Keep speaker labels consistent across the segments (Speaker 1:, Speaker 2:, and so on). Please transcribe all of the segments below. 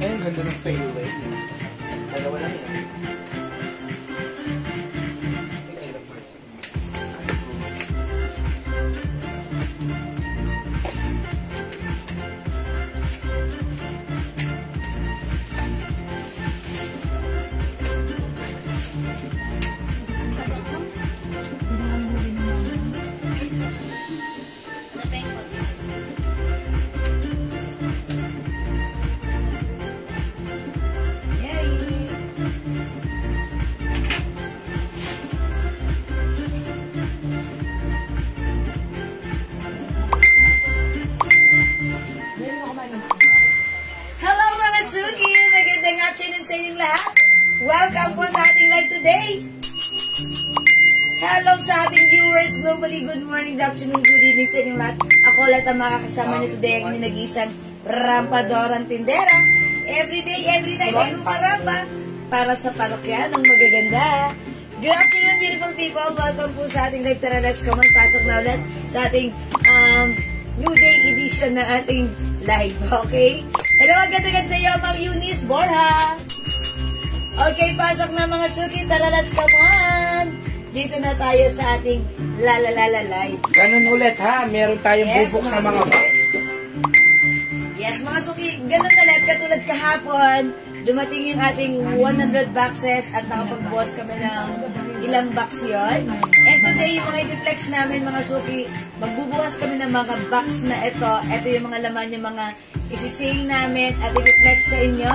Speaker 1: Ayun, ganda ng fail rate. Dalawa lang yan.
Speaker 2: Sa inyong lahat. Welcome po sa ating live today. Hello sa ating viewers globally. Good morning, good afternoon, good evening sa inyong lahat. Ako lahat ang makakasama niyo today. Ang inyong nag-iisang rampadorang tindera. Everyday, every night, mayroong karamba para sa parokya ng magaganda. Good afternoon, beautiful people. Welcome po sa ating live. Tara, let's come on. Pasok na ulit sa ating New Day edition na ating live. Okay? Hello, agad-agad sa iyo, Ma'am Eunice Borja. Okay, pasok na mga suki. Tara, let's come on. Dito na tayo sa ating lalalala live.
Speaker 1: Ganun ulit ha. Meron tayong bubok sa mga box.
Speaker 2: Yes, mga suki. Ganun ulit. Katulad kahapon, dumating yung ating 100 boxes at nakapag-boss kami ng ilang box yun. And today, yung mga i-flex namin, mga suki, magbubukas kami ng mga box na ito. Ito yung mga laman, yung mga isising namin at i-flex sa inyo.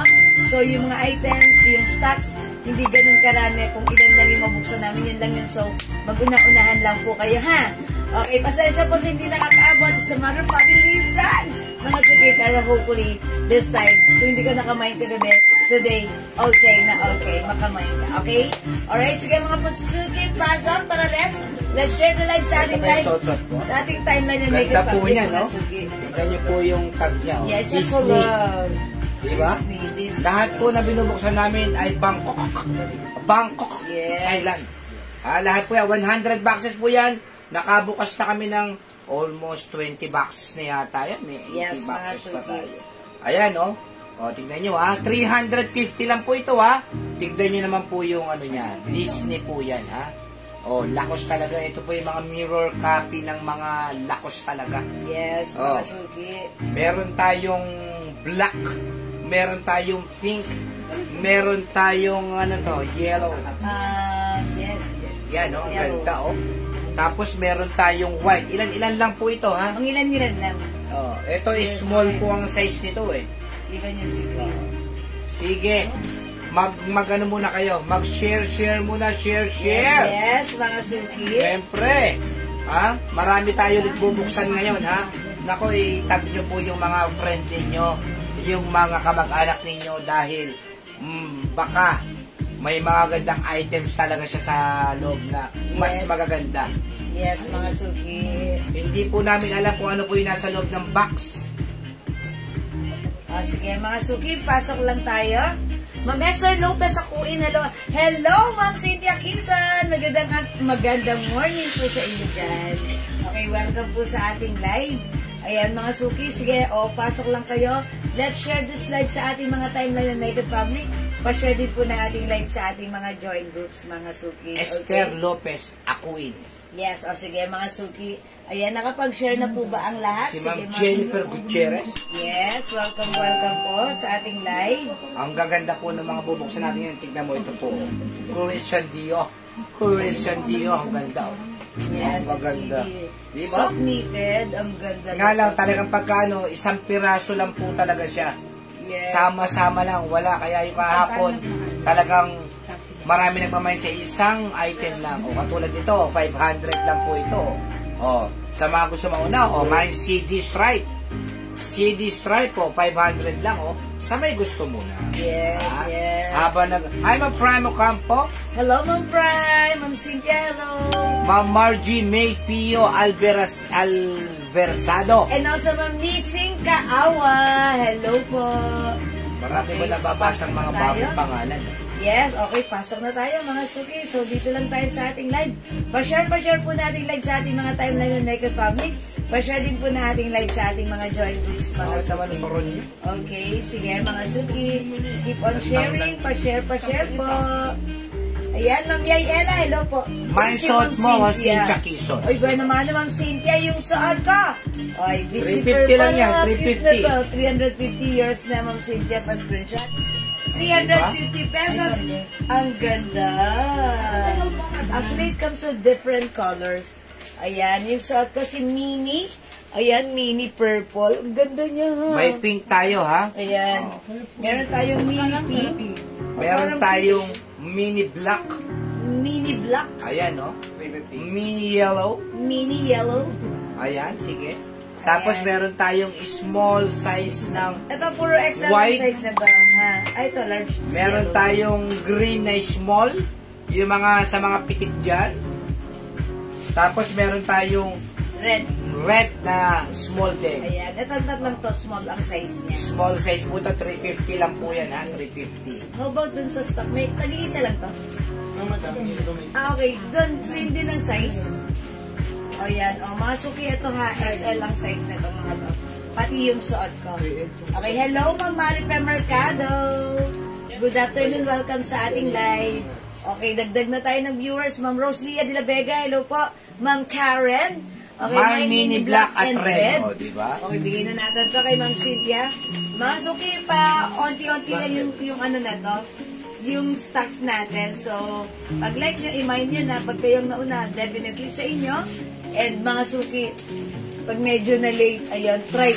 Speaker 2: So, yung mga items, yung stocks, hindi ganun karami. Kung ilan lang yung mabuksan namin, yun lang yun. So, mag-una-unahan lang po kayo, ha? Okay, pasensya po sa hindi nakakaabot sa mga pabilisan. Mga suki, pero hopefully, this time, kung hindi ka nakamain today, okay na okay, makamain ka, okay? Alright, sige mga pasuki, pasok, tara, let's share the live sa ating live, sa ating timeline na make it public, mga suki.
Speaker 1: Tignan niyo po yung tag niya, oh.
Speaker 2: Yeah, it's a color.
Speaker 1: Diba? Lahat po na binubuksan namin ay Bangkok. Bangkok,
Speaker 2: yes.
Speaker 1: Thailand. Lahat po yan, 100 boxes po yan. Nakabukas na kami ng almost 20 boxes na yata yan. May 80 boxes pa tayo. Ayan, oh. O, tignan nyo, ha. 350 lang po ito, ha. Tignan nyo naman po yung ano niya. Disney po yan, ha. O, lakos talaga. Ito po yung mga mirror copy ng mga lakos talaga.
Speaker 2: Yes, mga suki.
Speaker 1: Meron tayong black. Meron tayong pink. Meron tayong, ano to, yellow.
Speaker 2: Yes.
Speaker 1: Yan, oh. Ganda, oh. Tapos meron tayong white. Ilan-ilan lang po ito, ha?
Speaker 2: Ang ilan-ilan lang.
Speaker 1: Oh, ito is small po ang size nito, eh.
Speaker 2: Iban yun siguro.
Speaker 1: Sige. Mag-ano muna kayo. Mag-share muna. Share.
Speaker 2: Yes, mga suki.
Speaker 1: Siyempre. Ha? Marami tayo ulit bubuksan ngayon, ha? Nako, itag nyo po yung mga friend ninyo, yung mga kamag-anak ninyo dahil baka may mga gandang items talaga siya sa loob na mas magaganda.
Speaker 2: Yes, mga suki.
Speaker 1: Hindi po namin alam kung ano po yung nasa loob ng box.
Speaker 2: Sige, mga suki, pasok lang tayo. Ma'am Esther Lopez Akuin, hello, Ma'am Cynthia Kisan. Magandang morning po sa inyo dyan. Okay, welcome po sa ating live. Ayan, mga suki, sige, pasok lang kayo. Let's share this live sa ating mga timeline ng Naked Public. Pa-share din po na ating live sa ating mga join groups, mga suki.
Speaker 1: Esther Lopez Akuin.
Speaker 2: Yes, sige, mga suki. Ayan, nakapag-share na po ba ang lahat?
Speaker 1: Si Ma'am Jennifer Gutierrez.
Speaker 2: Yes, welcome po sa ating live.
Speaker 1: Ang gaganda po ng mga bubuksan natin yan. Tignan mo ito po. Christian Dio. Ang ganda.
Speaker 2: Yes,
Speaker 1: ang ganda. Diba?
Speaker 2: Soft knitted. Ang ganda.
Speaker 1: Nga lang, talagang pagkano, isang piraso lang po talaga siya.
Speaker 2: Yes.
Speaker 1: Sama-sama lang. Wala. Kaya yung kahapon, talagang marami nagmamain sa isang item lang. O, katulad nito, 500 lang po ito. O, sa mga gusto mauna, may CD stripe. CD stripe po, 500 lang, sa may gusto muna.
Speaker 2: Yes, yes.
Speaker 1: I'm a Primo Campo.
Speaker 2: Hello, Ma'am Prime. Ma'am Cynthia, hello.
Speaker 1: Ma'am Margie May Pio Alvarez Versado.
Speaker 2: And also, Ma'am Nising Kaawa. Hello po.
Speaker 1: Marami mo nababasang mga bagong pangalan.
Speaker 2: Yes, okay, pasok na tayo mga suki. So, dito lang tayo sa ating live. Pa-share po natin live sa ating mga timeline ng Naked Public. Pa-share din po natin live sa ating mga joint groups, mga suki. Okay, sige mga suki. Keep on sharing, pa-share po. Ayan, Ma'am Yay Ella, hello po.
Speaker 1: May suot mo, Ma'am Cynthia Quezon.
Speaker 2: Oy, ba naman Ma'am Cynthia, yung suot ka. Oy, Disney
Speaker 1: 350 lang yan,
Speaker 2: 350 years na Ma'am Cynthia, pa-screenshot. 350 pesos. Ang ganda. Actually, it comes with different colors. Ayan, yung suot ko si Mini. Ayan, Mini purple. Ang ganda niya, ha?
Speaker 1: May pink tayo, ha?
Speaker 2: Ayan. Meron tayong Mini pink.
Speaker 1: Meron tayong Mini black.
Speaker 2: Mini black.
Speaker 1: Ayan, no? Mini yellow.
Speaker 2: Mini yellow.
Speaker 1: Ayan, sige. Tapos meron tayong small size ng
Speaker 2: ito puro XL
Speaker 1: white
Speaker 2: size na ba? Ha? Ay, ito large.
Speaker 1: Meron tayong green na small. Yung mga sa mga pitik dyan. Tapos meron tayong red na small din.
Speaker 2: Ayan. Ito lang to. Small ang size niya.
Speaker 1: Small size po ito. 350 lang po yan, ha? 350.
Speaker 2: How about dun sa stock? May tag-iisa lang to? Okay. Dun, same din ang size. O yan, o mga suki, ito ha, XL ang size na ito mga to. Pati yung suot ko. Okay, hello Ma'am Marife Mercado. Good afternoon, welcome sa ating live. Okay, dagdag na tayo ng viewers. Ma'am Rosalia de la Vega, hello po. Ma'am Karen. Okay,
Speaker 1: My mini black at red. O, diba?
Speaker 2: Okay, bigay na natin to kay Ma'am Cynthia. Mga suki pa, onti-onti na yung ano na to. Yung stocks natin. So, pag like nyo, i-mind nyo na pag kayong nauna, definitely sa inyo. And mga suki, pag medyo na late, ayun, try,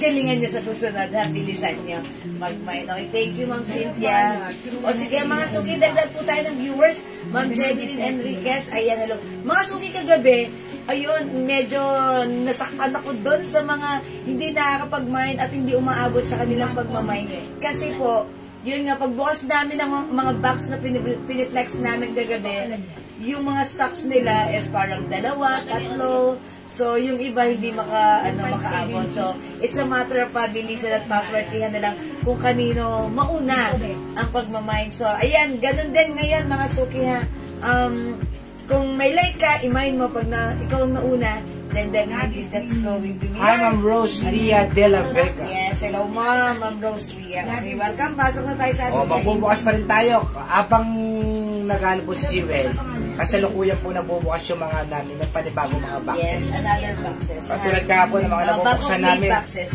Speaker 2: galingan nyo sa susunod, ha, bilisan nyo. Mag-mind. Okay, thank you, Ma'am Cynthia. O sige, mga suki, dagdag po tayo ng viewers. Ma'am Jedeline Enriquez, ayan, hello. Mga suki kagabi, ayun, medyo nasaktan ako doon sa mga hindi nakakapag-mind at hindi umaabot sa kanilang pagmamind. Kasi po, yun nga, pagbukas namin ng mga box na piniplex namin kagabi, yung mga stocks nila is parang 2, 3. So, yung iba hindi makaabot. So, it's a matter of pabilisan at passwordihan na lang kung kanino mauna ang pagmamind. So, ayan, ganun din ngayon mga suki ha. Kung may like ka, i-mind mo pag ikaw ang nauna, then definitely that's going to be
Speaker 1: Hi, Ma'am Rosalia de la Vega.
Speaker 2: Yes, hello Ma'am Rosalia. Okay, welcome. Pasok na tayo sa ating
Speaker 1: magbubukas pa rin tayo. Abang nagano po si Jewel, kasalukuyan po nagbubukas yung mga namin ng panibagong mga boxes.
Speaker 2: Yes, another boxes.
Speaker 1: Katulad kahapon ng mga nabubuksan namin,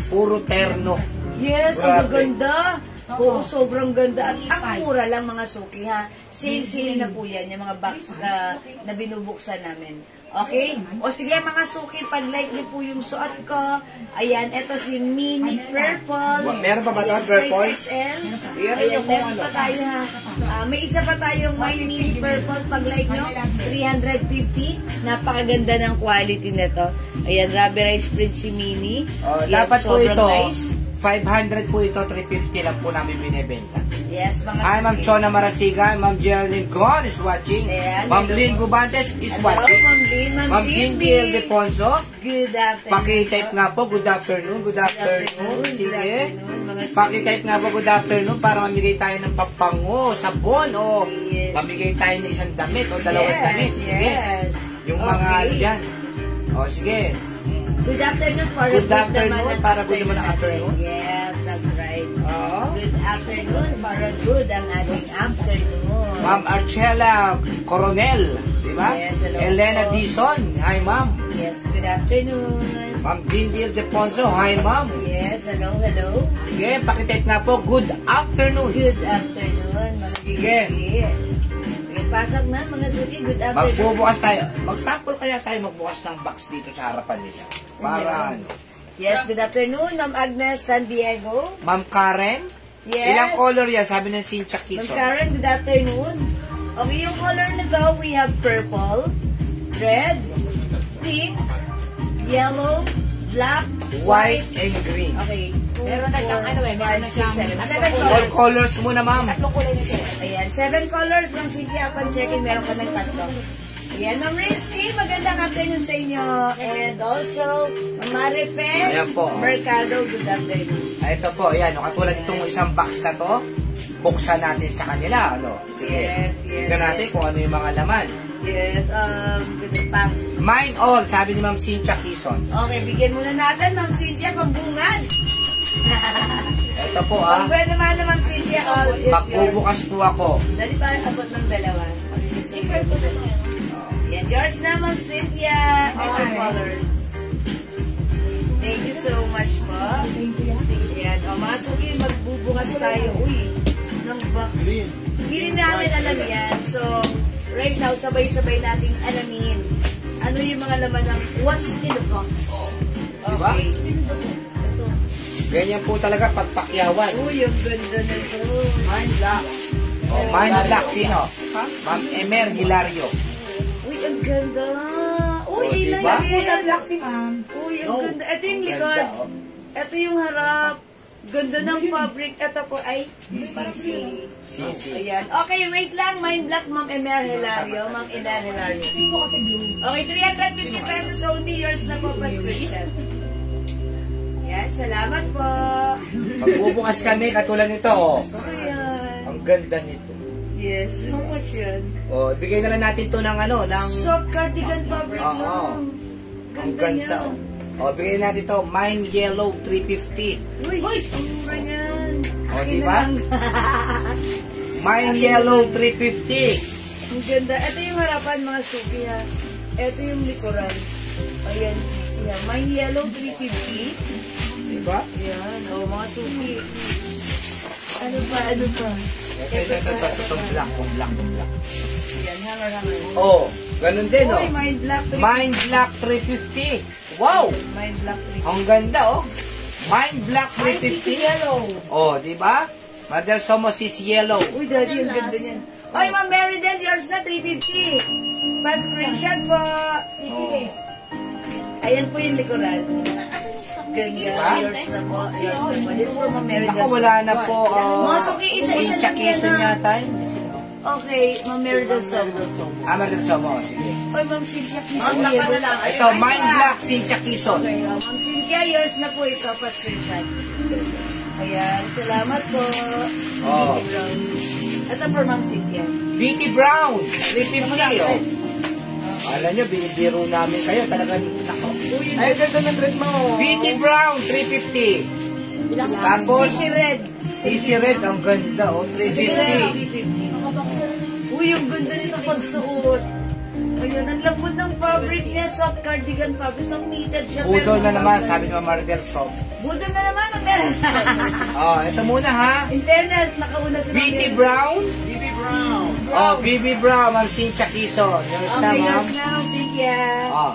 Speaker 1: puro terno.
Speaker 2: Yes, ang ganda. Oo, sobrang ganda. At ang mura lang mga suki ha. Sale na po yan, yung mga box na binubuksan namin. Okay? O sige mga suki, pag-like niyo po yung suot ko. Ayan, eto si Mini Purple.
Speaker 1: Meron pa ba ito? Purple?
Speaker 2: Size XL. Ayan, meron pa tayo ha. May isa pa tayong My Mini Purple. Pag-like nyo, 350. Napakaganda ng quality nito. Ayan, rubberized print si Mini.
Speaker 1: Dapat po ito,
Speaker 2: nice.
Speaker 1: 500 po ito, 350 lang po namin binibenta.
Speaker 2: Yes, mga
Speaker 1: Hi, Ma'am Chona Marasigan, Ma'am Geraldine Gon is watching. Ma'am Lynn Gubantes is watching. Ma'am Dindy Deponso.
Speaker 2: Good afternoon.
Speaker 1: Paki-type nga po, good afternoon, good afternoon. Sige. Paki-type nga po, good afternoon, para mamigay tayo ng papango, sabon, o mamigay tayo ng isang damit, o dalawang damit. Sige. Yung mga dyan. O, sige.
Speaker 2: Good afternoon para
Speaker 1: good afternoon para good naman ang afternoon.
Speaker 2: Yes, that's right. Good afternoon para good ang ating afternoon.
Speaker 1: Ma'am Archela Coronel, di ba?
Speaker 2: Yes, hello.
Speaker 1: Elena Dizon, hi ma'am.
Speaker 2: Yes, good afternoon.
Speaker 1: Ma'am Dindil Deponso, hi ma'am.
Speaker 2: Yes, hello, hello.
Speaker 1: Sige, pakitype nga po, good afternoon.
Speaker 2: Good afternoon.
Speaker 1: Sige.
Speaker 2: Pasok na mga suki, good afternoon.
Speaker 1: Magbubukas tayo. Mag-sample kaya tayo magbukas ng box dito sa harapan nila. Para ano.
Speaker 2: Yes, good afternoon. Ma'am Agnes San Diego.
Speaker 1: Ma'am Karen.
Speaker 2: Yes.
Speaker 1: Ilang color yan? Sabi ng Cynthia Quezon.
Speaker 2: Ma'am Karen, good afternoon. Okay, yung color na go, we have purple, red, pink, yellow, black,
Speaker 1: white, and green.
Speaker 2: Okay.
Speaker 3: Meron na siyang ano meron na siyang
Speaker 2: 7
Speaker 1: All colors muna, ma'am.
Speaker 3: tatlong kulay na siya.
Speaker 2: Ayan, 7 colors. Ma'am Cynthia, upon check-in, meron ka ng 3. Yan, Ma'am Rizky, magandang afternoon sa inyo. And also, Ma'am Marife,
Speaker 1: Ayan po.
Speaker 2: Mercado, good afternoon.
Speaker 1: Ito po, ayan, katulad itong isang box na to, buksan natin sa kanila, ano? Sige.
Speaker 2: Yes.
Speaker 1: Tignan natin kung ano yung mga laman.
Speaker 2: Yes, good pang.
Speaker 1: Mine all, sabi ni Ma'am Cynthia Quezon.
Speaker 2: Okay, bigyan muna natin, Ma'am Cynthia, pambungan.
Speaker 1: Ito po, ah.
Speaker 2: Pwede naman, Ma'am Cynthia, all is yours.
Speaker 1: Magbubukas po ako.
Speaker 2: Dali pa abot ng dalawa. Yan, yours na, Ma'am Cynthia. All colors. Thank you so much po. Yan, mga suki, magbubukas tayo. Uy, ng box. Hindi rin namin alam yan. So, right now, sabay-sabay nating alamin ano yung mga laman ng what's in the box.
Speaker 1: Diba?
Speaker 2: Okay.
Speaker 1: Ganyan po talaga pagpakyawan.
Speaker 2: Uy, yung ganda na ito.
Speaker 1: Mine black. Oh, mine black, sino? Ma'am Emer Hilario.
Speaker 2: Uy, ang ganda. Uy,
Speaker 1: Oh,
Speaker 2: ilang
Speaker 1: diba?
Speaker 2: yan.
Speaker 3: Black si ma'am.
Speaker 2: Uy, ang
Speaker 1: No.
Speaker 2: ganda. Ito yung likod.
Speaker 1: Ganda, oh.
Speaker 2: Ito yung harap. Ganda ng fabric. Ito po ay Sisi.
Speaker 1: Sisi.
Speaker 2: Ayan. Okay, wait lang. Mine black, Ma'am Emer Hilario. Ma'am Emer Hilario. Okay, 350 pesos only. Yours na po pa screenshot. Yan, salamat po.
Speaker 1: Magbubukas kami katulad nito, oh.
Speaker 2: Gusto ko yan.
Speaker 1: Ang ganda nito.
Speaker 2: Yes, how much yan?
Speaker 1: Oh, bigay na lang natin to ng ano, ng
Speaker 2: Soft cardigan fabric
Speaker 1: Oo.
Speaker 2: lang.
Speaker 1: ang
Speaker 2: Ganda niya.
Speaker 1: ganda. Oh, bigay natin to Mine Yellow 350.
Speaker 2: Uy, ang mura niyan.
Speaker 1: O,
Speaker 2: Akin
Speaker 1: diba?
Speaker 2: na lang.
Speaker 1: Mine Yellow 350.
Speaker 2: Ang ganda. Ito yung harapan, mga suki ha. Ito yung likuran. Ayan, sisi ha. Mine yellow 350.
Speaker 1: Diba?
Speaker 2: Ayan, mga suki. Ano pa?
Speaker 1: Itong black.
Speaker 2: Ayan, hanger.
Speaker 1: Oh, ganun din, oh.
Speaker 2: Uy, Mine black 350.
Speaker 1: Mine Black 350. Wow!
Speaker 2: Mine black 350.
Speaker 1: Ang ganda, oh. Mine Black 350.
Speaker 2: Yellow.
Speaker 1: Oh, diba? Madel Somos is yellow.
Speaker 2: Uy, daddy, ang ganda niyan. Oy, Ma'am Meridel, yours na 350. Pa-screenshot po.
Speaker 3: Sige.
Speaker 2: Ayan po yung likuran. Ganda.
Speaker 1: Diba?
Speaker 2: Yours na po. Yours na po. This is for Ma'am Meridel.
Speaker 1: Ako, wala na po.
Speaker 2: Mga suki, isa-isa
Speaker 1: Cynthia
Speaker 2: lang yan,
Speaker 1: Quezon
Speaker 2: ah.
Speaker 1: yata yun.
Speaker 2: Okay, Ma'am Meridel Somo.
Speaker 1: Madel Somos, sige.
Speaker 2: Oy, Ma'am Cynthia, please.
Speaker 1: Ito, Mine Black Cynthia Quezon.
Speaker 2: Okay, Ma'am Cynthia, yours na po ito. Pa-screenshot. Ayan, salamat po.
Speaker 1: Oh.
Speaker 2: Beauty Brown. Ito for Ma'am Cynthia.
Speaker 1: BT Brown 350, oh. Alam nyo, binibiro namin kayo. Talagang, nako. Ay, ganda ng dress mo. BT Brown 350. Tapos,
Speaker 2: Sisi Red.
Speaker 1: CC Red, ang ganda, oh.
Speaker 2: Sisi Red, 350.
Speaker 1: 350.
Speaker 2: Uy, yung ganda nito pagsuot. Ayun, ang lambot ng fabric niya. Soft cardigan fabric. So, knitted siya.
Speaker 1: Budol na
Speaker 2: pero
Speaker 1: naman, sabi ni Maridel Soft.
Speaker 2: Budol na naman, ang meron.
Speaker 1: Oh, ito muna, ha.
Speaker 2: In fairness, nakauna si
Speaker 1: BT Brown. Oh, BB Brown, Ma'am Cynthia Quezon. Yours na,
Speaker 2: Okay,
Speaker 1: ma'am.
Speaker 2: yours na, sige.
Speaker 1: Oh,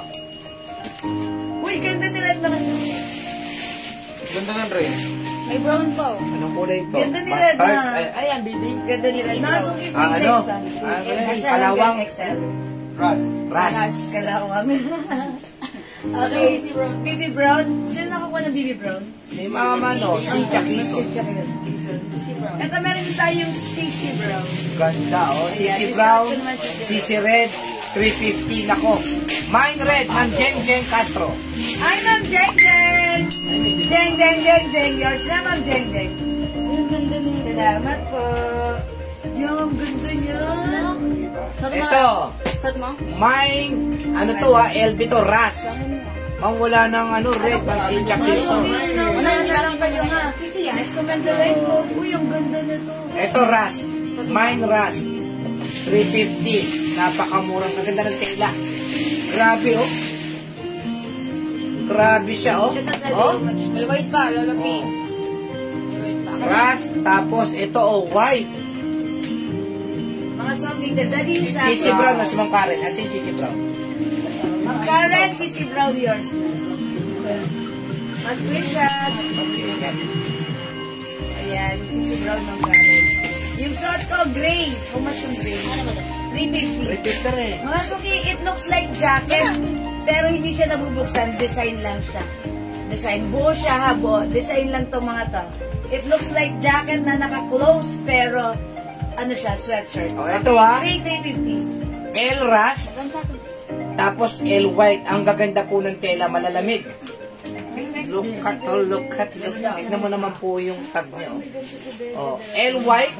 Speaker 2: Uy, ganda nila at mga
Speaker 1: ganda ng dress.
Speaker 3: May brown po.
Speaker 1: Anong kulay ito?
Speaker 2: Ganda ni Red,
Speaker 1: Mustard?
Speaker 2: ha?
Speaker 1: Ay,
Speaker 3: Ayan, baby.
Speaker 2: Ganda nila. Nakasuki po
Speaker 1: Ah,
Speaker 2: yung
Speaker 1: ano?
Speaker 2: sexta.
Speaker 1: Kalawang.
Speaker 2: XL.
Speaker 1: Ras.
Speaker 2: Kalawang. Okay, BB Brown. Sino nakakuha ng BB Brown?
Speaker 1: Si Mama, no? Cynthia Quezon.
Speaker 2: Cynthia Quezon. Ito meron din tayong CC Brown.
Speaker 1: Ganda, oh. CC
Speaker 2: Ayan,
Speaker 1: Brown,
Speaker 2: isa ito naman, CC
Speaker 1: CC Red, 350. Nako. Mine Red, Ma'am Jeng Castro.
Speaker 2: Ay, Ma'am Jeng Jeng! Jeng. Yours na, Ma'am Jeng Jeng.
Speaker 3: Ang ganda niya.
Speaker 2: Salamat po. Yung ganda niya.
Speaker 1: Ito,
Speaker 3: Sat mo?
Speaker 1: mine, ano to, ha? LB to, Rust. Mang wala ng ano, red, Ma'am Cynthia Quezon.
Speaker 3: Ano yung nilalang pa nyo nga?
Speaker 2: Discommend the red ko. Uy, ang ganda nito.
Speaker 1: Ito, Rust. Mine Rust. 350. Napakamurang. Ang ganda ng tela. Grabe, oh. Grabe siya, oh. Oh.
Speaker 3: May white pa, lolo pink. May white pa.
Speaker 1: Rust. Tapos, ito, oh, white.
Speaker 2: Mga something na daddy yung sa
Speaker 1: Sisi Brown na si Ma'am Karen. Asin Sisi Brown.
Speaker 2: Karen, CC Brown, yours na. Mas screenshot. Ayan, CC Brown ng Karen. Yung short ko, gray. How much yung gray? 350.
Speaker 1: Repeat rin.
Speaker 2: Mga suki, it looks like jacket. Pero hindi siya nabubuksan. Design lang siya. Design. Buo siya ha, buo. Design lang tong mga to. It looks like jacket na naka-close pero ano siya, sweatshirt.
Speaker 1: Oh, ito, ha.
Speaker 2: Gray 350.
Speaker 1: L-Rust, tapos L-White. Ang gaganda po ng tela, malalamig. Look at. Tignan mo naman po yung tag niya. Oh, L-White,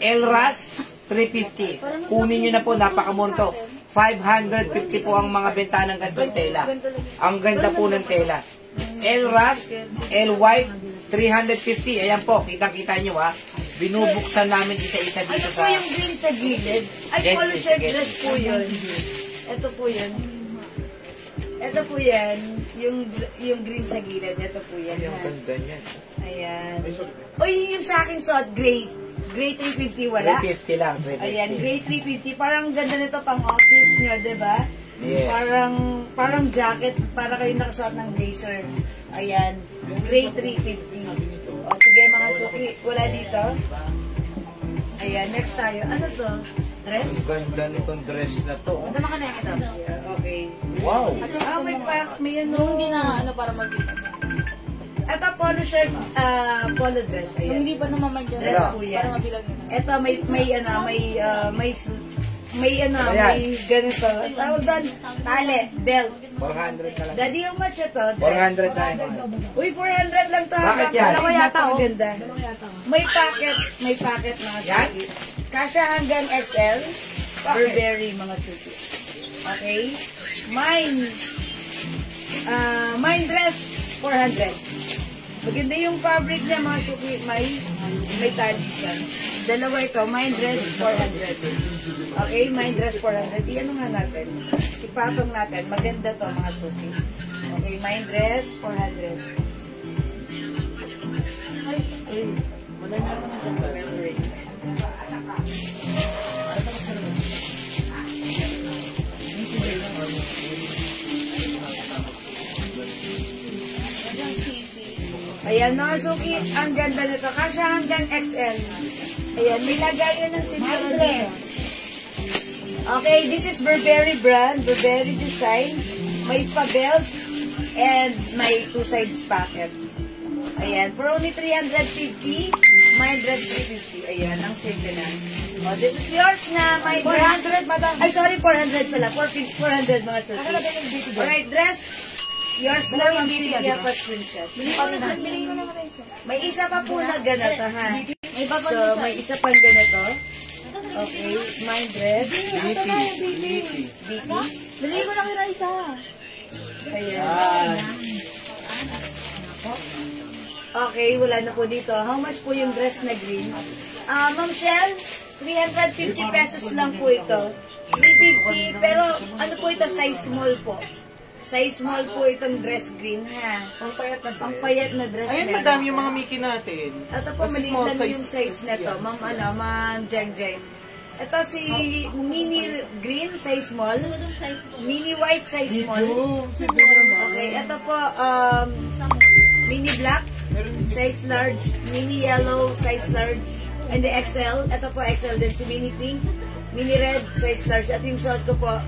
Speaker 1: L-Rust, 350. Kunin nyo na po, napakamura to. 550 po ang mga benta ng gandong tela. Ang ganda po ng tela. L-Rust, L-White, 350. Ayan po, kitang-kita nyo ha. Binubuksan namin isa-isa dito sa...
Speaker 2: Ano po yung green sa gilid? Ay, polo shirt dress po yun. Ito po yun. Ito po yan. Yung green sa gilid. Ito po yan.
Speaker 1: Ang ganda niyan.
Speaker 2: Ayan. O yung sa akin suot, gray. Gray 350, wala?
Speaker 1: 350 lang. 350.
Speaker 2: Ayan, gray 350. Parang ganda nito pang office nyo, diba?
Speaker 1: Yes.
Speaker 2: Parang jacket, para kayo nakasuot ng blazer. Ayan, gray 350. O sige mga suki, wala dito. Ayan, next tayo. Ano to? Dress?
Speaker 1: Ang ganda nitong dress na to.
Speaker 3: Ito maka na ito.
Speaker 2: Yeah, okay.
Speaker 1: Wow!
Speaker 2: Ah, may pack, may ano.
Speaker 3: Nung hindi na ano para mag
Speaker 2: Ito, polo shirt, polo dress.
Speaker 3: Nung
Speaker 2: Ayan.
Speaker 3: hindi pa naman dyan.
Speaker 2: Dress po yan.
Speaker 3: Para mabilang yun.
Speaker 2: Ito, may
Speaker 1: Ayan.
Speaker 2: ganito. Tawag doon, tali, belt.
Speaker 1: 400 na lang.
Speaker 2: Daddy, how much ito?
Speaker 1: 400 na lang.
Speaker 2: Uy, 400 lang to.
Speaker 1: Bakit yan?
Speaker 2: Dalawa yata, oh. Ganda. May packet mga
Speaker 1: Yan?
Speaker 2: suki. Kasya hanggang XL. Burberry mga suki. Okay? Mine dress, 400. Maganda yung fabric niya mga suki. May tali siya. Dalawa ito, mine dress, 400. Okay, mine dress, 400. Iyan nga natin. Ipatong natin. Maganda to mga suki. Okay, mine dress, 400. Ay, wala na ako nag-remember. Ayan mga suki, ang ganda nito. Kasya hanggang XL. Ayan, may lagayan ng sinturon dito. Okay, this is Burberry brand, Burberry design. May pa-belt and may two sides pockets. Ayan, for only 350, my dress 350. Ayan, ang simple na. Oh, this is yours na, my dress. 400, madam. Ay, sorry, 400 pala. 400 mga suki. Alright, dress. Yours na, Ma'am Silvia pa-screenshot. May isa pa po na ganito, ha? So, may isa pang ganito. Okay, my dress.
Speaker 1: DP.
Speaker 3: Dali ko na kira isa.
Speaker 2: Ayan. Okay, wala na po dito. How much po yung dress na green? Ma'am Shell, 350 pesos lang po ito. 350, pero ano po ito? Size small po. Size small po itong dress green, ha? Pangpayat na dress.
Speaker 4: Ayun,
Speaker 2: meron.
Speaker 4: madami yung mga Mickey natin.
Speaker 2: Ito po,
Speaker 4: Kasi
Speaker 2: maliit
Speaker 4: small
Speaker 2: lang
Speaker 4: size.
Speaker 2: yung size na to.
Speaker 4: Yes.
Speaker 2: Ma'am Jeng Jeng. Ito si mini green, size small. Mini white, size small. Okay, ito po, mini black, size large. Mini yellow, size large. And the XL, ito po XL din. Si mini pink, mini red, size large. At yung short ko po,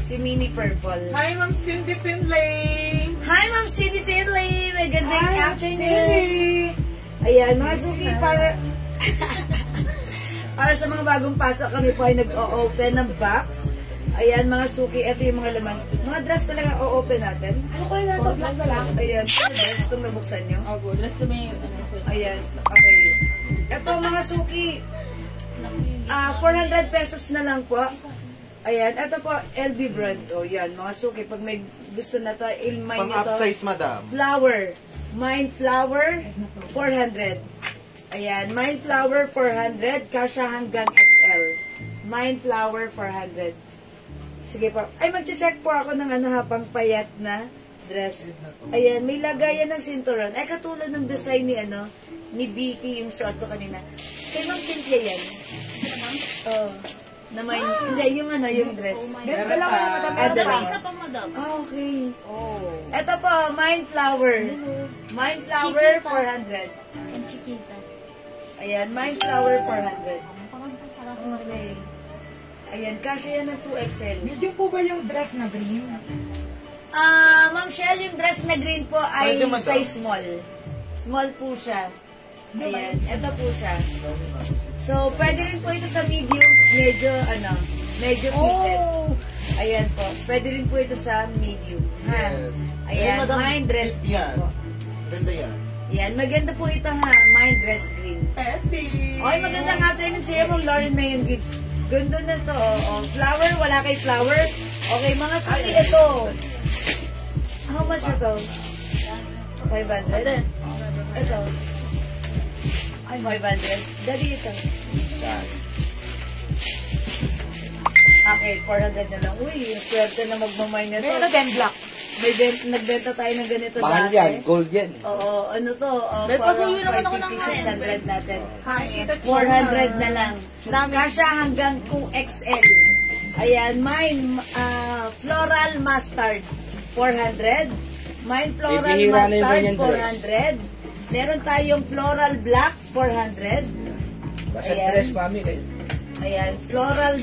Speaker 2: si mini purple.
Speaker 4: Hi, Ma'am Cindy Finlay!
Speaker 2: Hi, Ma'am Cindy Finlay! May gandang afternoon! Ayan, mga suki, para sa mga bagong pasok, kami po ay nag-o-open ng box. Ayan, mga suki, ito yung mga laman. Mga dress talaga o-open natin.
Speaker 3: Ano ko yung dress lang?
Speaker 2: Ayan, dress itong nabuksan nyo.
Speaker 3: Opo, dress to may
Speaker 2: Ayan, okay. Ito mga suki, 400 pesos na lang po. Ayan, ito po, LB brand. O yan, mga suki, pag may gusto na to, il-mine nyo to.
Speaker 4: Pang-upsize, madam.
Speaker 2: Flower. Mine flower, 400. Ayan, mine flower, 400. Kasya hanggang XL. Mine flower, 400. Sige po. Ay, mag-check po ako ng pang payat na dress. Ayan, may lagayan ng sinturon. Ay, katulad ng design ni Vicky, yung suot ko kanina. Kay Ma'am Cynthia yan. Oh. Na may, hindi, yung dress.
Speaker 4: Meron pa.
Speaker 3: isa pa madam.
Speaker 2: Okay.
Speaker 3: Oh.
Speaker 2: Ito po, mine flower. Mine flower, 400.
Speaker 3: And chiquita.
Speaker 2: Ayan, mine flower, 400. Okay. Ayan, kasya yan ng 2XL.
Speaker 5: Medium po ba yung dress na green?
Speaker 2: Ma'am Shell, yung dress na green po ay
Speaker 4: Pwede man daw.
Speaker 2: size small. Small po siya. Ayan, ito po siya. So, pwede rin po ito sa medium, medyo Medyo fitted. Ayan po. Pwede rin po ito sa medium. Ha?
Speaker 4: Yes.
Speaker 2: Ayan,
Speaker 4: Madam,
Speaker 2: mine dress green
Speaker 4: yan.
Speaker 2: po.
Speaker 4: Ganda yan.
Speaker 2: Yan, maganda po ito ha. Mine dress green.
Speaker 4: Pesti!
Speaker 2: Okay, magandang afternoon sa iyo, Ma'am Lauren Mayan Gibbs. Ganda na to. Oh, flower, wala kay flower. Okay, mga suki, ito. How much ito? 500? Ito. Ay, 500. Dali ito. Okay, 400 na lang. Uy, swerte na magmamay na to.
Speaker 5: Meron din black.
Speaker 2: May nagbenta tayo ng ganito
Speaker 1: Mahal
Speaker 2: dati.
Speaker 1: yan, gold yan.
Speaker 2: Oo, ano to?
Speaker 3: May pasuyo naman ako ng
Speaker 2: 550, 600 natin.
Speaker 4: Hi,
Speaker 2: 400 na lang. Kasya hanggang 2XL. Ayan, mine, floral mustard, 400. Mine floral
Speaker 1: Bibihira na yung
Speaker 2: mustard,
Speaker 1: ganyan dress.
Speaker 2: 400. Meron tayong floral black, 400.
Speaker 1: Basta
Speaker 2: Ayan.
Speaker 1: dress, mami, kayo.
Speaker 2: Ayan, floral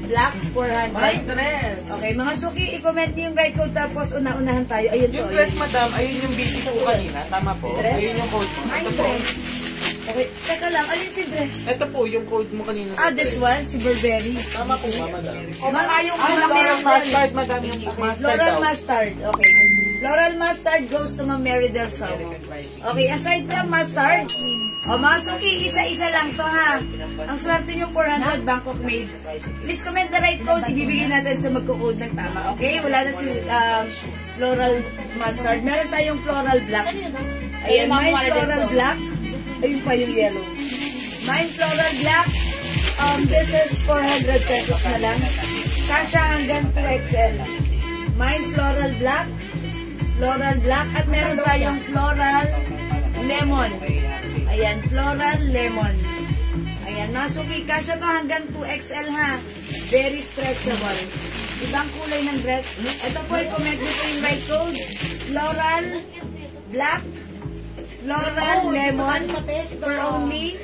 Speaker 2: black, 400.
Speaker 4: My dress!
Speaker 2: Okay, mga suki, i-comment niyo yung right code tapos una-unahan tayo. Ayun po.
Speaker 4: Yung dress, madam, ayun yung beauty po kanina. Tama po.
Speaker 2: Dress?
Speaker 4: Ayun yung code mo.
Speaker 2: Ay,
Speaker 4: Ito po.
Speaker 2: dress. Okay, teka lang, alin si dress?
Speaker 4: Ito po, yung code mo kanina.
Speaker 2: Ah, this one, si Burberry.
Speaker 4: Tama po, madam.
Speaker 2: O, baka yung
Speaker 4: Floral mustard, madam. Yung mustard
Speaker 2: Floral
Speaker 4: daw.
Speaker 2: mustard, okay. Floral mustard goes to Ma'am Mary Del Somo. Okay, aside from mustard, o mga suki, isa-isa lang to ha. Ang swerte nyo 400 Bangkok made. Please comment the right code, ibibigay natin sa magko-code ng tama, okay? Wala na si floral mustard. Meron tayong floral black. Ayan, mine floral black. Ayun pa yung yellow. Mine floral black. This is 400 pesos na lang. Kasha hanggang 2XL. Mine floral black. Floral black. At meron tayong floral lemon. Ayan, floral lemon. Ayan, masuki. Kasha to hanggang 2XL ha. Very stretchable. Ibang kulay ng dress. Ito po, i-comment nyo po yung right code. Floral black. Floral lemon for only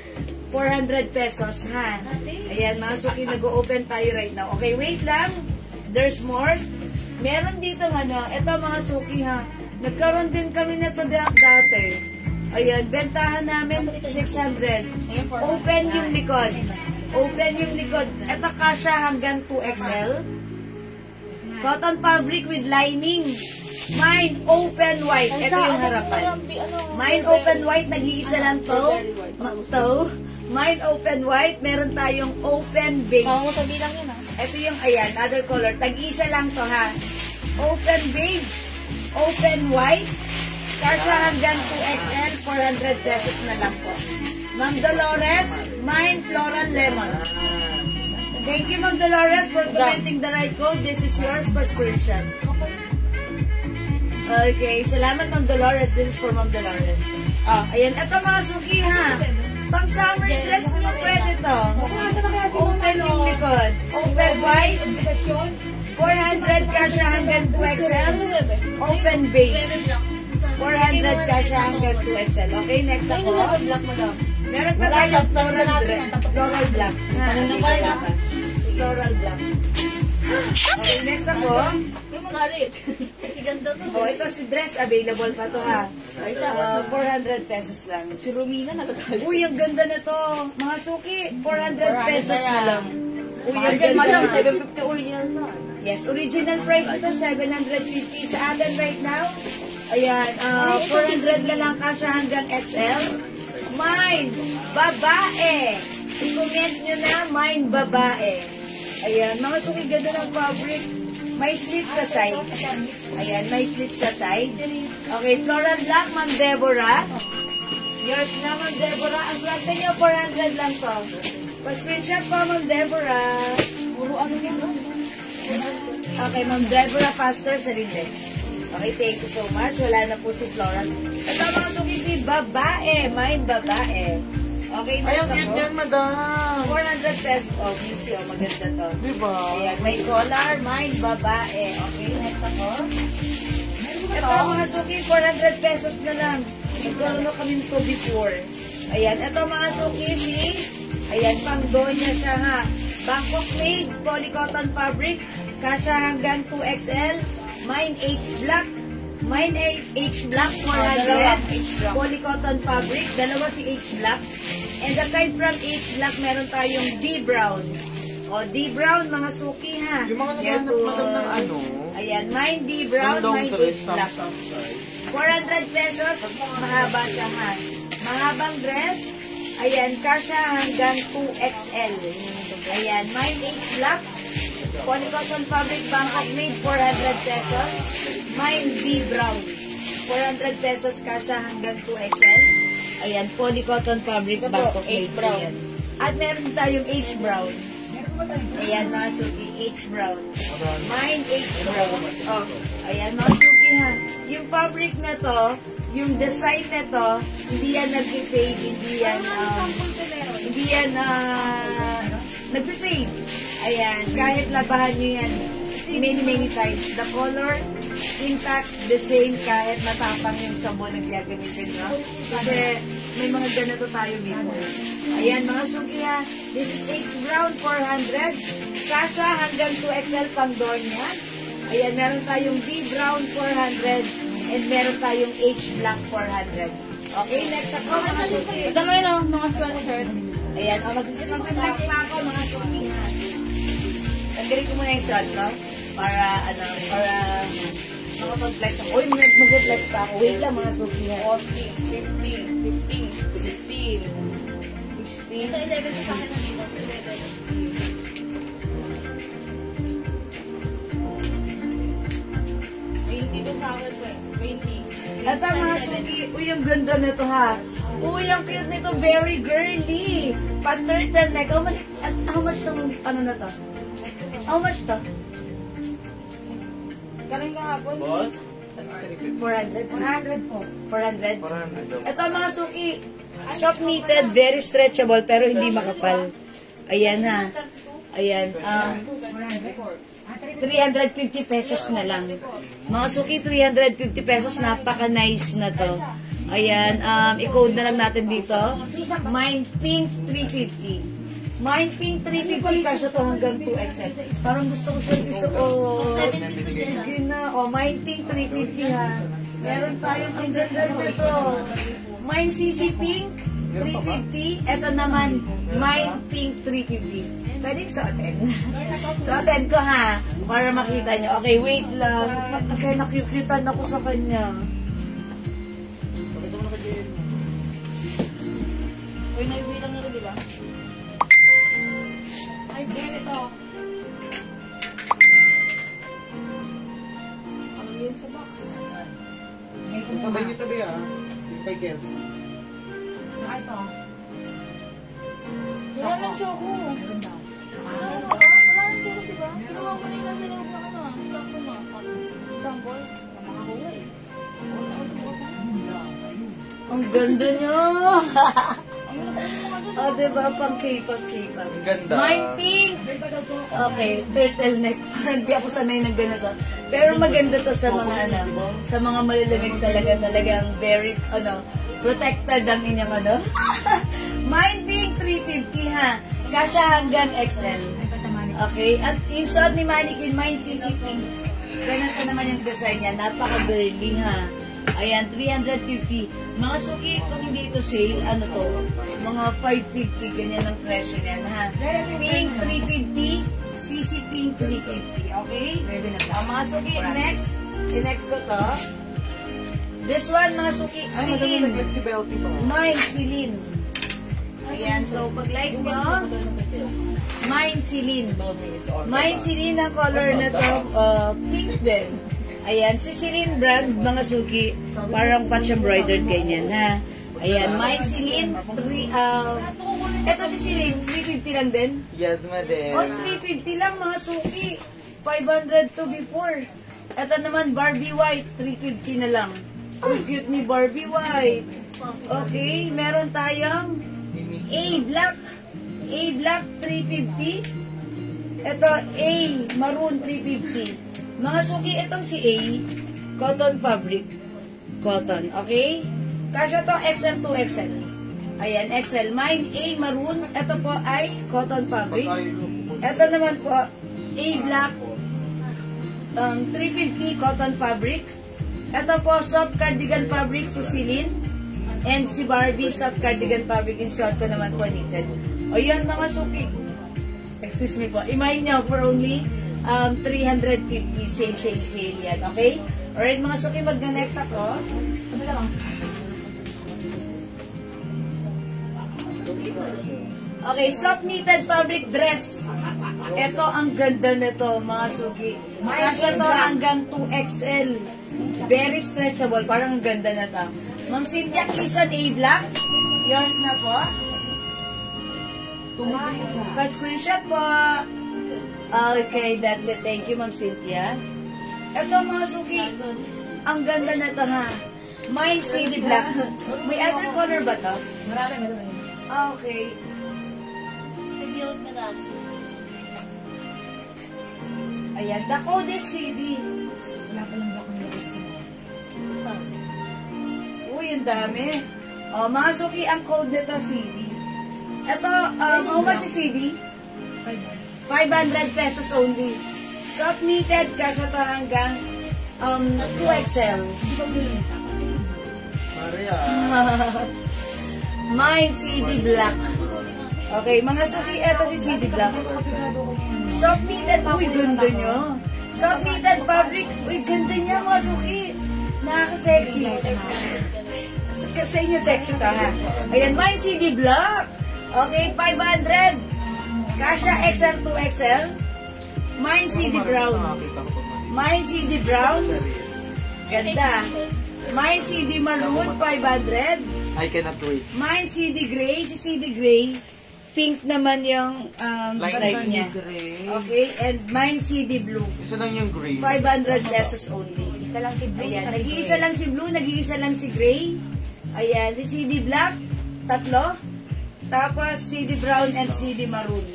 Speaker 2: 400 pesos, ha? Ayan, mga suki, nag-open tayo right now. Okay, wait lang. There's more. Meron dito, ano, ito mga suki, ha? Nagkaroon din kami nito dati. Ayan, bentahan namin 600. Open yung likod. Open yung likod. Ito kasya hanggang 2XL. Cotton fabric with lining. Mine open white. Ito yung harapan. Mine open white, nag-iisa lang to. Mine open white, meron tayong open beige. Ito yung, ayan, other color. Tag-isa lang to ha. Open beige, open white, kasya hanggang 2XL, 400 pesos na lang po. Ma'am Dolores, mine floral lemon. Thank you, Ma'am Dolores, for commenting the right code. This is yours for screenshot. Okay, salamat Ma'am Dolores. This is for Ma'am Dolores. Ayan, ito mga suki ha. Pang summer dress nyo pwede to. Open yung likod. Open white. 400 kasya hanggang 2XL. Open beige. 400 kasya hanggang 2XL. Okay, next ako. Meron pa tayong floral black. Floral black. Okay, next ako. Oh, ito si dress. Available pa to ha. 400 pesos lang.
Speaker 3: Si Romina nagagalit.
Speaker 2: Uy, ang ganda na to. Mga suki, 400 pesos na lang. Uy, ang
Speaker 3: Again, madam,
Speaker 2: ganda.
Speaker 3: 750 original na.
Speaker 2: Yes, original price ito, 750 sa atin right now. Ayan, 400 na lang kasya hanggang XL. Mine, babae. I-comment nyo na, mine, babae. Ayan, mga suki, ganda ng fabric. May slit sa side. Ayan, may slit sa side. Okay, floral black, Ma'am Deborah. Yours na, Ma'am Deborah. Ang swerte nyo, 400 lang to. Pa-screenshot po, Ma'am Deborah.
Speaker 3: Puro ano yun, no?
Speaker 2: Okay, Ma'am Deborah Pastor sa Rinde. Okay, thank you so much. Wala na po si Floral. Ito mga suki si babae. Mine babae. Okay,
Speaker 4: Ay,
Speaker 2: next
Speaker 4: ang cute
Speaker 2: ako.
Speaker 4: yan, madam.
Speaker 2: 400 pesos. Oh, easy. Oh, maganda to.
Speaker 4: Diba?
Speaker 2: Ayan, may collar. Mine babae. Okay, next ako. Ito mga suki, 400 pesos na lang. Nagkaroon na kami nito before. Ayan, ito mga suki si... Ayan, pang donya siya ha. Bangkok made, polycotton fabric. Kasya hanggang 2XL. Mine H black. Mine H black 400. Polycotton fabric. Dalawa si H black. And aside from H black, meron tayong D brown. O, D-brown, mga suki ha.
Speaker 4: Yung mga naghahanap madam ng ano,
Speaker 2: Ayan, mine D-brown,
Speaker 4: long
Speaker 2: mine
Speaker 4: dress,
Speaker 2: H-black.
Speaker 4: tam size.
Speaker 2: 400 pesos, mahaba siya ha. Mahabang dress, ayan, kasha hanggang 2XL. Ayan, mine H-black, polycotton fabric, Bangkok made, 400 pesos. Mine D-brown, 400 pesos, kasha hanggang 2XL. Ayan, polycotton fabric, Bangkok made.
Speaker 3: brown.
Speaker 2: Ayan. At meron tayong H-brown. Ayan, mga suki, H-brown. Mine H-brown.
Speaker 3: Oh.
Speaker 2: Ayan, mga suki ha. Yung fabric na to, yung design na to, hindi yan nag-fade, hindi yan nag-fade. Ayan, kahit labahan nyo yan many times. The color, intact, the same, kahit matapang yung sabon na gagamitin nyo. Kasi may mga ganito tayo before. Ayan, mga suki ha. This is H-brown, 400. Kasha hanggang 2XL pang Donya. Ayan, meron tayong D-brown, 400. And meron tayong H-black, 400. Okay, next ako, mga suki.
Speaker 3: Ito mo yun, oh, mga sweatshirt.
Speaker 2: Ayan, mag-flex pa ako, mga suki ha. Tanggalin ko muna yung suot ko. Para makapag-flex ako. Uy, mag-flex pa ako. Wait lang, mga suki ha.
Speaker 3: 14, 15, 16, 16. Ito, 11 sa akin na dito. 20 to sa akin, 20.
Speaker 2: Ito, mga suki. Uy, ang ganda nito ha. Uy, ang cute nito. Very girly. Pan-turtleneck. How much itong ano na to? How much to?
Speaker 3: Galing kahapon.
Speaker 4: Boss?
Speaker 2: 400?
Speaker 5: 100 po.
Speaker 2: 400?
Speaker 4: Parang ano.
Speaker 2: Ito mga suki, soft knitted, very stretchable, pero hindi makapal. Ayan ha. Ayan. 350 pesos na lang. Mga suki, 350 pesos. Napaka-nice na to. Ayan. I-code na lang natin dito. Mine Pink 350. Mine Pink 350 kasi to hanggang 2XL. Parang gusto ko siya isuot. Sige na. O, Mine Pink 350 ha. Meron tayong ang ganda nito. Mine CC Pink 350. Ito naman, Mine Pink 350. Pwedeng suotin. Suotin ko ha. Para makita nyo. Okay, wait lang. Kasi nakyukyutan ako sa kanya.
Speaker 3: Uy, naibilang nyo, di ba? Ay, ganito. Ano yun sa box?
Speaker 4: Sabay niyo tabi ah. Yung kay Kelsey.
Speaker 5: Saka ito.
Speaker 3: Wala ng choco.
Speaker 5: Meron daw.
Speaker 3: Wala ng choco, di ba? Ginawa ko na yung sa loob ng ano, choco na. Sample. Nakakakuha eh.
Speaker 2: Ang ganda nyo! O, diba? Pang K-pop.
Speaker 4: Ang ganda.
Speaker 2: Mine Pink! Okay, turtleneck. Parang di ako sanay ng ganito. Pero maganda to sa mga sa mga malalamig talagang very, protected ang inyong Mine Pink 350 ha. Kasha hanggang XL. Okay, at yung suot ni Mannequin, Mine CC Pink. Ganun pa naman yung design niya. Napaka-girly ha. Ayan, 350. Mga suki, kung hindi ito sale, ano to? Mga 550, ganyan ang presyo niyan, ha? Pink, 350. CC Pink, 350. Okay? Mga suki, next ko to. This one, mga suki,
Speaker 4: Ay, madami
Speaker 2: Celine.
Speaker 4: nag-flexibility pa.
Speaker 2: Mine, Celine. Ayan, so pag like nyo, Mine, Celine. Mine, Celine, ang color na to, pink din. Ayan, si Celine brand, mga suki, parang patch embroidered ganyan, ha? Ayan, Mine Celine, eto si Celine, 350 lang din.
Speaker 4: Yes, madam.
Speaker 2: O, 350 lang, mga suki. 500 to before. Eto naman, Barbie White, 350 na lang. Ang cute ni Barbie White. Okay, meron tayong A-Black. A-Black, 350. Eto, A, Maroon, 350. Mga suki, itong si A, cotton fabric. Cotton, okay? Kasya to XL to XL. Ayan, XL. Mine A, maroon. Ito po ay cotton fabric. Ito naman po, A, black. 350 cotton fabric. Ito po, soft cardigan fabric si Celine. And si Barbie, soft cardigan fabric. In short ko naman po knitted. O yan, mga suki. Excuse me po. Imahin nyo for only 350. Sale yan. Okay? Alright, mga suki, magna-next ako. Okay, soft knitted fabric dress. Ito, ang ganda nito, mga suki. Kasya to hanggang 2XL. Very stretchable. Parang ang ganda na to. Ma'am Cynthia, Kisan A Black. Yours na po. Pa-screenshot po. Okay, that's it. Thank you, Ma'am Cynthia. Ito, mga suki. Ang ganda na to, ha. Mine CD Black. May other color ba to?
Speaker 5: Marami.
Speaker 2: Okay.
Speaker 3: Sige, madam.
Speaker 2: Ayan, the code is CD.
Speaker 5: Wala pa lang ako
Speaker 2: Uy, ang dami. O, mga suki, ang code nito CD. Ito, how much is CD? 500 pesos only. Soft knitted, kasya to hanggang 2XL.
Speaker 4: Maria.
Speaker 2: Mine CD Black. Okay, mga suki, eto si CD Black. Soft knitted, uy, ganda nyo. Soft knitted fabric, uy, ganda niya, mga suki. Nakaka-sexy. Sa inyo sexy to, ha? Ayan, mine CD Black. Okay, 500. Kasha XL, 2XL. Mine CD Brown. Mine CD Brown. Ganda. Mine CD Maroon, 500.
Speaker 4: I cannot wait.
Speaker 2: Mine CD Gray. Si CD Gray, pink naman yung stripe niya. Okay, and mine CD Blue.
Speaker 4: Isa lang yung green.
Speaker 2: 500 pesos only.
Speaker 5: Isa lang si Blue.
Speaker 2: Ayan, nag-iisa lang si Blue, nag-iisa lang si Gray. Ayan, si CD Black, tatlo. Tapos CD Brown and CD Maroon.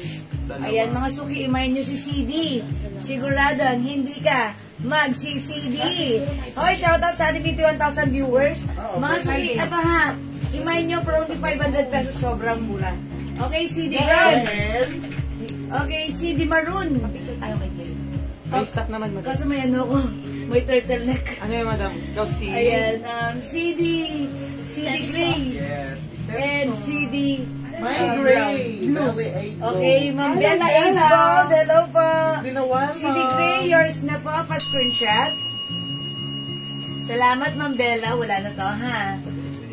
Speaker 2: Ayan, mga suki, imayin nyo si CD. Siguradong hindi ka mag-CD. Okay, shoutout sa ating 51,000 viewers. Mga suki, ito ha, imayin nyo for only 500 pesos, sobrang mura. Okay, CD Brown. Okay, CD Maroon.
Speaker 5: Tayo kay Gay.
Speaker 4: May stock naman, madam.
Speaker 2: Kaso may ano ko, may turtleneck.
Speaker 4: Ano yun, madam? Ikaw si...
Speaker 2: Ayan, CD Gray.
Speaker 4: Yes.
Speaker 2: And CD
Speaker 4: My
Speaker 2: Brown.
Speaker 4: gray.
Speaker 2: Blue.
Speaker 4: Belly AIDS.
Speaker 2: Okay, Ma'am Bella AIDS po. Hello po.
Speaker 4: It's been a while,
Speaker 2: CD
Speaker 4: ma'am.
Speaker 2: Gray, yours na po. Pa-screenshot. Salamat, Ma'am Bella. Wala na to, ha?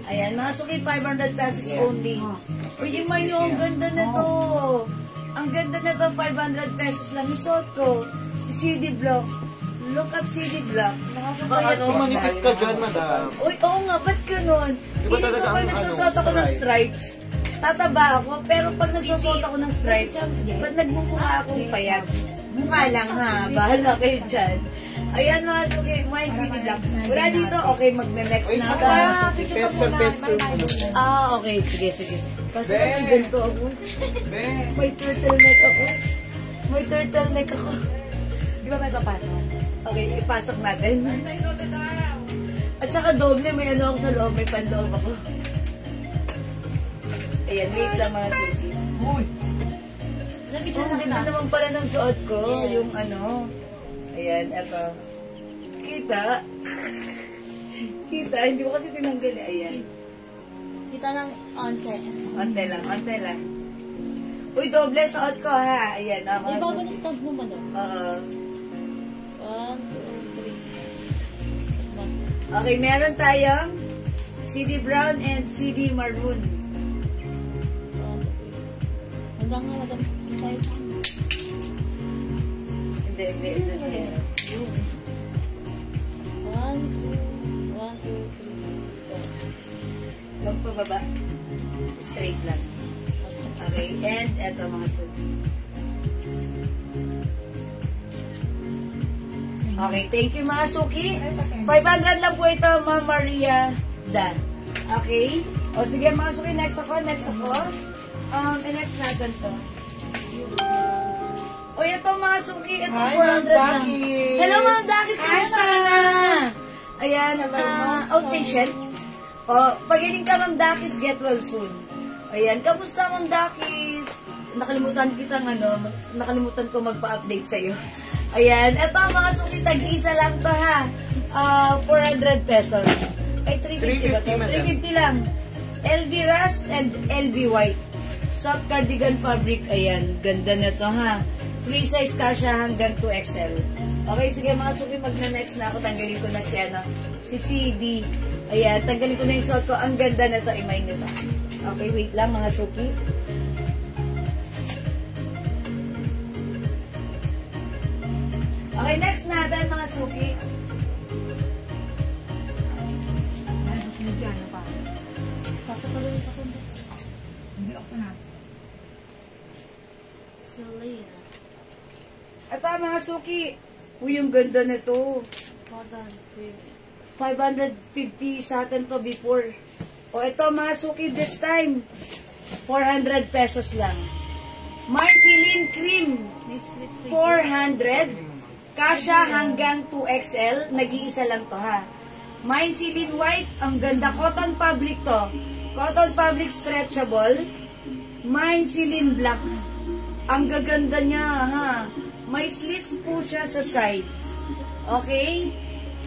Speaker 2: Ayan, mga suki, 500 pesos only. Uy, iman nyo, ang ganda na to. Ang ganda na to, 500 pesos lang. Isuot ko. Si CD Block. Look at CD Block. Nakakapayat
Speaker 4: Ano, manipis ka dyan, madam.
Speaker 2: Uy, oo nga, ba't ganun?
Speaker 4: Diba
Speaker 2: Hindi ko
Speaker 4: talaga
Speaker 2: pag
Speaker 4: ang
Speaker 2: nagsusot ako ng stripes, tataba ako, pero pag nagsusot ako ng stripes, pag nagmumukha akong payat, mukha lang ha, bahala kayo dyan. Ayan mga suki, my CD Black. Wala dito, okay, magna-next
Speaker 4: Wait,
Speaker 2: na ako.
Speaker 4: madam. Petser.
Speaker 2: Okay, sige. Kasi
Speaker 4: Be.
Speaker 2: may ganito ako.
Speaker 4: Be.
Speaker 2: May turtleneck ako.
Speaker 5: Di ba may papasok?
Speaker 2: Okay, ipasok natin. At saka doble, may ano ako sa loob, may panloob ako. Ayan, wait lang mga susi. Ang ganda naman pala ng suot ko, yung ano. Ayan, eto. Kita, hindi ko kasi tinanggal eh. Ayan.
Speaker 3: Kita ng onte.
Speaker 2: Onte lang. Uy, doble suot ko ha. Ayan,
Speaker 3: May
Speaker 2: mga
Speaker 3: bago
Speaker 2: suot.
Speaker 3: na stud mo, madam.
Speaker 2: Oo.
Speaker 3: 1, 2, 3.
Speaker 2: Okay, meron tayong CD Brown and CD Maroon.
Speaker 3: Hanggang nga, madam. Kahit
Speaker 2: Hindi.
Speaker 3: 1, 2, 3, 4.
Speaker 2: Huwag pababa. Straight lang. Okay, and eto mga suot. Okay, thank you mga suki. 500 lang po ito, Ma'am Maria Dan. Okay? O sige mga suki, next ako. Next natin to. O ito mga suki, ito
Speaker 4: Hi,
Speaker 2: 400
Speaker 4: Ma'am
Speaker 2: lang.
Speaker 4: Dakis.
Speaker 2: Hello Ma'am Dakis, kamusta ka na? Ayan, outpatient. O, pagaling ka Ma'am Dakis, get well soon. Ayan, kamusta Ma'am Dakis? Nakalimutan ko magpa-update sa'yo. Ayan, eto mga suki, tag-isa lang to ha. 400 pesos. Ay, 350 ba to?
Speaker 4: 350, madam.
Speaker 2: 350 lang. LV Rust and LV White. Soft cardigan fabric. Ayan, ganda na to ha. Free size ka siya hanggang 2XL. Okay, sige mga suki, magna-next na ako. Tanggalin ko na si CD. Ayan, tanggalin ko na yung suot ko. Ang ganda na to, imay nyo ba? Okay, wait lang mga suki. Okay, next natin mga suki.
Speaker 5: Ano pa?
Speaker 3: Pasok ka doon sa kundo.
Speaker 5: Hindi ako sanat.
Speaker 3: Celine.
Speaker 2: Ito mga suki. Uy, yung ganda na to.
Speaker 3: Cotton premium.
Speaker 2: 550 sa atin to before. O ito mga suki, this time 400 pesos lang. Mine Celine Cream
Speaker 3: Next, let's see.
Speaker 2: 400. Kasha hanggang 2XL. Nag-iisa lang to ha. Mine Celine White. Ang ganda. Cotton fabric to. Cotton fabric stretchable. Mine Celine Black. Ang gaganda niya ha. May slits po siya sa sides. Okay?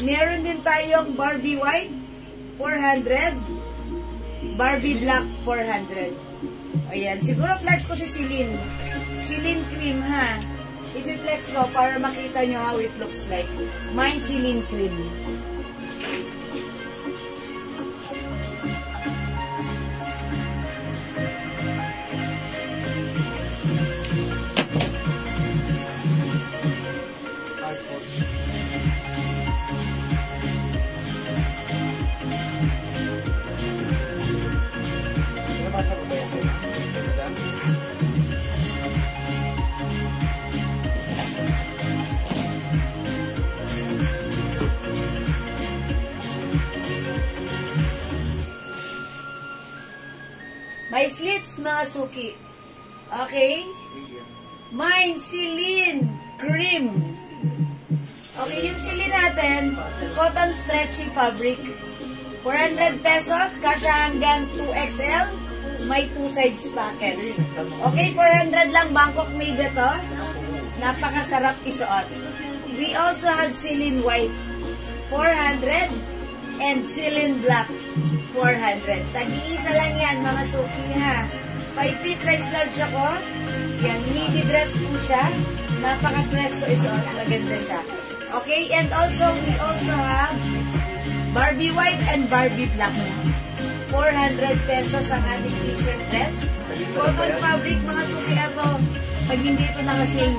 Speaker 2: Meron din tayong Barbie White. 400. Barbie Black 400. Ayan, siguro flex ko si Celine. Celine Cream ha. I-flex ko para makita nyo how it looks like. Mine Celine Cream.
Speaker 4: Nabasa ko ba yan?
Speaker 2: May slits mga suki. Okay? Mine Celine Cream. Okay, yung Celine natin, cotton stretchy fabric. 400 pesos, kasya hanggang 2XL. May 2 sides pockets. Okay, 400 lang, Bangkok made ito. Napakasarap isuot. We also have Celine White, 400. And Celine Black, 400. Tag-iisa lang yan, mga suki ha. 5 feet size large ako. Yan, midi dress po siya. Napaka-dress ko isuot. Maganda siya. Okay, and also, we also have Barbie White and Barbie Black. 400 pesos ang ating t-shirt dress. Cotton fabric, mga suki ito. Pag hindi ito na kasing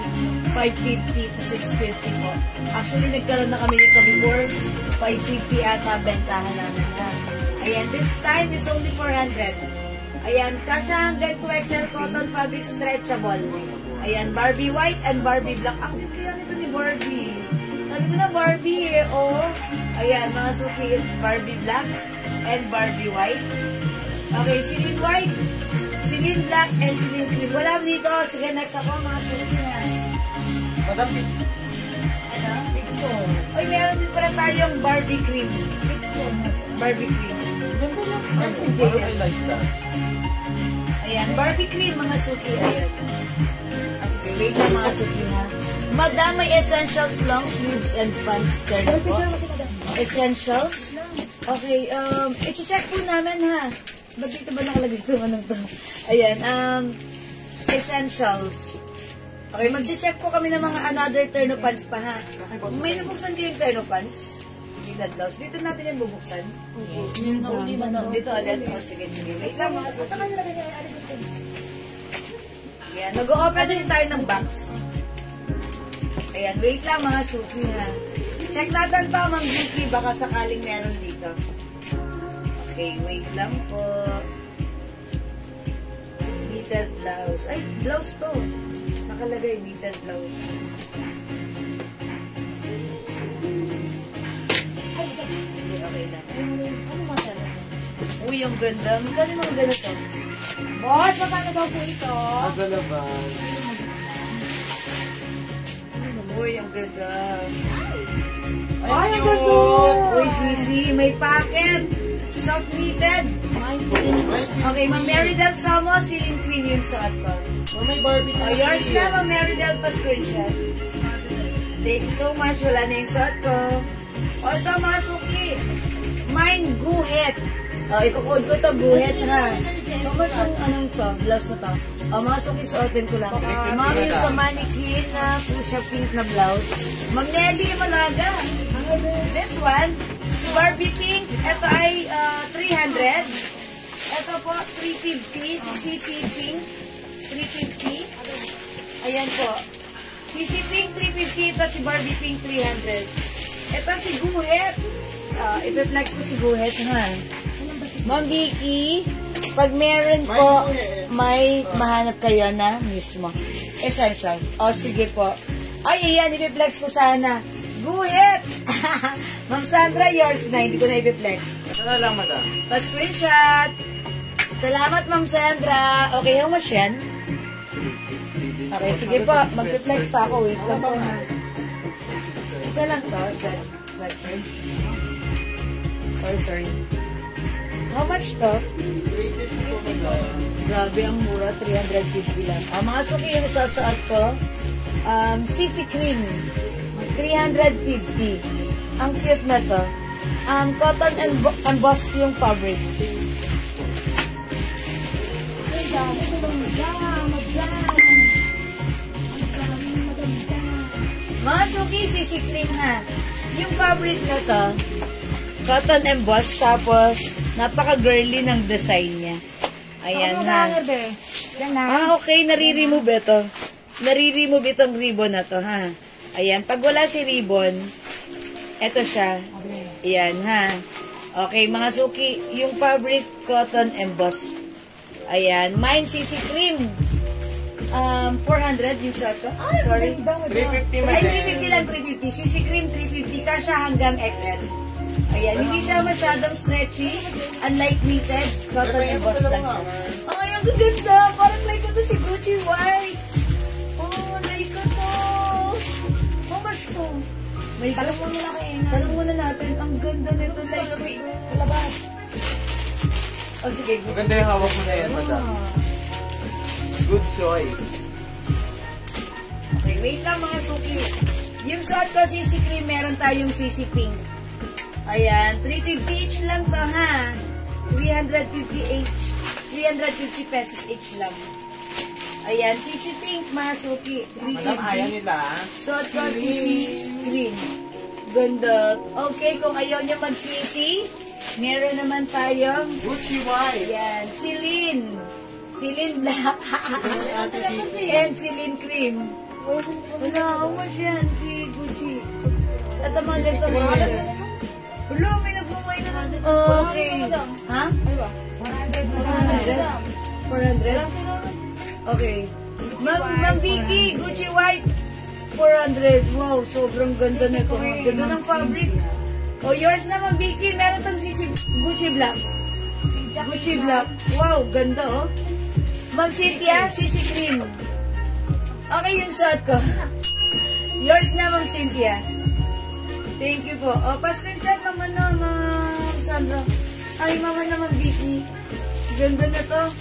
Speaker 2: 550 to 650 po. Actually, nagkaroon na kami nito before. 550 ata bentahan namin na. Ayan, this time is only 400. Ayan, kasya hanggang 2XL cotton fabric stretchable. Ayan, Barbie White and Barbie Black. Ang kaya nito ni Barbie. Sabi ko na Barbie eh, oh. Ayan, mga suki, it's Barbie Black and Barbie White. Okay, Celine White, Celine Black, and Celine Cream. Wala dito. Sige, next ako, mga suki na.
Speaker 4: Madam,
Speaker 2: Ano? Oy, meron din pala tayong Barbie Cream. Barbie Cream.
Speaker 4: parang I like that.
Speaker 2: Ayan, Barbie Cream, mga suki. Ayan. Sige, wait lang mga suki ha. Madam, may essentials, long sleeves, and pants turn po. Essentials? Okay, i-check po namin ha. Ba't dito ba nakalagay ito? Ano to? Ayan, essentials. Okay, mag-check po kami ng mga another turn of pants pa ha. May nabuksan kayong turn of pants? Hindi blouse. Dito natin yung bubuksan.
Speaker 3: Yung nauli ba na?
Speaker 2: Dito ulit. O, sige, sige. Wait lang mga suki. Ayan, nag-o-open din tayo ng box. Ayan, wait lang mga suki ha. Check natin to, Ma'am Vicky. Baka sakaling meron dito. Okay, wait lang po. Knitted blouse. Ay, blouse to. Nakalagay, knitted blouse. Okay na.
Speaker 3: Ano masala?
Speaker 2: Uy, yung ganda. Magkano mga ganito?
Speaker 3: Boss, magkano daw po ito?
Speaker 4: Agalaban.
Speaker 2: Uy, ang ganda.
Speaker 3: Ay, ang
Speaker 4: cute!
Speaker 3: ganda!
Speaker 2: Uy, sisi, may packet. Soft knitted.
Speaker 3: Mine Celine.
Speaker 2: Okay, Ma'am Meridel Samo, Celine Cream yung suot ko.
Speaker 4: Oh, may Barbie.
Speaker 2: Oh, yours na, Ma'am Meridel, pa-screenshot. Thank you so much. Wala na yung suot ko. O, ito mga suki. Mine Guhet. Ikukuod ko to, guhit ha. Tapos yung anong to, blouse na to. Mga suki, suotin ko lang. Ma'am, yung sa mannequin na fuchsia pink na blouse. Ma'am Nelly Malaga. This one, si Barbie Pink, ito ay 300. Ito po, 350. Si CC Pink, 350. Ayan po. CC Pink, 350. Ito si Barbie Pink, 300. Ito si Guhit. I-flex ko si Guhit, ha? Ma'am Vicky, pag meron po, may mahanap kayo na mismo. Essentials. O, sige po. Ay, ayan, i-flex ko sana. Guhit! Ma'am Sandra, yours na. Hindi ko na i-flex.
Speaker 1: Ano lang, madam?
Speaker 2: Pa-screenshot. Salamat, Ma'am Sandra. Okay, how much yan? Okay, sige po. Mag-flex pa ako. Wait lang po. Isa lang to. Sweatshirt. Sorry. How much to? Grabe, ang mura. 350 lang. Mga suki yung isasuot ko. CC Cream. 350. Ang cute na to. Cotton and embossed yung fabric. Mga suki, CC Cream ha. Yung fabric na to, cotton embossed, tapos napaka-girly ng design niya. Ayan ha. Okay, nare-remove ito. Nare-remove itong ribbon na to ha. Ayan, pag wala si ribbon, eto siya. Ayan ha. Okay, mga suki, yung fabric cotton embossed. Ayan, mine CC Cream. 400 yung sa ito. Sorry.
Speaker 1: 350
Speaker 2: Ay, 350 lang, 350. CC Cream, 350. Kasha hanggang XL. Ayan, hindi siya masyadong stretchy. Unlike knitted, cotton embossed lang siya. Ay, ang ganda. Parang like ko to si Gucci White. Oh, like ko to. How much to? May talong muna na kayo. Talong muna natin. Ang ganda nito. Like ko to. Labas. Oh, sige.
Speaker 1: Maganda yung hawak mo na yan, madam. Good choice.
Speaker 2: Okay, wait lang mga suki. Yung suot ko, CC Cream, meron tayong CC Pink. Ayan, 350 each lang to ha. 350 each. 350 pesos each lang. Ayan, CC Pink, mga suki.
Speaker 1: Madam, ayaw nila.
Speaker 2: Suot ko, CC Cream. Ganda. Okay, kung ayaw niya mag-CC, meron naman tayong
Speaker 1: Gucci White.
Speaker 2: ayan, Celine. Celine Black. And Celine Cream. Wala, how much yan? Si Gucci. At ang mga ganito mga wala, may nagmamay na natin. Okay. Ha? 400? Okay. Ma'am Vicky, Gucci White. 400. Wow, sobrang ganda nito. Ganda ng fabric. Oh, yours na, Ma'am Vicky. Meron tong Gucci Black. Gucci Black. Wow, ganda oh. Ma'am Cynthia, CC Cream. Okay yung suot ko. Yours na, Ma'am Cynthia. Thank you po. O, pa-screenshot naman na, Ma'am Sandra. Ay, Mama na, Ma'am Vicky. Ganda na to.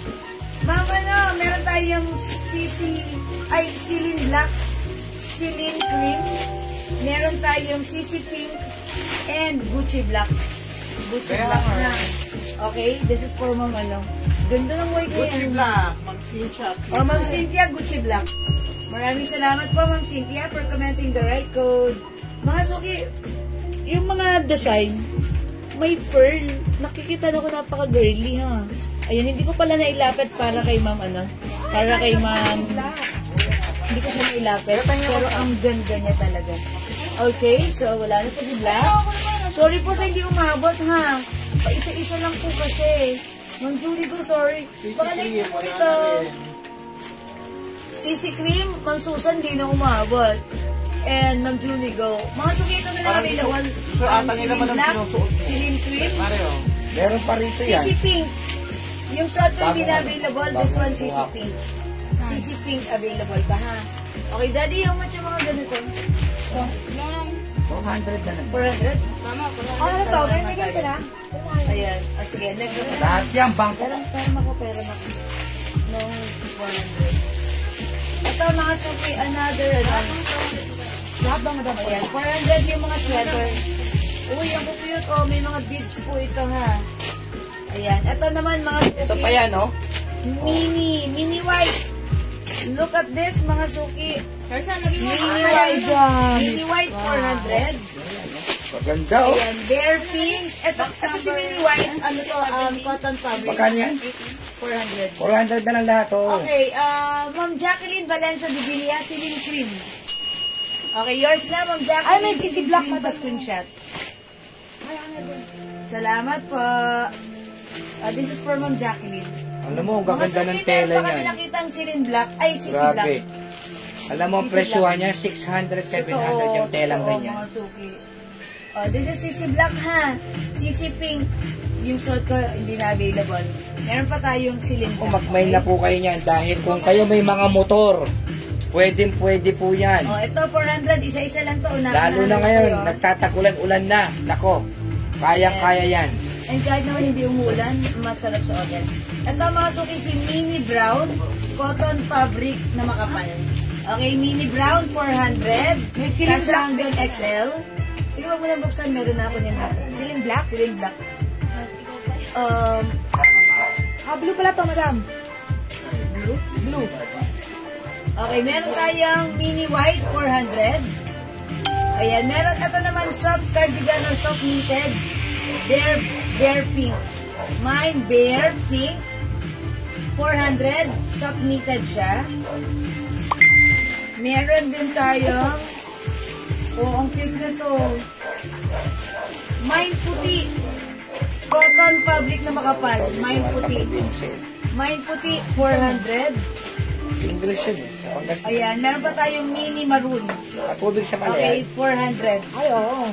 Speaker 2: Mama na, meron tayong Celine Black, Celine Cream. Meron tayong CC Pink and Gucci Black. Gucci Black na. Okay, this is for Ma'am ano. Ganda ng white
Speaker 1: Gucci Black. Ma'am Cynthia.
Speaker 2: Oh, Ma'am Cynthia, Gucci Black. Maraming salamat po, Ma'am Cynthia, for commenting the right code. Mga suki, yung mga design, may pearl. Nakikita na ko napaka-girly, ha? Ayan, hindi ko pala nailapit para kay Ma'am, ano? Para kay Ma'am... Hindi ko siya nailapit, pero ang ganda niya talaga. Okay, so wala na po si Black. Sorry po sa hindi umabot, ha? Paisa-isa lang po kasi. Ma'am Julie go, sorry. Baka like po ito. CC Cream, Ma'am Susan, di na umabot. And Ma'am Julie go. Mga sukito na lang available. Celine Black, Celine Cream.
Speaker 1: Meron pa rito yan.
Speaker 2: CC Pink. Yung suot ko hindi na available. This one, CC Pink. CC Pink available pa, ha? Okay, Daddy, how much yung mga ganito?
Speaker 1: 400 na lang.
Speaker 2: 400?
Speaker 3: Mama,
Speaker 2: Ano to? May ganito na? Ayan. Sige, next one.
Speaker 1: Lahat yan, bangko.
Speaker 2: Pera na. No, 400. Ito mga suki, another, lahat ba madam? Ayan, 400 yung mga sweater. Uy, ang cute. Oh, may mga beads po ito ha. Ayan. Ito naman mga suki.
Speaker 1: Ito pa yan, oh.
Speaker 2: Mini white. Look at this, mga suki.
Speaker 3: Sir, saan lagi mo?
Speaker 2: Mini white, 400.
Speaker 1: Maganda, oh.
Speaker 2: Ayan, bare pink. Ito si mini white, ano to, cotton fabric.
Speaker 1: Magkano yan?
Speaker 2: 400.
Speaker 1: 400 na lang lahat, oh.
Speaker 2: Okay, Ma'am Jacqueline Valencia de Villa, Celine Cream. Okay, yours na, Ma'am Jacqueline.
Speaker 5: Ay, may CC Black na
Speaker 2: pa screenshot. Salamat po. This is for Ma'am Jacqueline.
Speaker 1: Alam mo, ang gaganda ng tela
Speaker 2: Meron pa kami
Speaker 1: niyan.
Speaker 2: nakitang Celine Black. Ay, CC
Speaker 1: Grabe.
Speaker 2: Black.
Speaker 1: Alam mo, ang
Speaker 2: CC
Speaker 1: presyohan
Speaker 2: Black.
Speaker 1: niya, 600, 700 yung telang
Speaker 2: totoo,
Speaker 1: ganyan.
Speaker 2: mga suki. This is CC Black, ha? CC Pink. Yung suot ko, hindi na available. Meron pa tayong Celine
Speaker 1: Kung
Speaker 2: Black.
Speaker 1: mag-mail na po kayo niyan, dahil kung kayo may mga motor, pwede po yan.
Speaker 2: Ito 400, isa-isa lang to.
Speaker 1: Lalo na ngayon, nagtatakulan-ulan na. Nako, kayang-kaya yan.
Speaker 2: And kahit naman hindi umulan, masarap sa oven. Ito mga suki, si Mini Brown, cotton fabric na makapal. Okay, Mini Brown, 400.
Speaker 5: May Celine
Speaker 2: Kasha
Speaker 5: Black
Speaker 2: hanggang XL. Sige, wag mo na buksan, meron na ako nila.
Speaker 5: Celine Black?
Speaker 2: Celine Black.
Speaker 5: Blue pala to, madam.
Speaker 2: Blue. Okay, meron tayong mini white, 400. Ayan, meron ito naman soft cardigan or soft knitted. Bare pink. Mine, bare pink. 400. Soft knitted siya. Meron din tayong ang cute na to. Mine puti. Cotton fabric na makapal. Mine puti. Mine puti, 400.
Speaker 1: English yun eh. Sa Pangasinan.
Speaker 2: Ayan, meron pa tayong mini maroon.
Speaker 1: Patubig sa
Speaker 2: Okay,
Speaker 1: Malayan.
Speaker 2: 400.
Speaker 5: Ay, oo.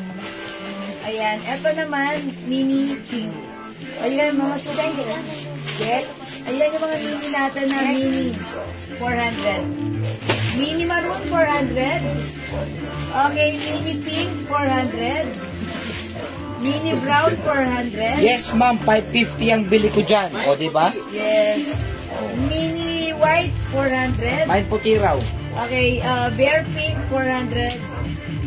Speaker 2: Ayan, eto naman, mini pink. Ayan, mga sugay. Yes. Ayan yung mga mini natin na mini. 400. Mini maroon, 400. Okay, mini pink, 400. Mini brown, 400.
Speaker 1: Yes, ma'am, 550 ang bili ko dyan. O, di ba?
Speaker 2: Yes. Mini white, 400.
Speaker 1: Mine puti raw.
Speaker 2: Okay, bare pink, 400.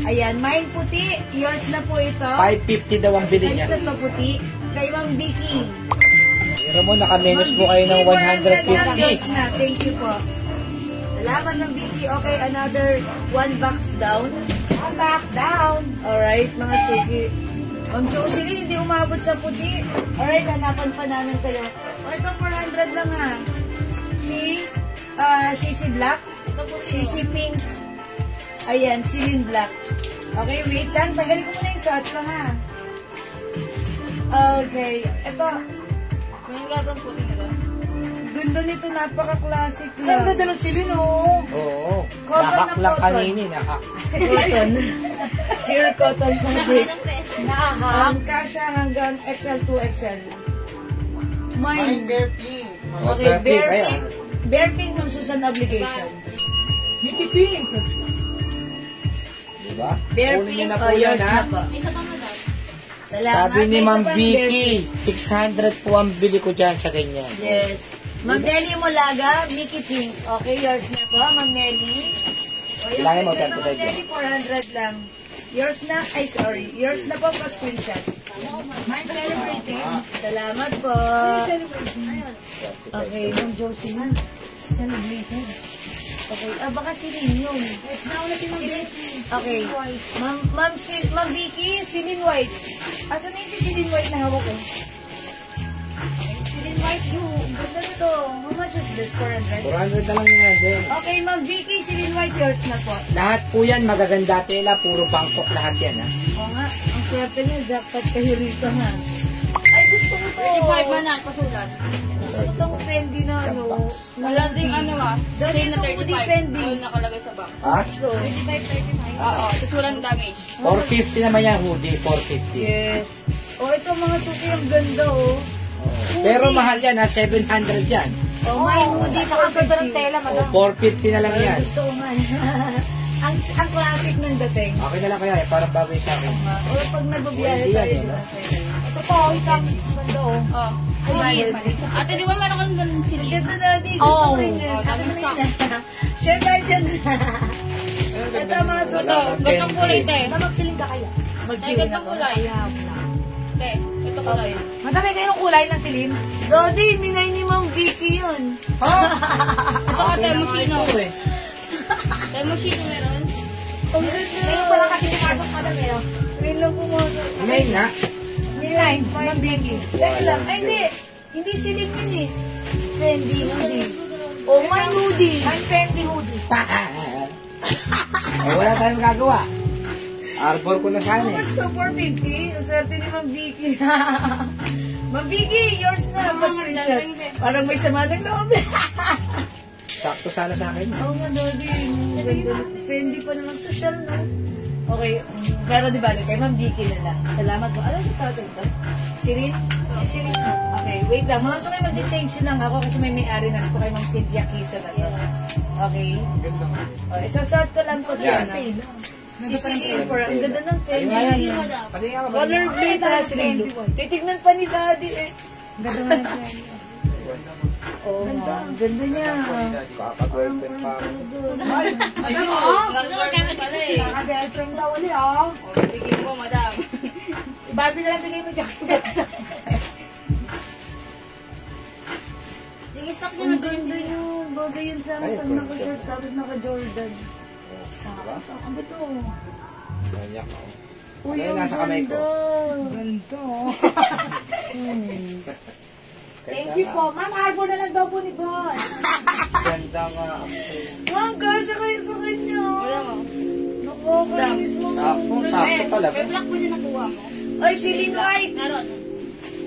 Speaker 2: Ayan, mine puti. Yours na po ito.
Speaker 1: 550 daw ang bili niya.
Speaker 2: Ito puti. Kay Ma'am Vicky.
Speaker 1: Pero mo, naka-menos po kayo ng 150.
Speaker 2: Na. Thank you po. Salamat ng Vicky. Okay, another 1 box down.
Speaker 5: 1 box down.
Speaker 2: Alright, mga suki. Ma'am Jocelyn, hindi umabot sa puti. Alright, hanapan pa namin kayo. Ito 400 lang ha. CC Black. CC Pink. Ayan, Celine Black. Okay, wait lang. Tagalin ko muna yung suot ko ha. Okay. Ito.
Speaker 3: Ngayon nga bang puti nila?
Speaker 2: Ganda nito. Napaka-classic
Speaker 5: Ang
Speaker 2: lang.
Speaker 5: ganda ng silin, oh.
Speaker 1: Oo.
Speaker 2: Cotton na
Speaker 1: Nakak lang
Speaker 2: cotton.
Speaker 1: kanini.
Speaker 2: Cotton. Pure cotton fabric.
Speaker 5: Nakaka.
Speaker 2: Kasha hanggang XL to XL.
Speaker 4: Mine
Speaker 2: Mine.
Speaker 4: bare pink.
Speaker 2: Okay,
Speaker 1: perfect.
Speaker 2: bare
Speaker 1: Ayan.
Speaker 2: pink. Bare pink ng Susan Obligation.
Speaker 5: Mickey Pink.
Speaker 1: Diba?
Speaker 2: Bare
Speaker 1: Kunin niyo
Speaker 2: pink.
Speaker 1: na po
Speaker 2: Oh,
Speaker 1: yan,
Speaker 2: yours
Speaker 1: ha?
Speaker 2: na po.
Speaker 3: Isa pa madam.
Speaker 2: Salamat.
Speaker 1: Sabi ni
Speaker 2: May
Speaker 1: Ma'am
Speaker 2: isa pang bare
Speaker 1: Vicky,
Speaker 2: pink.
Speaker 1: 600 po ang bili ko dyan sa ganyan.
Speaker 2: Yes. Ma'am Nelly Molaga, Mickey Pink. Okay, yours na po, Ma'am Nelly. O, yung
Speaker 1: Kailangan mo,
Speaker 2: picture na,
Speaker 1: 35
Speaker 2: Ma'am Nelly, 400 lang. Yours na, ay sorry, yours na po pa screenshot.
Speaker 5: Mine celebrating.
Speaker 2: Salamat po.
Speaker 5: Celebrating.
Speaker 2: Okay, Ma'am Jocelyn. Celebrated. Okay, baka silin yun.
Speaker 5: Nauna si Ma'am
Speaker 2: Silin.
Speaker 5: Betty.
Speaker 2: Okay. Ma'am Vicky, Celine White. Asan na yung si Celine White na hawak ko? Celine White, yung ganda nito. How much is this? 400?
Speaker 1: 400 na lang yan. Then,
Speaker 2: Okay, Ma'am Vicky, Celine White, yours na po.
Speaker 1: lahat po yan, magaganda tela, puro Bangkok lahat yan, ha?
Speaker 2: Oo nga, ang swerte niyo, jackpot kayo rito, ha? Ay, gusto ko to.
Speaker 3: 35 ba na? Pasulat.
Speaker 2: Gusto ko tong Fendi na ano.
Speaker 3: Wala ding ano
Speaker 2: Dati
Speaker 3: same na
Speaker 2: itong hoodie
Speaker 3: 35.
Speaker 2: Fendi.
Speaker 3: Ayun nakalagay sa box.
Speaker 1: Ha?
Speaker 2: Ito.
Speaker 5: 35.
Speaker 3: Oo, tapos walang damage.
Speaker 1: 450 naman yan, hoodie, 450.
Speaker 2: Yes. Oh, ito mga tuki, ang ganda, oh.
Speaker 1: Pero mahal yan, ha? 700 yan.
Speaker 2: Oh, may hoodie,
Speaker 5: Nakaganda ng tela,
Speaker 1: O,
Speaker 5: madam.
Speaker 1: 450 na lang
Speaker 2: Ay,
Speaker 1: yan.
Speaker 2: gusto ko nga. ang classic ng dating.
Speaker 1: Okay na lang kaya, parang bagay sa akin.
Speaker 2: O pag nagbabiyahe
Speaker 1: Hindi
Speaker 2: tayo,
Speaker 1: yan,
Speaker 2: di ba?
Speaker 5: Ito po, isang ganda, oh.
Speaker 3: Oh.
Speaker 2: Ay,
Speaker 3: Ate, di ba meron ka ng ganun sili?
Speaker 2: ganda dati. Gusto ko rin yun.
Speaker 3: Oh, dami stock.
Speaker 2: Share tayo dyan. Ito mga
Speaker 3: Ito,
Speaker 2: suot.
Speaker 3: gantong kulay, te.
Speaker 5: Magsiling ka kaya?
Speaker 3: Ay,
Speaker 2: Magsilin
Speaker 3: gantong
Speaker 2: ako.
Speaker 3: kulay. Te, Ito kulay.
Speaker 5: Madami kayo ng kulay ng silim.
Speaker 2: Dodi, minay ni Ma'am Vicky yun.
Speaker 3: Ito ka, tayo machino.
Speaker 1: eh.
Speaker 3: Tayo machino meron.
Speaker 2: Ang ganda.
Speaker 5: Ngayon pa lang kasi pumasok madami.
Speaker 2: Ngayon lang pumasok.
Speaker 1: Nay na.
Speaker 5: Nine, Ma'am Vicky.
Speaker 2: Teka lang. Ay, hindi. Hindi silik yun eh. Fendi, hoodie. Oh, my hoodie.
Speaker 5: Ma'am Fendi hoodie.
Speaker 1: Eh, wala tayong magagawa. Arbor ko na sana eh.
Speaker 2: So, 450. Ang swerte ni Ma'am Vicky. Ma'am Vicky, yours na. Pa-screenshot. Parang may sama ng loob.
Speaker 1: Sakto sana sa akin.
Speaker 2: Oo nga, Dodi. Ganda. Fendi pa naman social, no? Okay. Pero di ba, kay Ma'am Vicky na lang. Salamat po. Ano sa atin ito? Sirin?
Speaker 5: Silim.
Speaker 2: Okay, wait lang. Mga sukay, mag-change lang ako kasi may may-ari na ito kay Ma'am Cynthia Kisa na to. Okay? Okay, so sort ko lang po siya na. Si Sirin for, ang ganda ng Fendi.
Speaker 1: Ayun nga yan. Pati nga ka ba?
Speaker 2: Color blade ha, Sirin. Titignan pa ni Daddy eh.
Speaker 5: Ganda mo ng Fendi.
Speaker 2: Oo nga, ang ganda niya.
Speaker 1: Kaka-girlfriend pa ako.
Speaker 3: Ayun, nag-girlfriend pala eh.
Speaker 5: Naka-girlfriend daw ulit, oh.
Speaker 3: Bigyan mo, madam.
Speaker 5: Barbie na lang bigay mo jacket.
Speaker 3: Yung stock niya
Speaker 2: Ang
Speaker 3: na
Speaker 2: ganda yun. Bagay yun sa akin pag naka-shorts tapos naka-Jordan. Ang bato.
Speaker 1: Nanyak ako.
Speaker 2: Uy,
Speaker 1: Ano yung
Speaker 2: ang
Speaker 1: nasa kamay ko?
Speaker 2: ganda.
Speaker 5: Ganda. Thank you po. Ma'am, arbor na lang daw po ni Bon.
Speaker 1: Ganda nga.
Speaker 2: Ma'am, kasya kayo sa kanya.
Speaker 3: Wala mo.
Speaker 2: Nakakainis mo.
Speaker 1: Sakto talaga.
Speaker 3: May black mo din nakuha mo.
Speaker 2: Ay, silin white.
Speaker 3: Meron.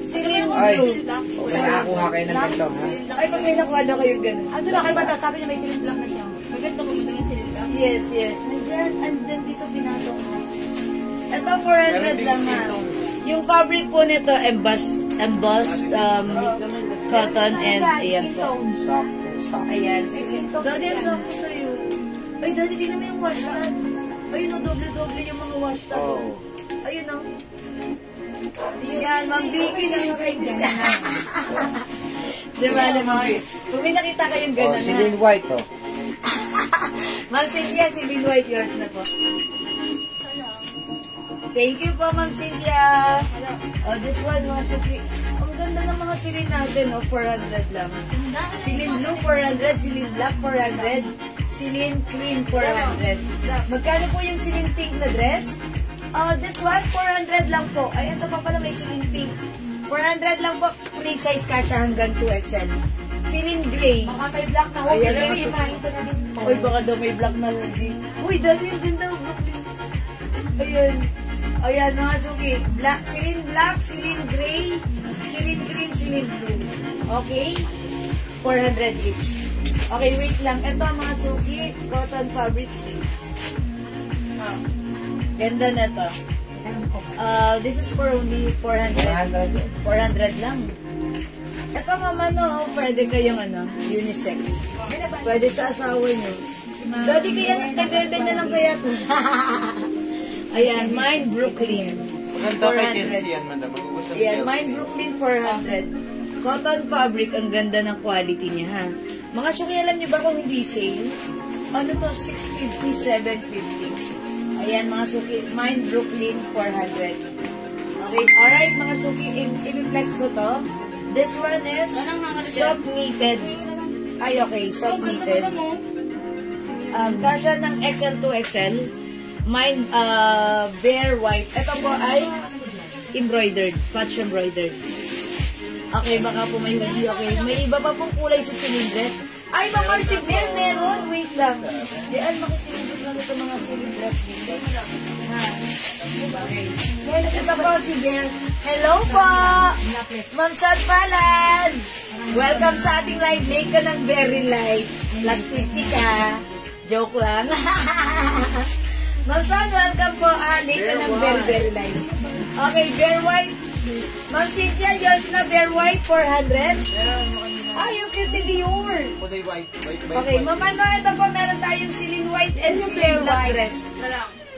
Speaker 2: Silin
Speaker 1: Ay.
Speaker 2: blue.
Speaker 1: Okay, nakakuha kayo ng ganito, ha?
Speaker 2: Ay, pag may nakuha na kayo ganun.
Speaker 5: Ano na kayo ba daw? Sabi niya may silim black na siya.
Speaker 3: Maganda ko mo din silid ka.
Speaker 2: Yes, yes. Nandyan, andyan dito pinatong mo. Ito, 400 lang ha. Yung fabric po nito, embossed cotton and ayan po.
Speaker 1: Sakto.
Speaker 2: Ayan. Daddy, ang sakto sa'yo. Ay, Daddy, tingnan mo yung wash tag. Ayun, doble-doble yung mga wash tag.
Speaker 1: Oh.
Speaker 2: Ayun, o. Yan, Ma'am Vicky, nakakainis ka. Diba, alam mo? Kung may nakita kayong
Speaker 1: Oh,
Speaker 2: gano'n
Speaker 1: si
Speaker 2: ha.
Speaker 1: Lynn White, oh.
Speaker 2: Ma'am Cynthia, si Lynn White, yours na po. Thank you po, Ma'am Cynthia. Oh, this one, mga supri. Ang ganda ng mga silin natin, oh, 400 lang. Silin blue, 400. Silin black, 400. Silin cream, 400. Magkano po yung silin pink na dress? This one, 400 lang po. Ay, ito pa pala may silin pink. 400 lang po. Free size kasha hanggang 2XL. Silin gray.
Speaker 5: Baka may black na hoodie.
Speaker 2: Ayan,
Speaker 5: Pero
Speaker 2: mas-
Speaker 5: ito na din po.
Speaker 2: Uy, baka daw may black na hoodie. Uy, dati yung ganda ng Brooklyn. Ayan. Ayan, mga suki. Black, silin gray, silin green, silin blue. Okay? 400 each. Okay, wait lang. Ito mga suki, cotton fabric. Ganda na to. This is for only 400. 400 lang. Ito mama, no, pwede kayong unisex. Pwede sa asawa nyo. Daddy, kaya kay Bebe na lang kaya to. Ayan, Mine Brooklyn.
Speaker 4: Maganda kay Kenzie yan, madam. Magugustuhan
Speaker 2: Ayan,
Speaker 4: ni
Speaker 2: Mine Brooklyn 400. Cotton fabric, ang ganda ng quality niya, ha. Mga suki, alam niyo ba kung hindi sale? Ano to, 650, 750. Ayan, mga suki, Mine Brooklyn 400. Okay, alright, mga suki, i-flex ko to. This one is soft knitted. Ay, okay, soft knitted. Kasha ng XL to XL. Mine, bare white. Ito po ay embroidered, patch embroidered. Okay, baka po may hoodie. Okay, may iba pa pong kulay sa silindres. Ay, mga Marsigner, meron. Wait lang. Diyan, makitinigit lang ito mga silindres dito. Ha? Okay. Ito po si Bel. Hello po! Ma'am Sad Palad! Welcome sa ating live. Late ka ng very light. Plus 50 ka. Joke lang. Ma'am Sad, welcome po. Late ka ng very light. Okay, bear white. Ma'am Cynthia, yours na bear white, 400. Ay, yung cute yours.
Speaker 4: Kulay white.
Speaker 2: Okay, Mama, no, ito po, meron tayong silin white and silin black dress.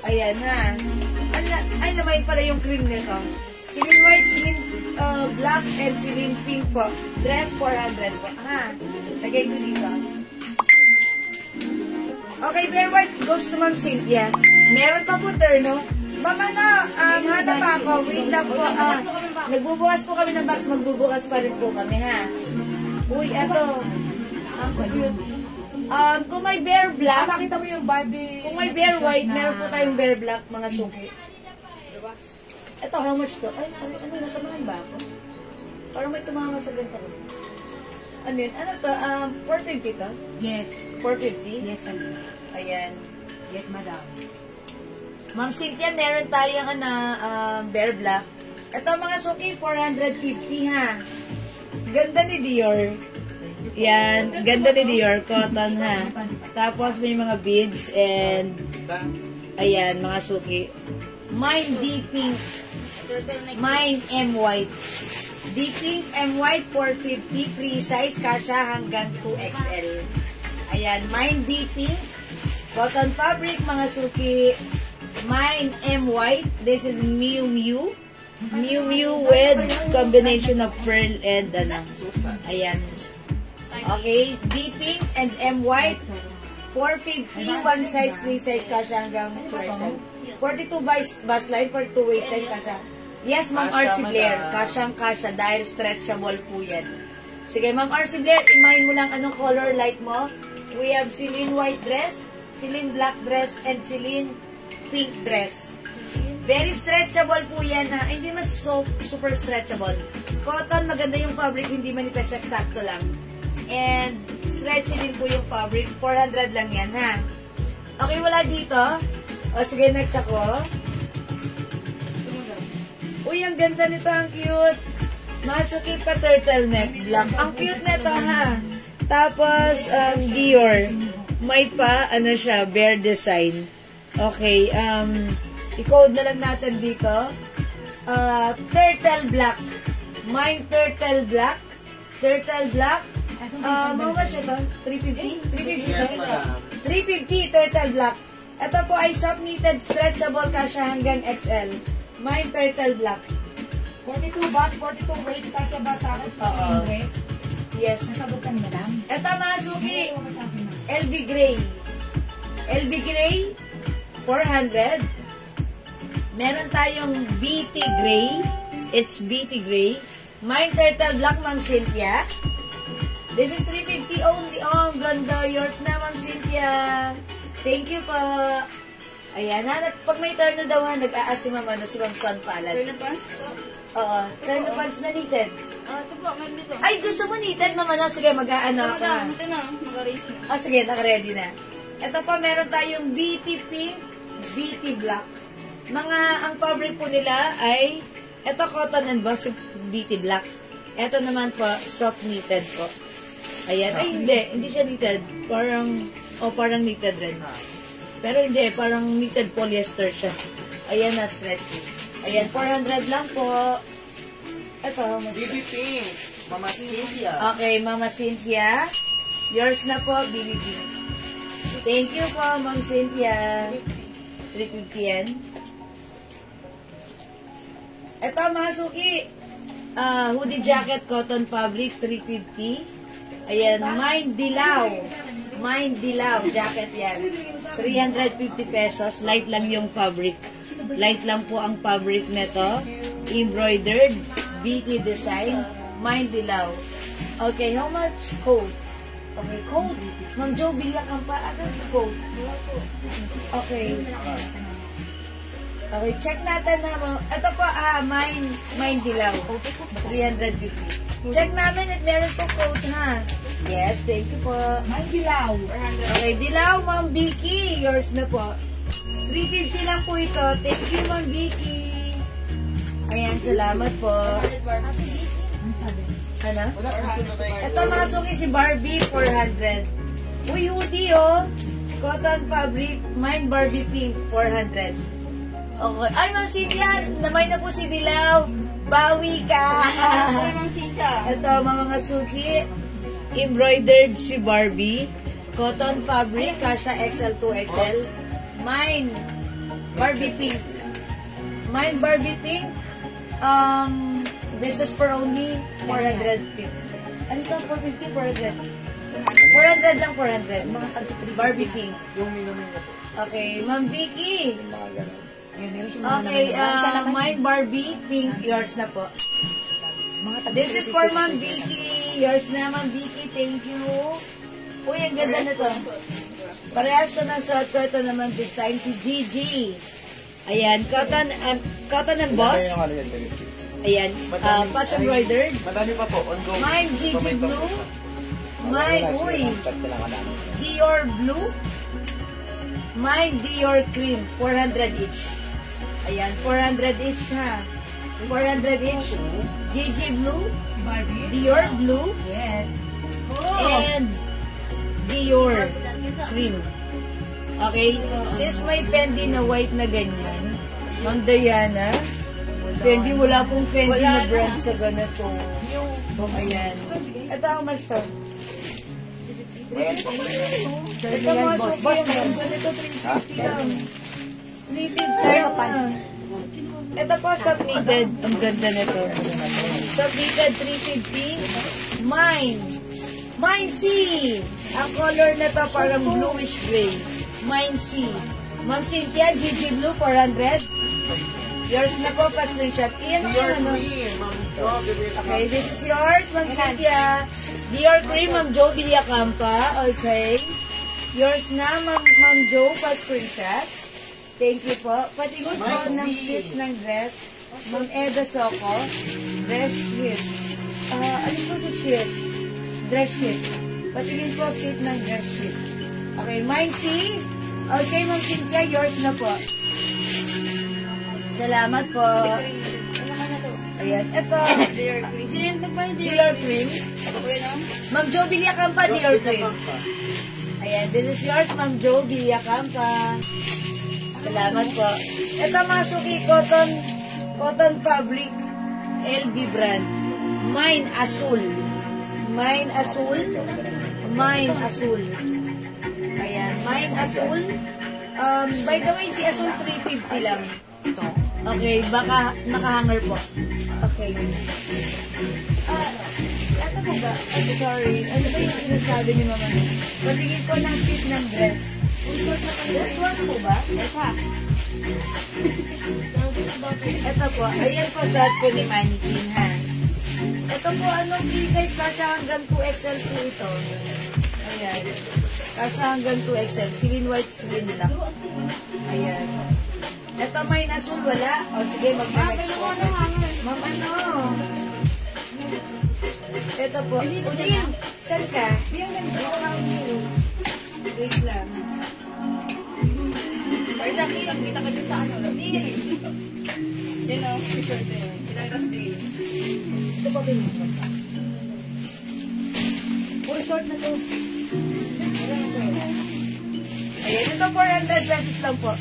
Speaker 2: Ayan, ha. Ay, namay pala yung cream nito. Silin white, silin black, and silin pink po. Dress, 400 po. Ha? Lagay ko dito. Okay, bear white goes to Ma'am Cynthia. Meron pa po terno. Mama na, handa pa ako. Wait lang po. Nagbubukas po kami ng box. Magbubukas pa rin po kami, ha? Uy, eto. Kung may bear black,
Speaker 5: Makita mo yung Barbie.
Speaker 2: kung may bear white, meron po tayong bear black, mga suki. Ito, how much to? Ay, ano, natamahan ba ako? Parang may tumama sa ganito ko. Ano yun? Ano to? 450 to?
Speaker 5: Yes.
Speaker 2: 450?
Speaker 5: Yes, Alin.
Speaker 2: Ayan.
Speaker 5: Yes, madam.
Speaker 2: Ma'am Cynthia, meron tayong bear black. Ito mga suki, 450 ha. Ganda ni Dior. Yan, ganda ni Dior. Cotton ha. Tapos may mga beads and ayan, mga suki. Mine D-Pink. Mine M-White. D-Pink M-White 450. Free size, kasha hanggang 2XL. Ayan, mine D-Pink. Cotton fabric, mga suki. Mine M-White. This is Miu Miu. Miu Miu with combination of pearl and ayan. Okay, D-Pink and M-White. 450, one size, free size, kasha hanggang 2XL. 42 bust line, 42 waistline, kasha. Yes, Ma'am RC Blair. Kasyang-kasya dahil stretchable po yan. Sige, Ma'am RC Blair, i-mine mo lang anong color light mo. We have Celine white dress, Celine black dress, and Celine pink dress. Very stretchable po yan ha. Hindi mas super stretchable. Cotton, maganda yung fabric, hindi manipis, eksakto lang. And stretchy din po yung fabric. 400 lang yan ha. Okay, wala dito. O sige, next ako. Uy, ang ganda nito, ang cute. Masuki pa turtleneck black. Ang cute nito ha. Tapos, Dior. May pa, ano siya, bear design. Okay, i-code na lang natin dito. Turtle black. Mine turtle black. Turtle black. How much ito? 350? 350
Speaker 1: Yes,
Speaker 2: ito?
Speaker 1: madam.
Speaker 2: 350 turtle black. Ito po ay soft knitted stretchable kasha hanggang XL. Mine turtle black.
Speaker 5: 42 bust, 42 waist, kasya ba sa akin?
Speaker 2: Oo.
Speaker 5: Okay.
Speaker 2: Yes.
Speaker 5: Nasagot ka nila lang.
Speaker 2: Ito mga suki. LB Gray. LB Gray. 400. Meron tayong BT Gray. It's BT Gray. Mine turtle black, Ma'am Cynthia. This is 350 only. Oh, ang ganda. Yours na, Ma'am Cynthia. Thank you po. Ayan, pag may turn na daw, nag-aas si Mama si Ma'am Son Palad.
Speaker 3: Turn na pants?
Speaker 2: Oo, turn na pants na knitted.
Speaker 3: Ito po, meron dito.
Speaker 2: Ay, gusto mo knitted, Mama? No? Sige, mag-aano ako na.
Speaker 3: Ito na, mag-arrange na.
Speaker 2: Ah, sige, naka-ready na. Ito pa, meron tayong BT Pink, BT Black. Ang fabric po nila ay, ito cotton and bust, BT Black. Ito naman po, soft knitted po. Ayan, ay hindi siya knitted. Parang knitted rin. Pero hindi, parang knitted polyester siya. Ayan na, stretchy. Ayan, 400 lang po. Ito,
Speaker 1: BB Pink. Mama Cynthia.
Speaker 2: okay, Mama Cynthia. Yours na po, BB Pink. Thank you po, Ma'am Cynthia. 350 yan. Ito, mga suki. Hoodie jacket, cotton fabric, 350. Ayan, Mine Dilaw. Mine Dilaw, jacket yan. 350 pesos. Light lang yung fabric. Light lang po ang fabric nito. Embroidered, BT design, Mine Dilaw. Okay, how much? Code. Okay, code. Ma'am Jo, bilang ang pa. Asan sa code? Okay. Okay, check natin na. Ito po, Mine Dilaw. 350. Check namin if meron po code, ha? Yes, thank you po.
Speaker 5: May dilaw.
Speaker 2: Okay, Dilaw, Ma'am Vicky. Yours na po. 350 lang po ito. Thank you, Ma'am Vicky. Ayan, salamat po. Ano? Ito, mga suki si Barbie, 400. Uy, hoodie, oh. Cotton fabric, Mine Barbie Pink, 400. Okay. Ay, Ma'am Cynthia, namay na po si Dilaw. Bawi ka.
Speaker 3: Ito, Ma'am Cynthia.
Speaker 2: Ito, mga suki. Embroidered si Barbie. Cotton fabric, kasha XL to XL. Mine Barbie Pink. Mine Barbie Pink. This is for only 450. Ano ito? 450? 400. 400 lang, 400. Barbie Pink.
Speaker 1: Yung minamay na po.
Speaker 2: Okay, Ma'am Vicky. Okay, mine Barbie, pink, yours na po. This is for Ma'am Vicky. Yours na, Ma'am Vicky. Thank you. Uy, ang ganda na to. Parehas to ng suot ko. Ito naman this time si Gigi. Ayan, cotton and boss. Ayan, patch embroidered.
Speaker 4: Madami pa po, ongoing.
Speaker 2: Mine Gigi blue. Mine, uy, Dior blue. Mine Dior cream, 400 each. Ayan, 400 each ha. 400 each. Gigi blue. Dior blue.
Speaker 5: Yes.
Speaker 2: And Dior cream. Okay? Since may Fendi na white na ganyan, Ma'am Diana, Fendi, wala pong Fendi na brand sa ganito. Ayan. Ito ang mas to. Ito mga suki yung ganito 350 lang. 350 lang. Ito po sa pleated. Ang ganda nito. Sa pleated 350. Mine C. Ang color na to parang bluish gray. Mine C. Ma'am Cynthia, Gigi Blue, 400. Yours na po, pa-screenshot. Iyan ang ano. Okay, this is yours, Ma'am Cynthia. Dior Cream, Ma'am Jo Villacampa. Okay. Yours na, Ma'am Jo, pa-screenshot. Thank you po. Patingin po ng fit ng dress. Ma'am Eda Soco. Dress sheet. Ano po sa sheet? Dress sheet. Patingin po fit ng dress sheet. Okay, mine C. Okay, Ma'am Cynthia, yours na po. Salamat po. Ayan, ito.
Speaker 3: Dior cream. Sino yung nagpalit
Speaker 2: Dior Cream.
Speaker 3: Ako po yun,
Speaker 2: Ma'am Jo Villacampa, Dior Cream. Ayan, this is yours, Ma'am Jo Villacampa. Salamat po. Ito mga suki, cotton fabric, LB brand. Mine Azul. Mine Azul. Mine Azul. Ayan, Mine Azul. By the way, si Azul 350 lang. Okay, baka nakahanger po. Okay. Ano po ba? Sorry. Ano ba yung sinasabi ni Mama? Patigil ko ng fit ng dress. This one po ba? Ito po. Ayan po sa po ni Mannequin, ha? Ito po, anong size kasha hanggang 2XL po ito. Ayan. Kasha hanggang 2XL. Silin white, silin black. Ayan. Ito may nasul, wala? O sige, mag-next po. Ma'am, ano? Ito po. Udin, saan ka? Wait lang.
Speaker 3: Parang kita ka dun sa ano. Yan o, picture ko yun. Kailangan green.
Speaker 2: Ito pa pinunod. Puro short na to. Ayan, ito 400 pesos lang po.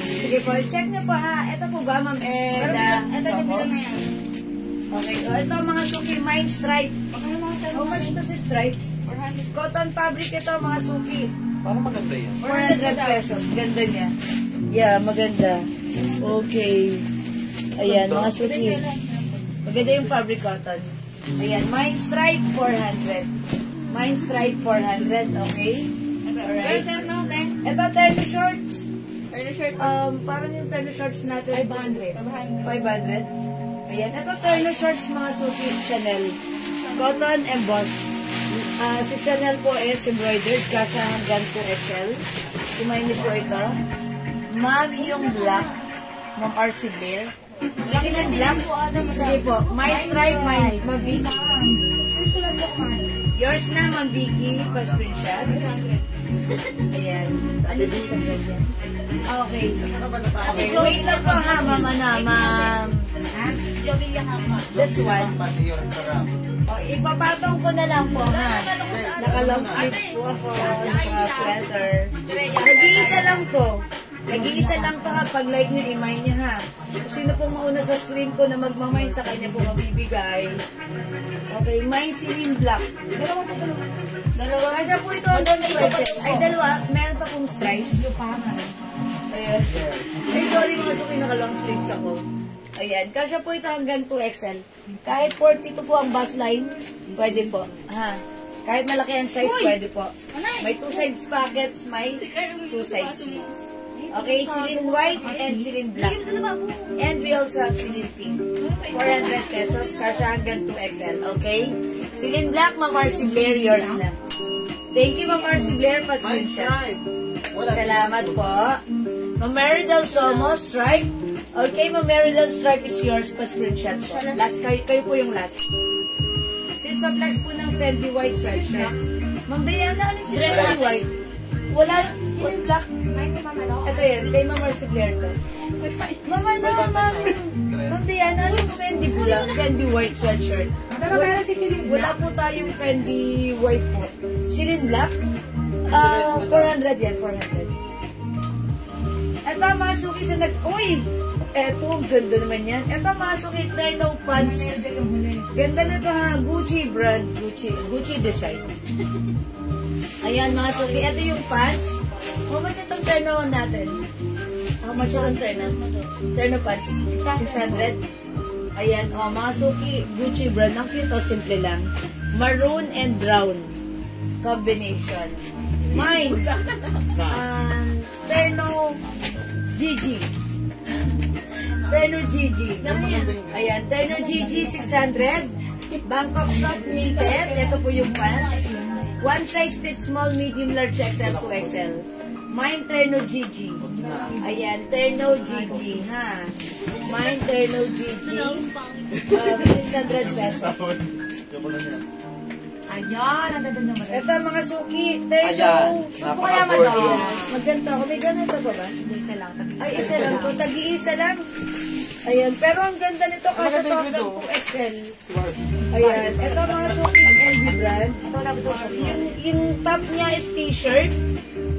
Speaker 2: Sige po, check nyo po ha. Ito po ba, Ma'am Eda?
Speaker 3: Ito yung bilang na yan.
Speaker 2: Okay, ito mga suki, mine stripe. How much ito si stripes?
Speaker 3: 400.
Speaker 2: Cotton fabric ito mga suki.
Speaker 4: Parang maganda yan.
Speaker 2: 400 pesos. Ganda niya. Yeah, maganda. Okay. Ayan, mga suki. Maganda yung fabric cotton. Ayan, mine stripe 400. Mine stripe 400, okay? Alright. Ito, terno shorts.
Speaker 3: Turner shirt.
Speaker 2: Parang yung terno shorts natin.
Speaker 3: 500.
Speaker 2: 500. Ayan. Ito, terno shorts mga suki. Chanel. Cotton embossed. Si Chanel po is embroidered. Kasha hanggang 2XL. Kumain niyo po ito. Ma'am, yung black. Ma'am RC Bear. Sino black? Sige po. My stripe, Ma'am Vicky. Yours na, Ma'am Vicky. Pa-screenshot. Ayan. Ano yung sa ganyan? Okay. Okay. Wait lang po ha, Ma'am. Ma'am. This one. O, ipapatong ko na lang po ha. Naka-long sleeves po ako. Naka-sweater. Nag-iisa lang po. Nag-iisa lang to ha. Pag like nyo, i-mine nyo ha. Sino pong mauna sa screen ko na magmamine sa kanya po mabibigay. Okay, mine si Lynn Black. Dalawa. Kasya po ito ang ay dalawa. Meron pa pong stripe. Ayan. Ay, sorry mga suki, naka-long sleeves ako. Ayan. Kasya po ito hanggang 2XL. Kahit 42 po ang bust line, pwede po. Ha? Kahit malaki ang size, pwede po. May 2 sides pockets, may 2 sides slits. Okay, Celine White and Celine Black. And we also have Celine Pink. 400 pesos, kasha hanggang 2XL, okay? Celine Black, Ma'am Marcy Blair, yours na. Thank you, Ma'am Marcy Blair, pa-screenshot. Salamat po. Ma'am Meridel Somo, Stripe. Okay, Ma'am Meridel, Stripe is yours, pa-screenshot po. Last, kayo po yung last. Sis, pa-flex po ng Fendi White sweatshirt. Ma'am Diana, ano si Fendi White? Wala, Celine Black. Ito yan, kay Ma'am Marcy Blair to. Ma'am Diana, ano yung Fendi Black? Fendi White sweatshirt. Wala po tayong Fendi White po. Celine Black? 400 yan, 400. Ito, mga suki sa Uy! Eto, ganda naman yan. Ito, mga suki, Terno pants. Ganda na ito ha. Gucci brand. Gucci design. Ayan, mga suki. Ito yung pants. How much itong Terno natin? How much itong Terno? Terno pants. 600. Ayan, mga suki. Gucci brand. Ang cute, simple lang. Maroon and brown combination. Mine. Terno Gigi. Terno Gigi. Ayan, Terno Gigi 600. Bangkok soft knitted. Ito po yung pants. One size fits small, medium, large, XL, 2XL. Mine Terno Gigi. Ayan, Terno Gigi, ha. Mine Terno Gigi. 600 pesos.
Speaker 5: Ayan, ang ganda naman.
Speaker 2: Ito mga suki, Terno.
Speaker 1: Ayan, napaka-gorgeous.
Speaker 2: Maganda ako. May ganito ba ba?
Speaker 5: Isa lang.
Speaker 2: Ay, isa lang to. Tag-iisa lang. Ayan, pero ang ganda nito kasi ito hanggang 2XL. Ayan, ito mga suki, LV brand. Yung top niya is t-shirt.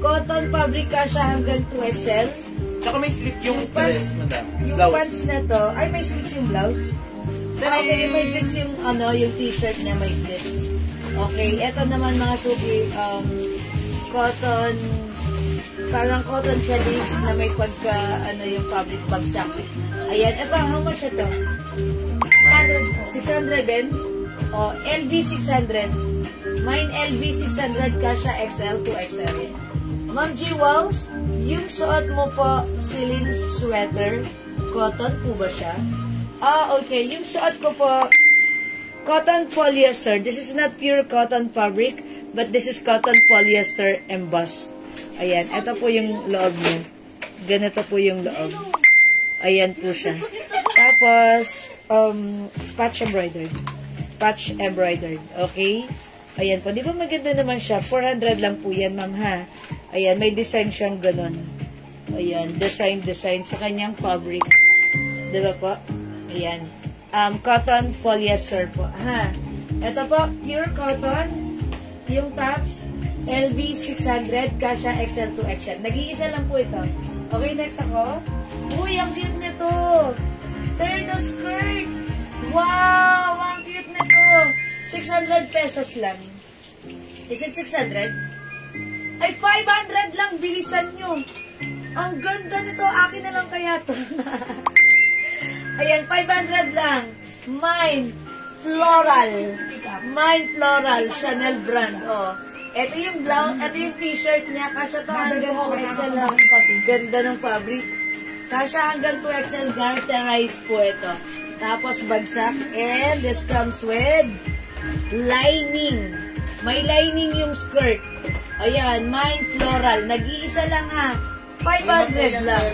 Speaker 2: Cotton fabric kasha hanggang 2XL.
Speaker 1: Tsaka may slit yung dress, madam.
Speaker 2: Yung pants na to, ay may slits yung blouse. Okay, may slits yung yung t-shirt niya may slits. Okay, ito naman mga suki, cotton, parang cotton chalice na may pagka, yung fabric bagsak. Ayan, ito, how much ito? 600 din? O, LV 600. Mine LV 600, kasha XL, 2XL. Ma'am G. Walls, yung suot mo po, Celine sweater, cotton po ba siya? Okay, yung suot ko po, cotton polyester. This is not pure cotton fabric, but this is cotton polyester embossed. Ayan, ito po yung loob niya. Ganito po yung loob. Ayan po siya. Tapos, patch embroidered. Patch embroidered. Okay? Ayan po. Di ba maganda naman siya? 400 lang po yan, ma'am, ha? Ayan, may design siyang ganon. Ayan, design sa kanyang fabric. Di ba po? Ayan. Cotton polyester po. Ha? Ito po, pure cotton. Yung tops, LV 600, kasha XL to XL. Nag-iisa lang po ito. Okay, next ako. Uy, ang cute nito. Terno skirt. Wow, ang cute nito. 600 pesos lang. Is it 600? Ay, 500 lang. Bilisan nyo. Ang ganda nito. Akin na lang kaya to. Ayan, 500 lang. Mine Floral. Mine Floral. Chanel brand. Oh. Ito yung blouse, ito yung t-shirt niya. Kasha to hanggang 2XL lang. Ganda ng fabric. Kasha hanggang 2XL garterized po ito. Tapos bagsak. And it comes with lining. May lining yung skirt. Ayan, Mine Floral. Nag-iisa lang ha. 500 lang.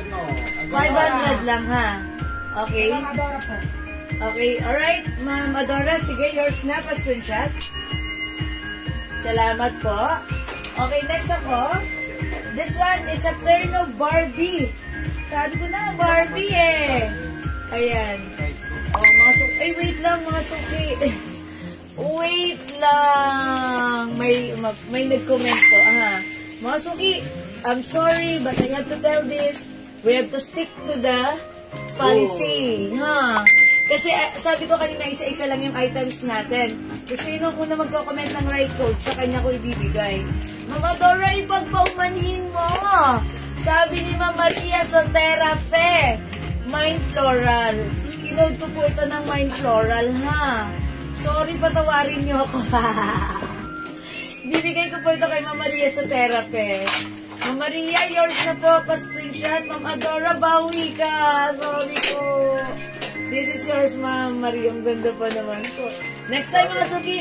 Speaker 2: 500 lang ha. Okay? Okay, alright. Ma'am Adora, sige, yours na. Pa-screenshot. Salamat po. Okay, next ako. This one is a Terno Barbie. Sabi ko na, Barbie eh. Ayan. Mga suki. Ay, wait lang, mga suki. Wait lang. May nag-comment po. Mga suki, I'm sorry, but I have to tell this. We have to stick to the policy. Kasi sabi ko kanina, isa-isa lang yung items natin. Kung sino muna magko-comment ng right code, sa kanya ko ibibigay. Mama Dora, ipagpaumanhin mo. Sabi ni Ma'am Maria Sotera Fe, Mine Floral. Kinode ko po ito ng Mine Floral, ha? Sorry, patawarin niyo ako. Bibigay ko po ito kay Ma'am Maria Sotera Fe. Ma'am Maria, yours na po. Pa-screenshot. Ma'am Adora, bawi ka. Sorry po. This is yours, Ma'am Maria. Ang ganda pa naman po. Next time, mga suki,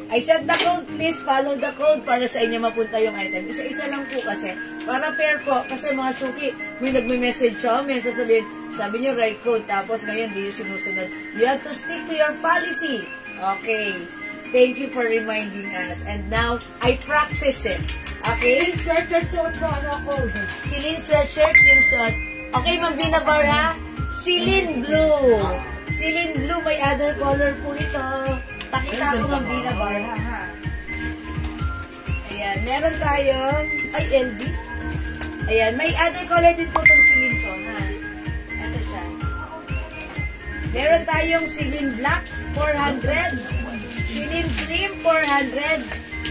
Speaker 2: I set the code. Please follow the code para sa inyo mapunta yung item. Isa-isa lang po kasi. Para pair po. Kasi mga suki, may nagme-message siya. May sasabihin, sabi niyo right code. Tapos ngayon, di yung sinusunod. You have to stick to your policy. Okay. Thank you for reminding us. And now, I practice it. Okay?
Speaker 5: Sweatshirt suot mo, ano ako?
Speaker 2: Celine sweatshirt yung suot. Okay, Ma'am Binabar, ha? Celine blue. Celine blue, may other color po ito. Pakita ko, Ma'am Binabar, ha? Ayan, meron tayong, ay, LB. Ayan, may other color din po itong Celine ko, ha? Ito siya. Meron tayong Celine black, 400. Celine cream, 400.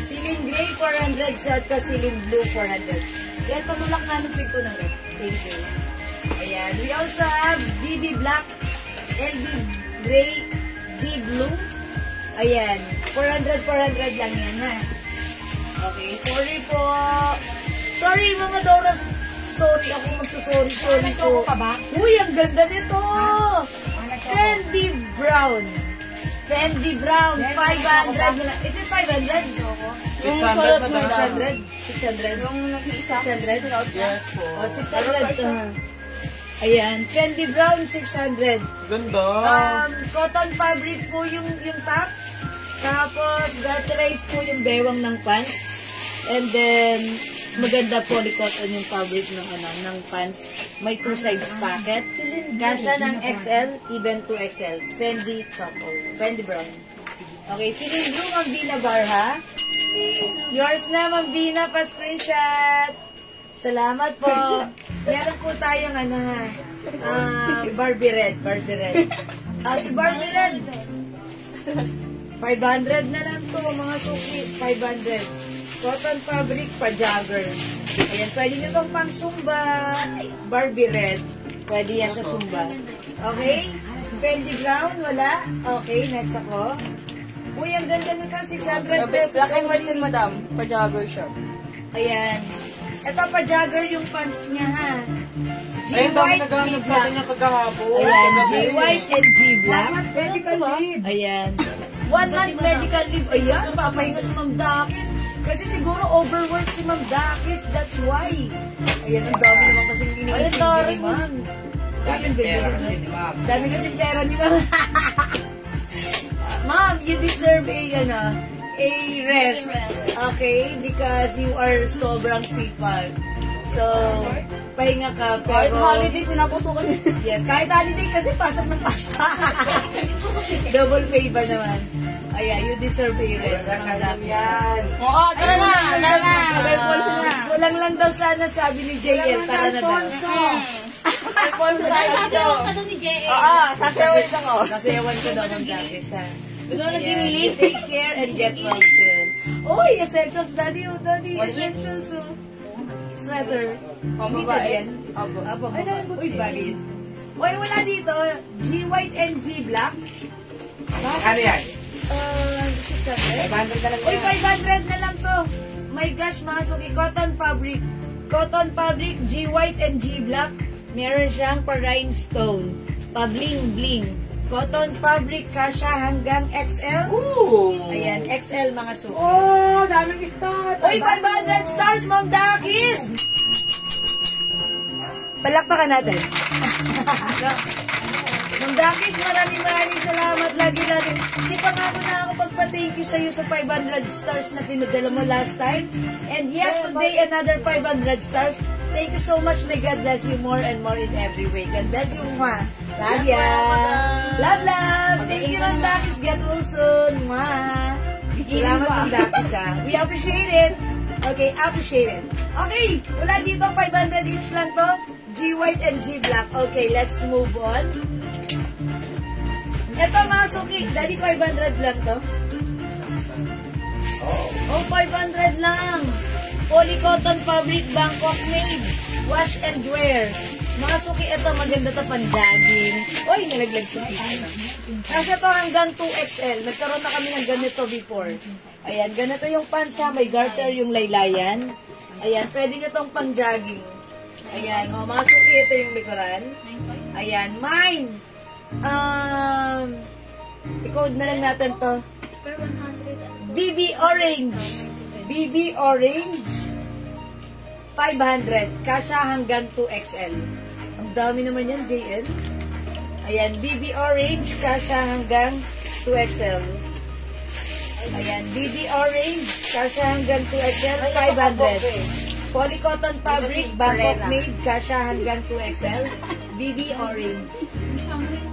Speaker 2: Celine gray, 400. Sa ka Celine blue, 400. Yan, pamulak na ng pito na rin. Thank you. Ayan. We also have BB black, LB gray, B blue. Ayan. 400 lang yan, ha? Okay. Sorry po. Sorry, Mama Doros. Sorry ako magsasorry po.
Speaker 5: Ka ba?
Speaker 2: Uy, ang ganda nito. Fendi Brown. Fendi Brown, 500 na lang. Is it 500?
Speaker 3: Yung kulot mo
Speaker 2: 600? 600?
Speaker 3: Yung nag-iisa.
Speaker 2: 600?
Speaker 4: Yes po.
Speaker 2: O, 600 to. Ayan, Fendi Brown, 600.
Speaker 4: Ganda.
Speaker 2: Cotton fabric po yung tops. Tapos, garterize po yung bewang ng pants. And then, maganda polycotton yung fabric ng pants. May 2 sides pocket. Kasha ng XL, even 2XL. Fendi Choco. Fendi Brown. Okay, Celine Blue, Ma'am Bina Barha. Yours na, Ma'am Bina, pa-screenshot. Salamat po. Meron po tayong Barbie Red. Si Barbie Red. 500 na lang to, mga suki. 500. Cotton fabric, pa-jogger. Ayan, pwede nyo itong pang Zumba. Barbie Red. Pwede yan sa Zumba. Okay? Fendi Brown, wala. Okay, next ako. Uy, ang ganda nito, 600 pesos.
Speaker 3: Black and white din, madam. Pa-jogger siya.
Speaker 2: Ayan. Ito pa-jogger yung pants niya, ha?
Speaker 4: Ayun, dami
Speaker 2: G-white,
Speaker 4: naghahanap sa akin
Speaker 2: G-black.
Speaker 4: ng kagahapon.
Speaker 2: Ayan,
Speaker 4: Kagabi.
Speaker 2: G-white and G-black.
Speaker 5: Medical leave.
Speaker 2: Ayan. 1 month medical leave. Ayan, papahinga si Ma'am Dakis. Kasi siguro overwork si Ma'am Dakis. That's why. Ayan, ang dami naman kasing
Speaker 3: Ayun,
Speaker 2: iniintindi
Speaker 3: Dory.
Speaker 2: ni Ma'am.
Speaker 1: Dami pera kasi ni Ma'am.
Speaker 2: Dami kasi pera ni Ma'am. Ma'am, you deserve a rest. Okay? Because you are sobrang sipag. So, pahinga ka.
Speaker 3: Kahit
Speaker 2: Pero,
Speaker 3: holiday, pinapusukan niya.
Speaker 2: yes, kahit holiday kasi pasok ng pasok. Double pay ba naman? Ayan, you deserve a rest. Mga Dakis.
Speaker 4: Yan.
Speaker 3: Oo, tara na. Alfonso na.
Speaker 2: Kulang lang daw sana sabi ni JL. Tara na daw.
Speaker 3: Alfonso tayo dito.
Speaker 5: ni J.A.
Speaker 3: Oo, sasawin ako.
Speaker 2: Kasi ewan ko daw ng Dakis, ha.
Speaker 3: Gusto mo
Speaker 2: Ayan,
Speaker 3: nag-release?
Speaker 2: you take care and get well soon. Uy, essentials, daddy. Oh, daddy,
Speaker 3: What's it?
Speaker 2: essentials. Oh. Sweater.
Speaker 3: Pambabae.
Speaker 2: Yan.
Speaker 3: Abo.
Speaker 2: Abo, uy, bagay. Uy, wala dito. G-white and G-black.
Speaker 1: Ano yan?
Speaker 2: 600.
Speaker 1: 500 na lang
Speaker 2: Uy,
Speaker 1: yan.
Speaker 2: 500 na lang to. My gosh, mga suki. Cotton fabric. Cotton fabric, G-white and G-black. Meron siyang pa-rhinestone. Pa-bling-bling. Cotton fabric, kasha hanggang XL.
Speaker 4: Ooh.
Speaker 2: Ayan, XL mga suki.
Speaker 5: Oh, daming start.
Speaker 2: Uy, 500 stars, Ma'am Dakis! Palakpakan natin. Ma'am Dakis, maraming salamat. Lagi natin. Hindi pa nga ako nakakapagpa-thank you sa'yo sa 500 stars na pinadala mo last time. And yet, today, another 500 stars. Thank you so much. May God bless you more and more in every way. God bless you, Mwah. Love ya. Love, love. Thank you, Ma'am Dakis. Get well soon. Mwah. Salamat, Ma'am Dakis, ha. We appreciate it. Okay, appreciate it. Okay, wala dito. 500 each lang to. G-white and G-black. Okay, let's move on. Ito, mga suki. Daddy, 500 lang to. Oh, 500 lang. Polycotton fabric, Bangkok made. Wash and wear. Mga suki, ito maganda to pan-jogging. Uy, nalaglag sa sisi. Kasi to hanggang 2XL. Nagkaroon na kami ng ganito before. Ayan, ganito yung pants ha. May garter yung laylayan. Ayan, pwede nyo tong pang-jogging. Ayan, o, mga suki, ito yung likuran. Ayan, mine. I-code na lang natin to.
Speaker 3: Per 100.
Speaker 2: BB Orange. BB Orange. 500. Kasha hanggang 2XL. Ang dami naman yan, JL. Ayan, BB Orange. Kasha hanggang 2XL. Ayan, BB Orange. Kasha hanggang 2XL. 500. Polycotton Fabric. Bangkok made. Kasha hanggang 2XL. BB Orange.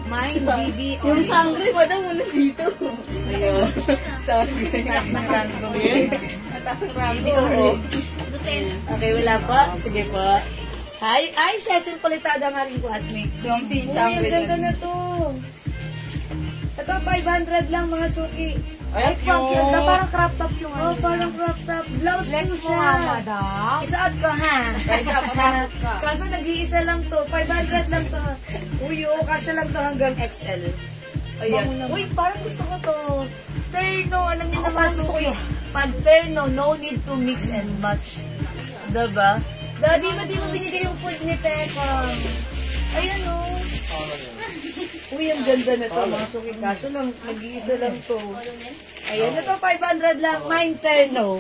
Speaker 2: Mine, BB Orange.
Speaker 3: Yung sangre, madam, muna dito.
Speaker 2: Ayun. Sorry. Taas ng rango.
Speaker 3: Taas ng
Speaker 2: BB
Speaker 3: rango.
Speaker 2: Orange. Okay, wala po. Sige po. Ay, Cecil Politada nga rin classmate.
Speaker 3: Yung si
Speaker 2: Uy, ang
Speaker 3: Chamberlain.
Speaker 2: ganda na to. Ito, 500 lang mga suki.
Speaker 5: Ay, pag yun. Parang crop top yung
Speaker 2: Oh, parang crop top. Blouse
Speaker 5: Flex
Speaker 2: po
Speaker 5: mo
Speaker 2: siya.
Speaker 5: nga, madam.
Speaker 2: Isuot ko, ha?
Speaker 5: Isuot ka.
Speaker 2: Kaso nag-iisa lang to. 500 lang to. Uy, oo, kasya lang to hanggang XL. Ayan. Uy, parang gusto ko to. Terno, alam niyo naman suki. Pag terno, no need to mix and match. Diba? Di mo binigay yung food ni Pekang. Ayan o. Uy, ang ganda na to, mga suki. Kaso lang, nag-iisa lang to. Ayan, ito 500 lang. Mine terno.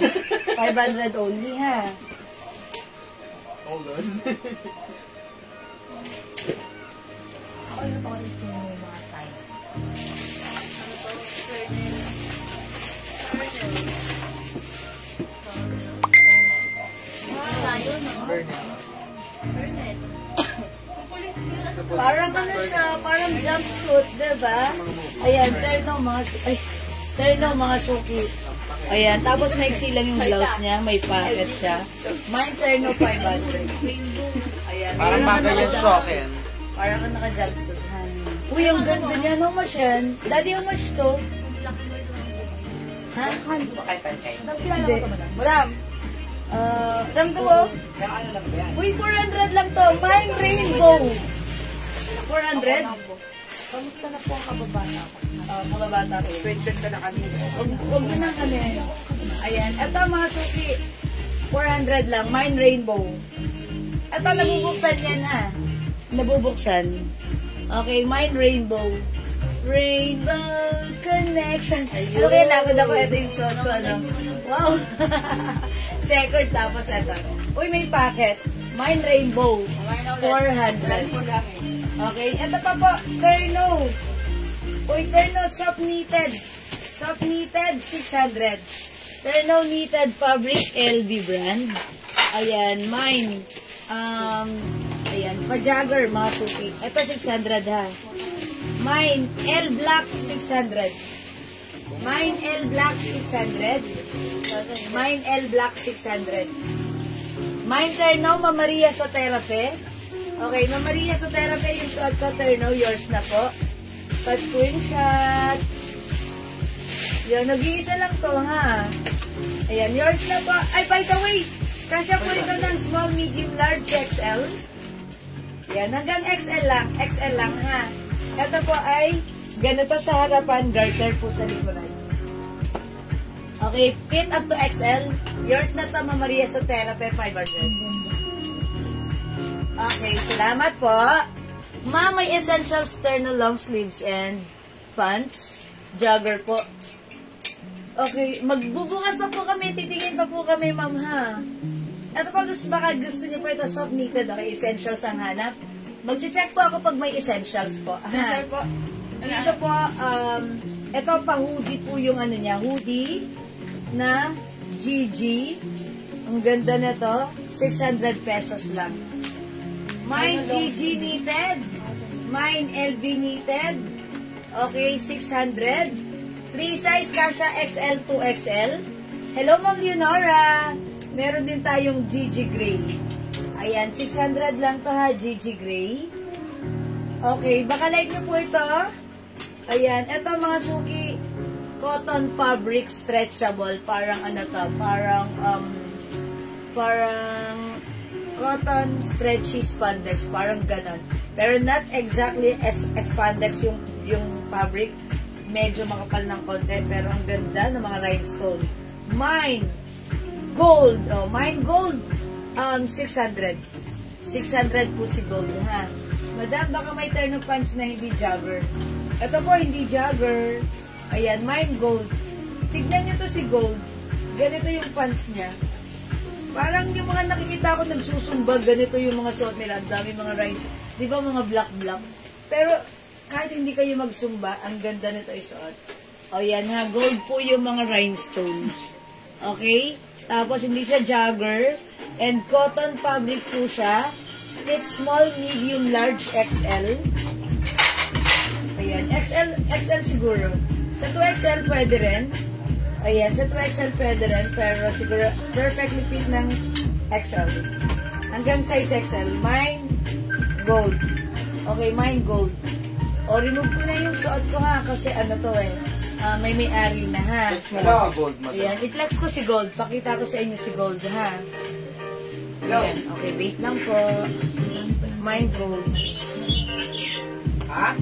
Speaker 2: 500 only, ha?
Speaker 4: Hold on.
Speaker 5: Ano to gusto mo yung mga style?
Speaker 2: Parang ano siya, parang jumpsuit, diba? Ayan, terno mga suki. Ayan, tapos may lang yung blouse niya, may pocket siya. Mine terno 500. Ayan,
Speaker 4: Parang bagay yan sa akin.
Speaker 2: parang ka naka-jumpsuit. Uy, ang ganda niya. How much yan? Daddy, how much to? Ha?
Speaker 5: Madam, kilala
Speaker 2: Hindi.
Speaker 5: ko to, madam.
Speaker 2: Madam. Madam to mo? Uy, 400 lang to. Mine rainbow. 400?
Speaker 5: Kamusta na po ang kababata ko?
Speaker 2: Kababata ko.
Speaker 4: Pension ka na kanina.
Speaker 2: Huwag mo na kami. Ayan. Ito mga suki. 400 lang. Mine rainbow. Ito, nabubuksan yan ha. Nabubuksan. Okay, mine rainbow. Rainbow connection. Okay, lakad ako. Ito yung suot ko. Ano? Wow. Checkered tapos ito. Uy, may packet. Mine rainbow. 400. Okay, ito pa po. Terno. Uy, terno soft knitted. Soft knitted, 600. Terno knitted fabric, LV brand. Ayan, mine. Ayan, pa-jagger, mga suki. Ito, 600 ha. Mine, L black, 600. Mine, L black, 600. Mine, L black, 600. Mine, terno, Mamaria Soterapy. Okay, Mamaria Soterapy, yung suot ko, terno, yours na po. Pa-screenshot. Yan, nag-iisa lang to, ha. Ayan, yours na po. Ay, by the way, kasya po ito ng small, medium, large, XL. Yan, hanggang XL lang, ha. Ito po ay ganito sa harapan, garter po sa likuran. Okay, fit up to XL. Yours na to, Mamaria Soterapy, 500. Okay, salamat po. Ma, may essential terno long sleeves and pants. Jogger po. Okay, magbubukas pa po kami. Titingin pa po kami, ma'am, ha. Ito pa, baka gusto niyo po ito soft knitted. Okay, essentials ang hanap. Mag-check po ako pag may essentials po. Ha? Ito po, ito pa hoodie po yung ano niya. Hoodie na GG. Ang ganda na to. 600 pesos lang. Mine GG knitted. Mine LV knitted. Okay, 600. Free size kasha XL to XL. Hello, Ma'am Leonora. Meron din tayong GG Gray. Ayan, 600 lang to ha, GG Gray. Okay, baka like nyo po ito. Ayan, ito mga suki. Cotton fabric stretchable. Parang ano to, parang cotton stretchy spandex. Parang ganon. Pero not exactly as spandex yung fabric. Medyo makapal ng konti, pero ang ganda ng mga rhinestone. Mine gold. Oh, mine gold. 600. 600 po si gold, ha? Madam, baka may turn of pants na hindi jogger. Ito po, hindi jogger. Ayan, mine gold. Tignan nyo to si gold. Ganito yung pants niya. Parang yung mga nakikita ko nagsusumbag, ganito yung mga suot nila. Ang dami mga rhinestones. Di ba mga black-black? Pero kahit hindi kayo magsumba, ang ganda nito isuot. O yan ha, gold po yung mga rhinestones. Okay? Tapos hindi siya jogger. And cotton fabric po siya. Fits small, medium, large, XL. Ayan, XL siguro. Sa 2XL pwede rin. Ayan, sa 2XL pwede rin. Pero siguro perfectly fit ng XL. Hanggang size XL. Mine, gold. Okay, mine gold. O, remove ko na yung suot ko ha. Kasi ano to eh. May-ari na ha.
Speaker 1: Hello, gold, madam.
Speaker 2: Ayan, i-flex ko si gold. Pakita ko sa inyo si gold ha. Ayan, okay, wait lang po. Mine gold.
Speaker 1: Ha?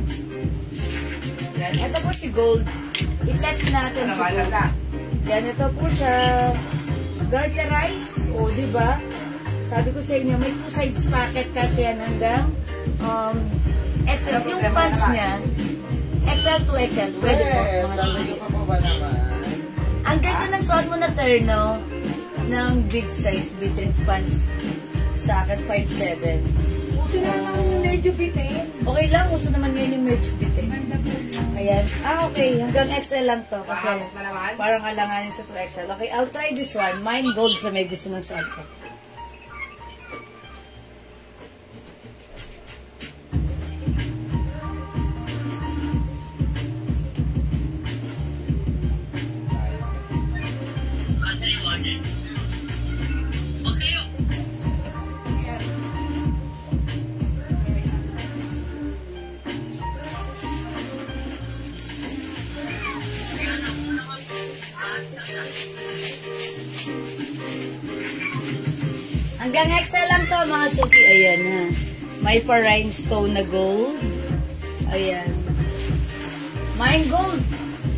Speaker 2: Ayan, ito po si gold. I-flex natin si gold. Yan, ito po siya. Garterize. O, diba? Sabi ko sa inyo, may 2 sides pocket kasi yan hanggang XL. Yung pants niya, XL to XL. Pwede po, mga sige. Ang ganda ng suot mo na terno ng big size bitin pants. Sa akin, 5'7".
Speaker 5: Uso naman yung medyo bitin.
Speaker 2: Okay lang, uso naman ngayon yung merch bitin. Ayan. Okay. Hanggang XL lang to. Kasi parang alanganin sa 2XL. Okay, I'll try this one. Mine gold sa may gusto ng suot ko. Hanggang XL lang to mga suki. Ayan ha. May pa-rhinestone na gold. Ayan. Mine gold.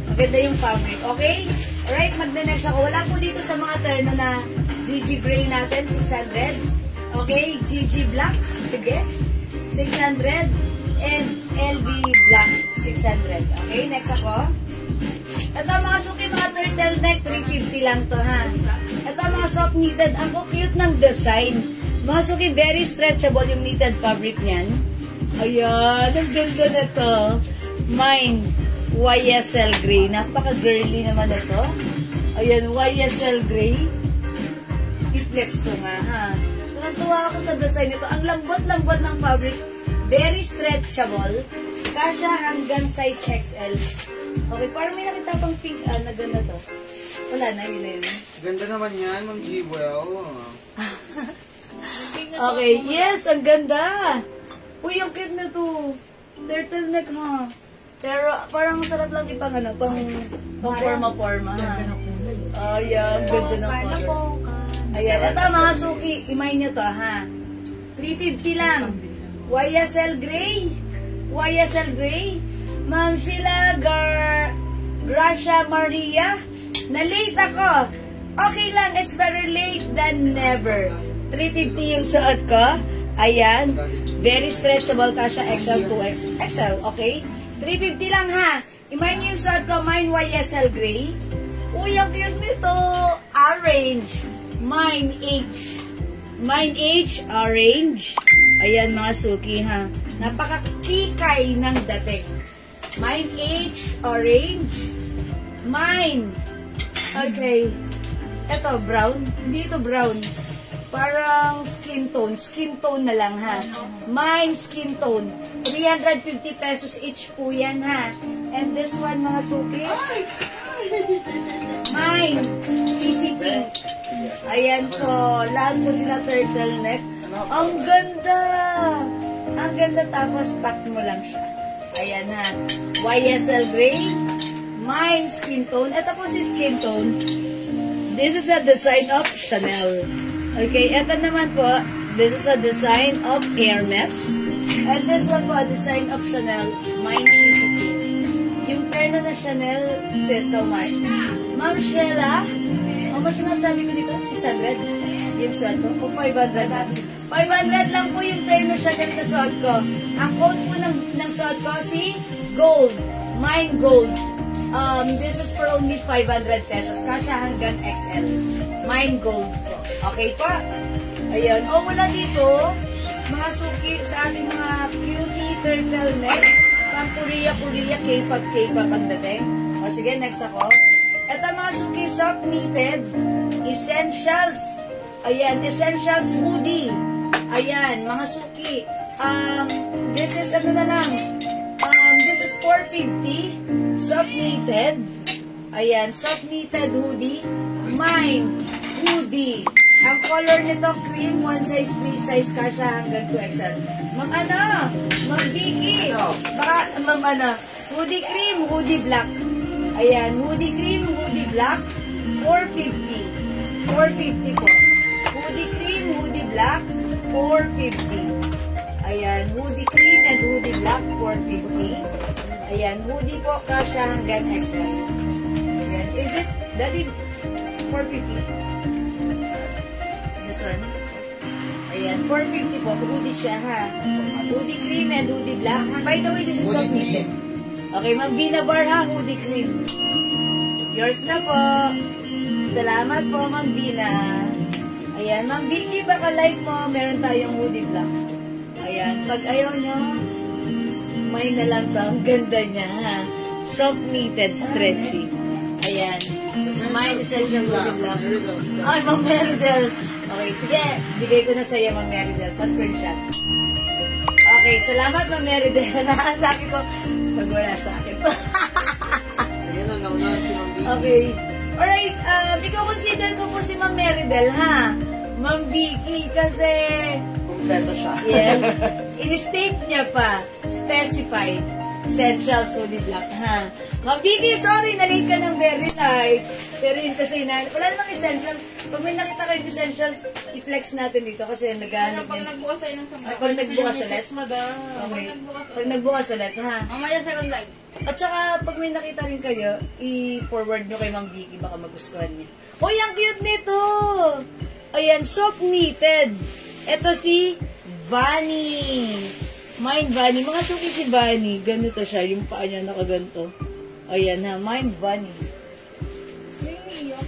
Speaker 2: Maganda yung fabric. Okay? Alright, magna-next ako. Wala po dito sa mga terno na GG gray natin, 600. Okay? GG black. Sige. 600. And LV black, 600. Okay? Next ako. Ito mga suki, mga turtleneck, 350 lang to ha. Ito mga soft knitted. Ang cute ng design. Mga suki, very stretchable yung knitted fabric niyan. Ayan, ang ganda na to. Mine, YSL gray. Napaka-girly naman ito. Ayan, YSL gray. I-flex to nga ha. Tuwa ako sa design nito. Ang lambot-lambot ng fabric. Very stretchable. Kasya hanggang size XL. Okay, parang may nakita pang pink na ganda to. Wala na, yun na yun.
Speaker 4: Ganda naman yan, Ma'am Jewel.
Speaker 2: Okay, yes, ang ganda. Uy, ang cute na to. Turtleneck ha. Pero parang sarap lang ipang ano, pang forma-forma ha. Ayan, ganda na po. Ayan, ito mga suki, imay nyo to ha. 350 lang. YSL gray. YSL gray. Ma'am Sheila Gracia Maria. Na-late ako. Okay lang, it's better late than never. 350 yung suot ko. Ayan. Very stretchable ka siya. XL to XL. Okay? 350 lang ha. Imagine niyo yung suot ko. Mine YSL gray. Uy, ang cute nito. Orange. Mine H. Mine H. Orange. Ayan mga suki ha. Napakakikay ng dating. Mine H. Orange. Mine. Okay. Ito, brown. Hindi ito brown. Parang skin tone. Skin tone na lang, ha? Mine skin tone. 350 pesos each po yan, ha? And this one, mga suki. Mine. CC Pink. Ayan po. Lahat po sila turtleneck. Ang ganda. Ang ganda. Tapos, tuck mo lang siya. Ayan, ha? YSL gray. Mine skin tone. Ito po si skin tone. This is a design of Chanel. Okay, ito naman po, this is a design of Hermes. And this one po, a design of Chanel. Mine CCP. Yung terno na Chanel says so much. Ma'am Sheila, how much yung nasabi ko dito? 600? Yung suot ko? O 500? 500 lang po yung terno siya na suot ko. Ang code po ng suot ko, si Gold. Mine Gold. This is for only 500 pesos. Kasya hanggang XL. Mine Gold po. Okay po? Ayan. O, mula dito, mga suki sa ating mga cutie turtleneck. From Korea, K-pop ang dating. O, sige, next ako. Ito mga suki, soft knitted. Essentials. Ayan, Essentials hoodie. Ayan, mga suki. This is, ano na lang, this is 450. Soft knitted. Ayan, soft knitted hoodie. Mine hoodie. Ang color nito, cream, one size, free size, kasha hanggang 2XL. Ma'am ano? Ma'am Vicky. Baka, ma'am ano? Hoodie cream, hoodie black. Ayan, hoodie cream, hoodie black, 450. 450 po. Hoodie cream, hoodie black, 450. Ayan, hoodie cream and hoodie black, 450. Ayan, hoodie po, kasha hanggang XL. Ayan, is it, Daddy, 450? This one? Ayan, 450 po. Hoodie siya, ha? Hoodie cream and hoodie black. By the way, this is soft knitted. Okay, Ma'am Vina Bar, ha? Hoodie cream. Yours na po. Salamat po, Ma'am Vina. Ayan, Ma'am Vicky, baka like mo, meron tayong hoodie black. Ayan, pag ayaw nyo, may na lang to. Ang ganda niya, ha? Soft knitted, stretchy. Ayan. My essential hoodie black. Ay, Ma'am Meridel. Okay, sige. Bigay ko na sa'yo, Ma'am Meridel. Pa-screenshot. Okay, salamat, Ma'am Meridel. Sabi ko, pag wala sa akin.
Speaker 4: Ayan ang naunahan si Ma'am Vicky.
Speaker 2: Okay. Alright, i-consider ko po si Ma'am Meridel, ha? Ma'am Vicky, kasi...
Speaker 4: Kompleto siya.
Speaker 2: Yes. In-state niya pa, specified, essentials hoodie black, ha? Ma'am Vicky, sorry, na-late ka ng very light. Pero yun kasi, wala namang essentials. Pag may nakita kayong essentials, i-flex natin dito kasi naghahanap
Speaker 3: Pag
Speaker 2: din.
Speaker 3: nagbukas tayo ng sampai.
Speaker 2: Pag nagbukas ulit. Okay. Pag nagbukas ulit, ha?
Speaker 3: Mamaya second live.
Speaker 2: At saka, pag may nakita rin kayo, i-forward nyo kay Ma'am Vicky, baka magustuhan niya. Uy, ang cute nito! Ayan, soft knitted. Ito si Bunny. Mine Bunny. Mga suki si Bunny. Ganito siya, yung paa niya nakaganto. Ayan ha, Mine Bunny.
Speaker 3: May umiiyak.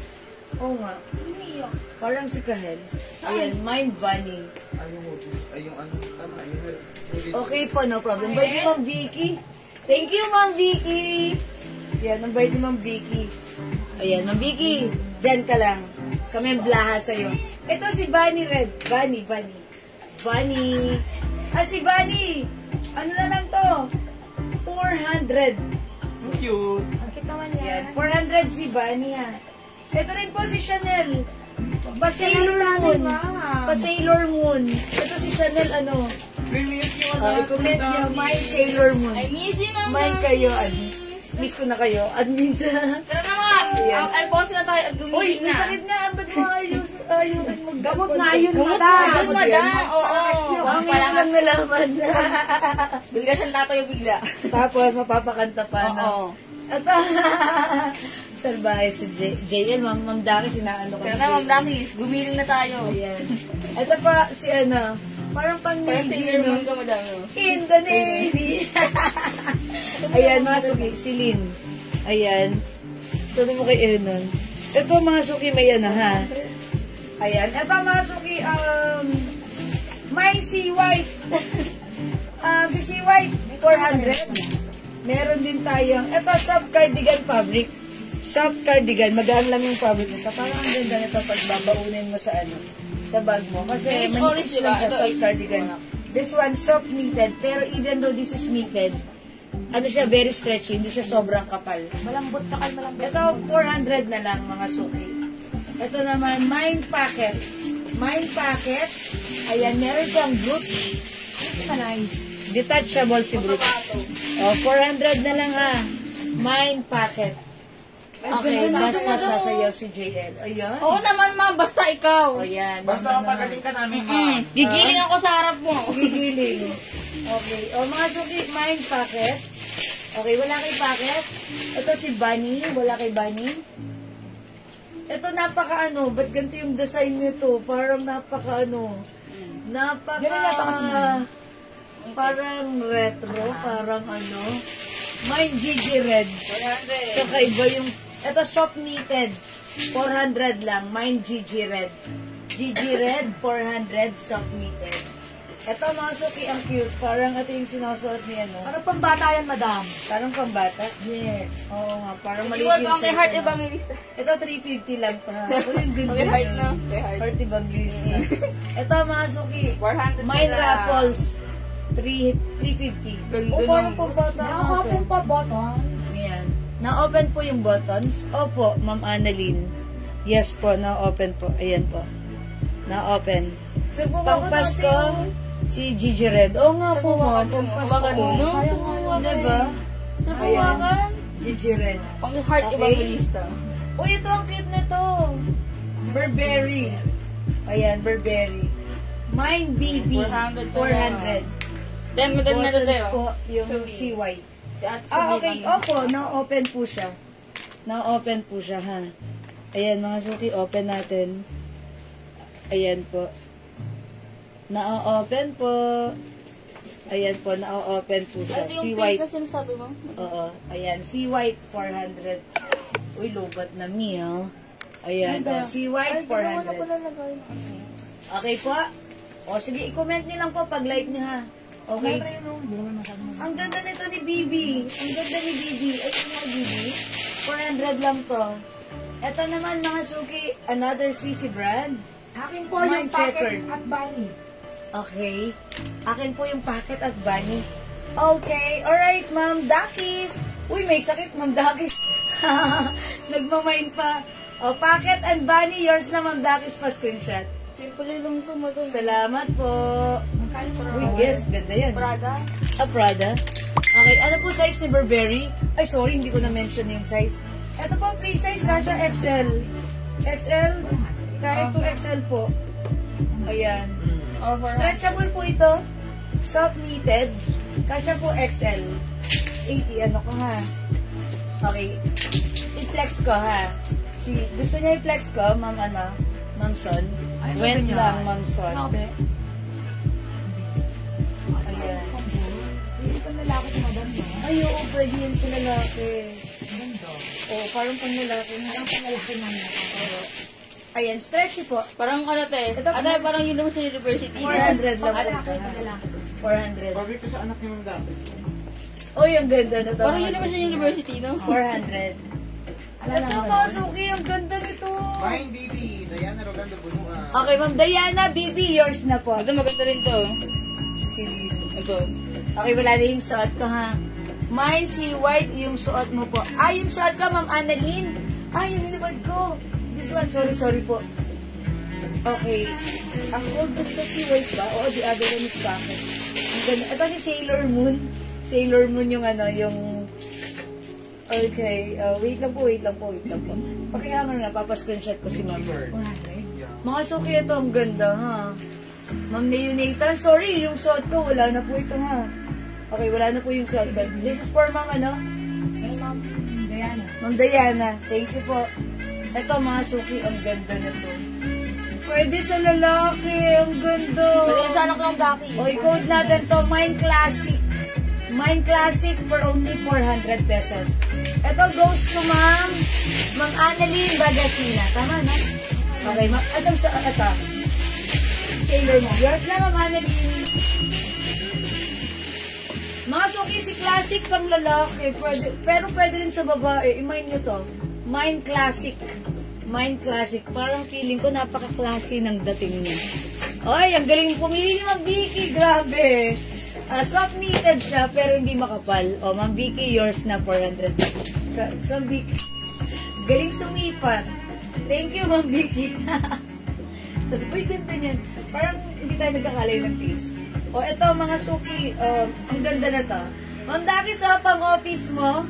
Speaker 2: Oo nga.
Speaker 3: Umiiyak.
Speaker 2: Parang si Kahel. Ayan, Mine Bunny.
Speaker 4: Ay, yung ano, tama, yung hoodie.
Speaker 2: Okay po, no problem. Bye ni Ma'am Vicky. Thank you, Ma'am Vicky. Yan, ang bait ni Ma'am Vicky. Ayan, Ma'am Vicky, dyan ka lang. Kami ang blaha sa'yo. Ito si Bunny Red. Bunny. Si Bunny. Ano na lang to? 400.
Speaker 4: Cute.
Speaker 5: Bakit naman yan?
Speaker 2: Yan, 400 si Bunny, ha. Ito rin po si Chanel. Pa-Sailor Moon. Pa-Sailor Moon. Ito si Chanel, ano?
Speaker 4: Premium yung ano.
Speaker 2: I-comment niyo, my Sailor Moon.
Speaker 3: I miss you, Mama.
Speaker 2: May kayo, miss ko na kayo. Admin sa...
Speaker 3: Tara na mga.
Speaker 2: Ayan.
Speaker 3: Alfonso na tayo at
Speaker 2: Uy,
Speaker 3: gumiling na.
Speaker 2: masakit na. Ba't mo ayun
Speaker 5: Gamot na yun,
Speaker 3: Gamot
Speaker 5: madam.
Speaker 3: na. Gamot na. Oo.
Speaker 2: Ang lang nalaman.
Speaker 3: Bigla siyang tatayo bigla.
Speaker 2: Tapos, mapapakanta pa, no?
Speaker 3: Oo.
Speaker 2: At, salbahe si JL. Ma'am Daki, sinaano ko.
Speaker 3: Tara na, Ma'am Damis. Gumiling na tayo.
Speaker 2: Ayan. Ito pa, si ano, parang
Speaker 3: Parang Sailor Moon ka, madam.
Speaker 2: In the Navy. Ayan, mga suki, si Lynn. Ayan. Sabi mo kay Enon. Ito, mga suki, may ano, ha? Ayan. Ito, mga suki, my si White. Si si White, 400. Meron din tayong, ito, soft cardigan fabric. Soft cardigan, magaan lang yung fabric nito. Parang ang ganda nito pag babaunin mo sa ano, sa bag mo. Kasi
Speaker 3: Yes,
Speaker 2: manipis
Speaker 3: orange,
Speaker 2: lang
Speaker 3: diba?
Speaker 2: siya,
Speaker 3: Ito,
Speaker 2: soft cardigan. This one, soft knitted. Pero even though this is knitted, ano siya, very stretchy. Hindi siya sobrang kapal.
Speaker 5: Malambot na kayo, malambot.
Speaker 2: Ito, 400 na lang, mga suki. Ito naman, Mine Packet. Mine Packet. Ayan, meron siyang brooch. Detachable si brooch. Oh, 400 na lang, ha. Mine Packet. Okay, basta sasayaw si JL. Ayan.
Speaker 3: Oo naman, Ma. Basta ikaw.
Speaker 2: Ayan.
Speaker 4: Basta kapagaling ka namin, ma.
Speaker 3: Gigiling ako sa harap mo.
Speaker 2: Gigiling. Okay. O, mga suki, Mine Packet. Okay, wala kay Packet. Ito si Bunny. Wala kay Bunny. Ito napaka ano, ba't ganito yung design nito? Parang napaka ano, parang retro, parang ano. Mine Gigi Red.
Speaker 3: 400.
Speaker 2: Kakaiba yung, ito soft knitted. 400 lang, mine Gigi Red. Gigi Red, 400, soft knitted. Ito mga suki, ang cute. Parang ito yung sinusuot ni ano.
Speaker 5: Ano pang bata yan, madam?
Speaker 2: Parang pambata.
Speaker 5: Yes.
Speaker 2: Oo nga, parang maliit
Speaker 3: Iwan
Speaker 2: yung
Speaker 3: ang
Speaker 2: size.
Speaker 3: heart
Speaker 2: ano.
Speaker 3: evangelista.
Speaker 2: Ito 350 lang pa. Ito yung ganda.
Speaker 3: Okay, heart
Speaker 2: niya.
Speaker 3: na. Okay, heart.
Speaker 2: Heart evangelista. Ito mga suki.
Speaker 3: 400
Speaker 2: Mine
Speaker 3: na lang.
Speaker 2: Raffles. 350.
Speaker 3: Ganda
Speaker 2: O, parang
Speaker 3: ng-
Speaker 2: pambata.
Speaker 5: Naka-open pa button.
Speaker 2: Yan. Na-open po yung buttons. Opo, Ma'am Annalyn. Yes po, na-open po. Ayan po. Na-open. Pang Pasko, si Gigi Red. Oo nga po,
Speaker 3: Hawakan
Speaker 2: Pang
Speaker 3: mo.
Speaker 2: Pasko.
Speaker 3: Hawakan mo, no?
Speaker 2: Kaya
Speaker 3: Sa
Speaker 2: nga, diba?
Speaker 3: Sa
Speaker 2: Ayan.
Speaker 3: buwakan.
Speaker 2: Gigi Red.
Speaker 3: Pang heart
Speaker 2: Okay.
Speaker 3: evangelista.
Speaker 2: Uy, ito ang cute na to. Burberry. Ayan, Burberry. Mine BB.
Speaker 3: 400 na
Speaker 2: 400.
Speaker 3: Then, madam na
Speaker 2: Buttons
Speaker 3: tayo.
Speaker 2: po, yung
Speaker 3: Sugi.
Speaker 2: CY.
Speaker 3: Si Ate
Speaker 2: Ah,
Speaker 3: Sabihan.
Speaker 2: okay. Opo, na-open po siya. Na-open po siya, ha. Ayan, mga suki, open natin. Ayan po. Na-open po. Ayan po, na-open po siya.
Speaker 3: Ano yung
Speaker 2: Si
Speaker 3: pink
Speaker 2: White.
Speaker 3: na sinasabi mo?
Speaker 2: Oo. Ayan, si White, 400. Uy, lobat na mi, ha. Ayan, si White, 400. Okay po. O, sige, i-comment niyo lang po pag like niyo, ha. Okay. Ang ganda nito ni Bibi. Ang ganda ni Bibi. Ay, ito nga Bibi. 400 lang to. Ito naman mga suki, another CC brand.
Speaker 5: Akin po
Speaker 2: Mine
Speaker 5: yung
Speaker 2: checker.
Speaker 5: packet at bunny.
Speaker 2: Okay. Akin po yung packet at bunny. Okay. Alright, Ma'am Dakis. Uy, may sakit, Ma'am Dakis. Nagmamain pa. O, packet and bunny. Yours na, Ma'am Dakis, pa screenshot.
Speaker 3: Simple lang ito, madam.
Speaker 2: Salamat po. Uy, guess. Ganda yan.
Speaker 3: Prada.
Speaker 2: Prada. Okay, ano po size ni Burberry? Ay, sorry, hindi ko na-mention yung size. Ito po, free size, kasha XL. XL, kahit 2XL po. Ayan.
Speaker 3: Oh, 400.
Speaker 2: Stretchable po ito. Soft knitted. Kasha po XL. Ano ko ha? Okay. I-flex ko ha. Gusto niya i-flex ko, Ma'am Ma'am Son.
Speaker 5: Ay,
Speaker 2: Went
Speaker 5: ganyan.
Speaker 2: lang, Ma'am Son.
Speaker 5: Okay.
Speaker 2: Ayan.
Speaker 5: Hindi ko lalaki si madam, no?
Speaker 2: Ay, oo, pwede yan sa lalaki.
Speaker 5: Ganda.
Speaker 2: Oo, parang pang lalaki.
Speaker 5: Parang pangalaki man na.
Speaker 2: Ayan, stretchy po.
Speaker 3: Parang ano, te?
Speaker 2: Ito,
Speaker 3: Ate, parang yun naman sa university.
Speaker 2: 400 lang po.
Speaker 5: Pangalaki, pangalaki.
Speaker 2: 400.
Speaker 4: Bagay ko sa anak ni Ma'am Dapis.
Speaker 2: Uy, ang ganda na to.
Speaker 3: Parang yun naman sa university, no?
Speaker 2: 400. Ito, mga suki, ang ganda nito.
Speaker 4: Mine BB, Diana Rogando Bunuan.
Speaker 2: Okay, Ma'am Diana, Bibi, yours na po.
Speaker 3: Ito, maganda rin to.
Speaker 2: Silly.
Speaker 3: Ito.
Speaker 2: Okay, wala na yung suot ko, ha? Mine, si White, yung suot mo po. Ah, yung suot ko, Ma'am Annalyn. Ah, yung linabad ko. This one, sorry po. Okay. Ang old ko dito si White ba? Oo, the other one is Bucket. Ang ganda. Ito si Sailor Moon. Sailor Moon yung yung... Okay. Wait lang po. Pakihangan na, papascreenshot ko si Ma'am. Mga suki, ito ang ganda, ha? Ma'am Neonatal, sorry, yung suot ko, wala na po ito, ha? Okay, wala na po yung suot ko. This is for Ma'am,
Speaker 5: Diana.
Speaker 2: Ma'am Diana, thank you po. Ito, mga suki, ang ganda na to. Pwede sa lalaki, ang ganda.
Speaker 3: Pwede sa anak ng Daki.
Speaker 2: O, i-code natin to, Mine Classic. Mine Classic for only 400 pesos. Ito goes to Ma'am Annalyn Bagasina. Tama, no? Okay, ito. Sailor mo. Yours na, Ma'am Annalyn. Mga suki, si Classic pang lalaki. Pero pwede rin sa babae. I-mind nyo to. Mine Classic. Mine Classic. Parang feeling ko napaka-classy ng dating niya. Ay, ang galing pumili ni Ma'am Vicky. Grabe. Soft knitted siya, pero hindi makapal. O, Ma'am Vicky, yours na 400. So, Ma'am Vicky. Galing sumipat. Thank you, Ma'am Vicky. Sabi ko, ganda niyan. Parang hindi tayo nagkakalay ng taste. O, eto, mga suki. Ang ganda na to. Ma'am Dakis, pang-office mo.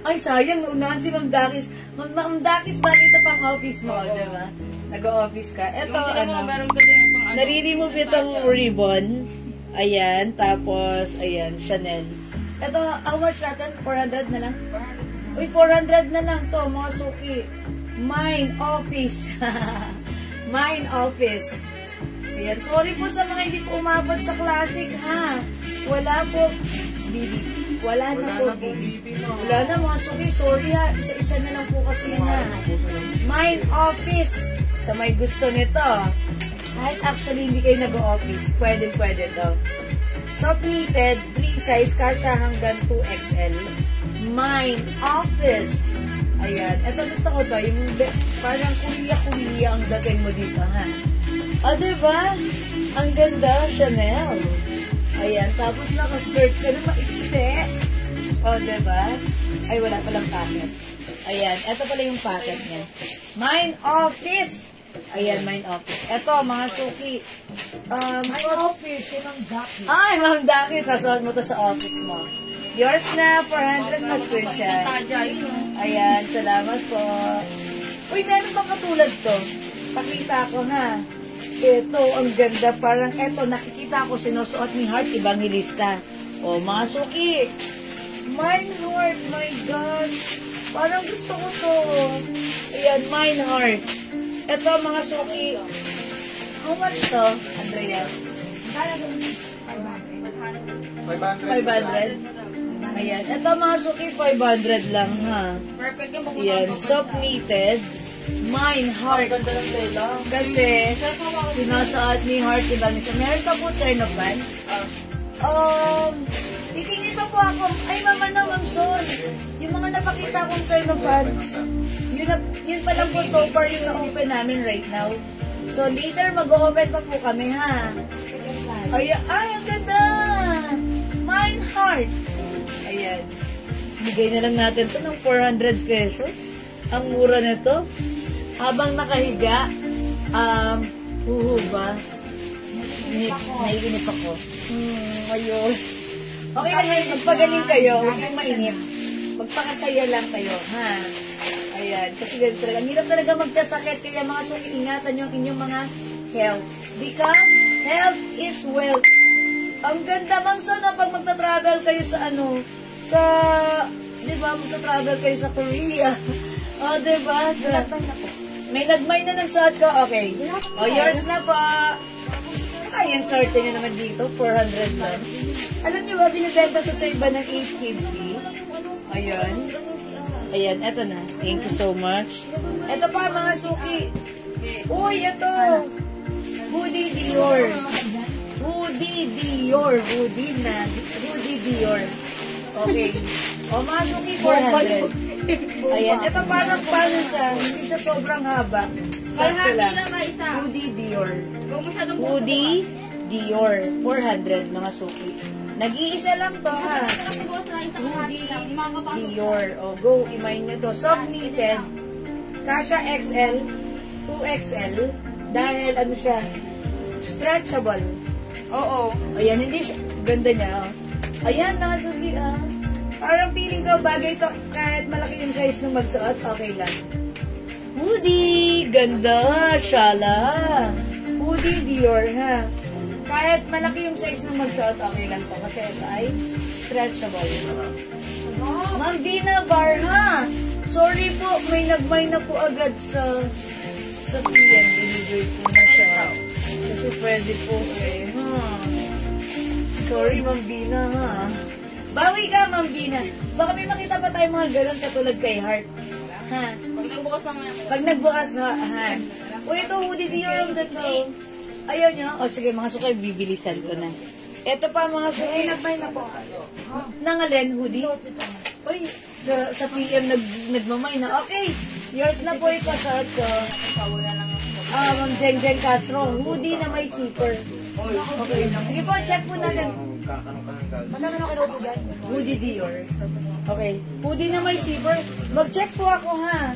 Speaker 2: Ay, sayang, naunahan si Ma'am Dakis. Ma'am Dakis, bakit ito pang-office mo? Diba? Nag-office ka. Eto,
Speaker 3: Meron ka din pang ano.
Speaker 2: nare-remove itong ribbon. Ayan, tapos, ayan, Chanel. Ito, how much natin? 400 na lang? Uy, 400 na lang to, mga suki. Mine Office. Mine Office. Ayan. Sorry po sa mga hindi po umabot sa classic, ha? Wala po. Bibi. Wala na po. Wala na mga suki. Sorry, ha? Isa-isa na lang po kasi yan, ha? Mine Office. Sa may gusto nito. Kahit actually hindi kayo nag-office, pwede to. Soft knitted, free size, kasha hanggang 2XL. Mine Office. Ayan. Ito gusto ko to. Yung parang kuliya-kuliya ang dating mo dito, ha? O, diba? Ang ganda, Chanel. Ayan. Tapos naka-skirt ka na maiksi. O, diba? Ay, wala palang packet. Ayan. Ito pala yung packet niya. Mine Office. Ayan, Mine Office. Ito, mga suki.
Speaker 5: Mine Office, yung Mang Jackie.
Speaker 2: Ay, Mang Jackie. Sasuot mo to sa office mo. Yours na, 400 na screenshot. Ayan, salamat po. Uy, meron bang katulad to? Pakita ko, ha? Ito, ang ganda. Parang ito, nakikita ko sinusuot ni Heart Evangelista. O, mga suki. Mine Heart, my God. Parang gusto ko to. Ayan, Mine Heart. Ito, mga suki. How much to, Andrea? 500? Ayan. Ito, mga suki, 500 lang, ha?
Speaker 3: Perfect yung
Speaker 2: Ayan, soft knitted. Mine Heart. Kasi, sinusuot ni Heart Evangelista. Meron pa po turn of pants. Titingin pa po ako. Ay, mama na, ma'am, sorry. Yung mga napakita kong turn of pants. Yun pa lang po so far yung na-open namin right now. So, later, mag-open pa po kami, ha? Ay, ang ganda! Mine Heart. Ayan. Bigay na lang natin to ng 400 pesos. Ang mura nito. Habang nakahiga, ba? Naiinip ako. Ayun. Okay lang, magpagaling kayo. Huwag kayong mainip. Magpakasaya lang kayo, ha? Ayan. Kasi ganito talaga. Ang hirap talaga magkasakit. Kaya mga suki, ingatan yung inyong mga health. Because health is wealth. Ang ganda, ma'am, sana pag magta-travel kayo sa di ba, magta-travel kayo sa Korea. O, di ba? May nagmay na ng suot ko. Okay. O, yours na po. Ay, ang sorte nyo naman dito. 400 lang. Alam nyo ba, binibenta to sa iba ng 850. Ayan. Ayan, eto na. Thank you so much. Eto pa, mga suki. Uy, eto. Hoodie Dior. Hoodie Dior. Hoodie Dior. Okay. O, mga suki, 400. Ayan. Ito parang paano siya. Hindi siya sobrang haba. Sakto lang. Hoodie Dior. Hoodie Dior. 400, mga suki. Nag-iisa lang to, ha. Hoodie Dior. O, go. Imayin nyo to. Soft knitted. Kasha XL. 2XL. Dahil, ano siya, stretchable.
Speaker 3: Oo.
Speaker 2: Ayan, hindi siya. Ganda niya, oh. Ayan, mga suki, ah. Parang feeling ko bagay to kahit malaki yung size ng magsuot, okay lang. Hoodie! Ganda! Shala! Hoodie Dior, ha? Kahit malaki yung size ng magsuot, okay lang to. Kasi ito ay stretchable. Ma'am Vina Bar, ha? Sorry po, may nagmay na po agad sa PM. Delivery po na siya. Kasi pwede po eh, ha? Sorry, Ma'am Vina, ha? Bawi ka, Ma'am Vina. Baka may makita pa tayo mga galon katulad kay Heart. Ha?
Speaker 3: Pag nagbukas lang yan.
Speaker 2: Pag nagbukas, ha? O, ito, hoodie Dior ang ganda. Ayaw niyo? O, sige, mga sukay, bibilisan ko na. Ito pa, mga sukay.
Speaker 5: Nagmay na po.
Speaker 2: Nangalin, hoodie? Uy, sa PM nagmamay na. Okay, yours na po ito sa ito. Ma'am Jeng Castro, hoodie na may zipper. Okay, sige po, check po natin. Hoodie Dior. Okay. Hoodie na may zipper. Mag-check po ako, ha.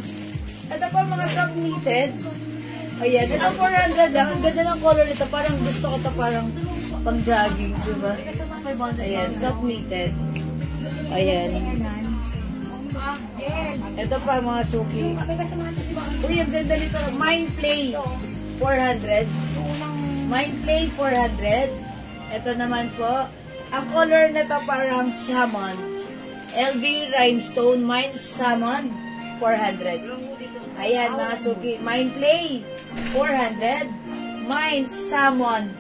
Speaker 2: Ito po mga soft knitted. Ayan. Ito 400 lang. Ang ganda ng color nito. Parang gusto ko ito parang pang jogging. Diba? Ayan. Soft knitted. Ayan. Ito pa mga suki. Uy, ang ganda nito. Mind Play. 400. Mind Play 400. Ito naman po. Ang color na to parang salmon. LV Rhinestone Mind Salmon 400. Ayan, mga suki. Mine Play, 400. Mine Salmon.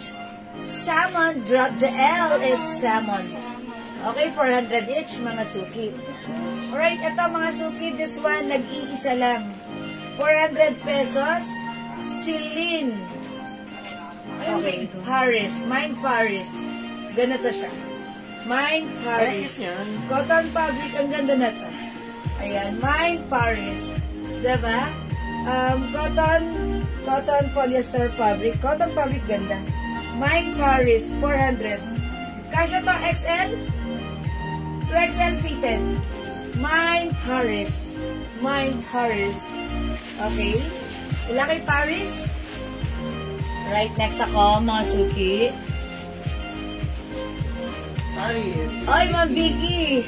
Speaker 2: Salmon, drop the L, it's salmon. Okay, 400 each, mga suki. Alright, ito mga suki, this one, nag-iisa lang. 400 pesos, Celine. Okay, Paris. Mine Paris. Ganito siya. Mine Paris. Cotton fabric, ang ganda na to. Ayan, Mine Paris. Diba? Cotton polyester fabric. Cotton fabric, ganda. Mine Paris, 400. Kasya to XL? 2XL fitted. Mine Paris. Mine Paris. Okay. Wala kay Paris? Right, next ako, mga suki.
Speaker 4: Paris.
Speaker 2: Oy, Ma'am Vicky!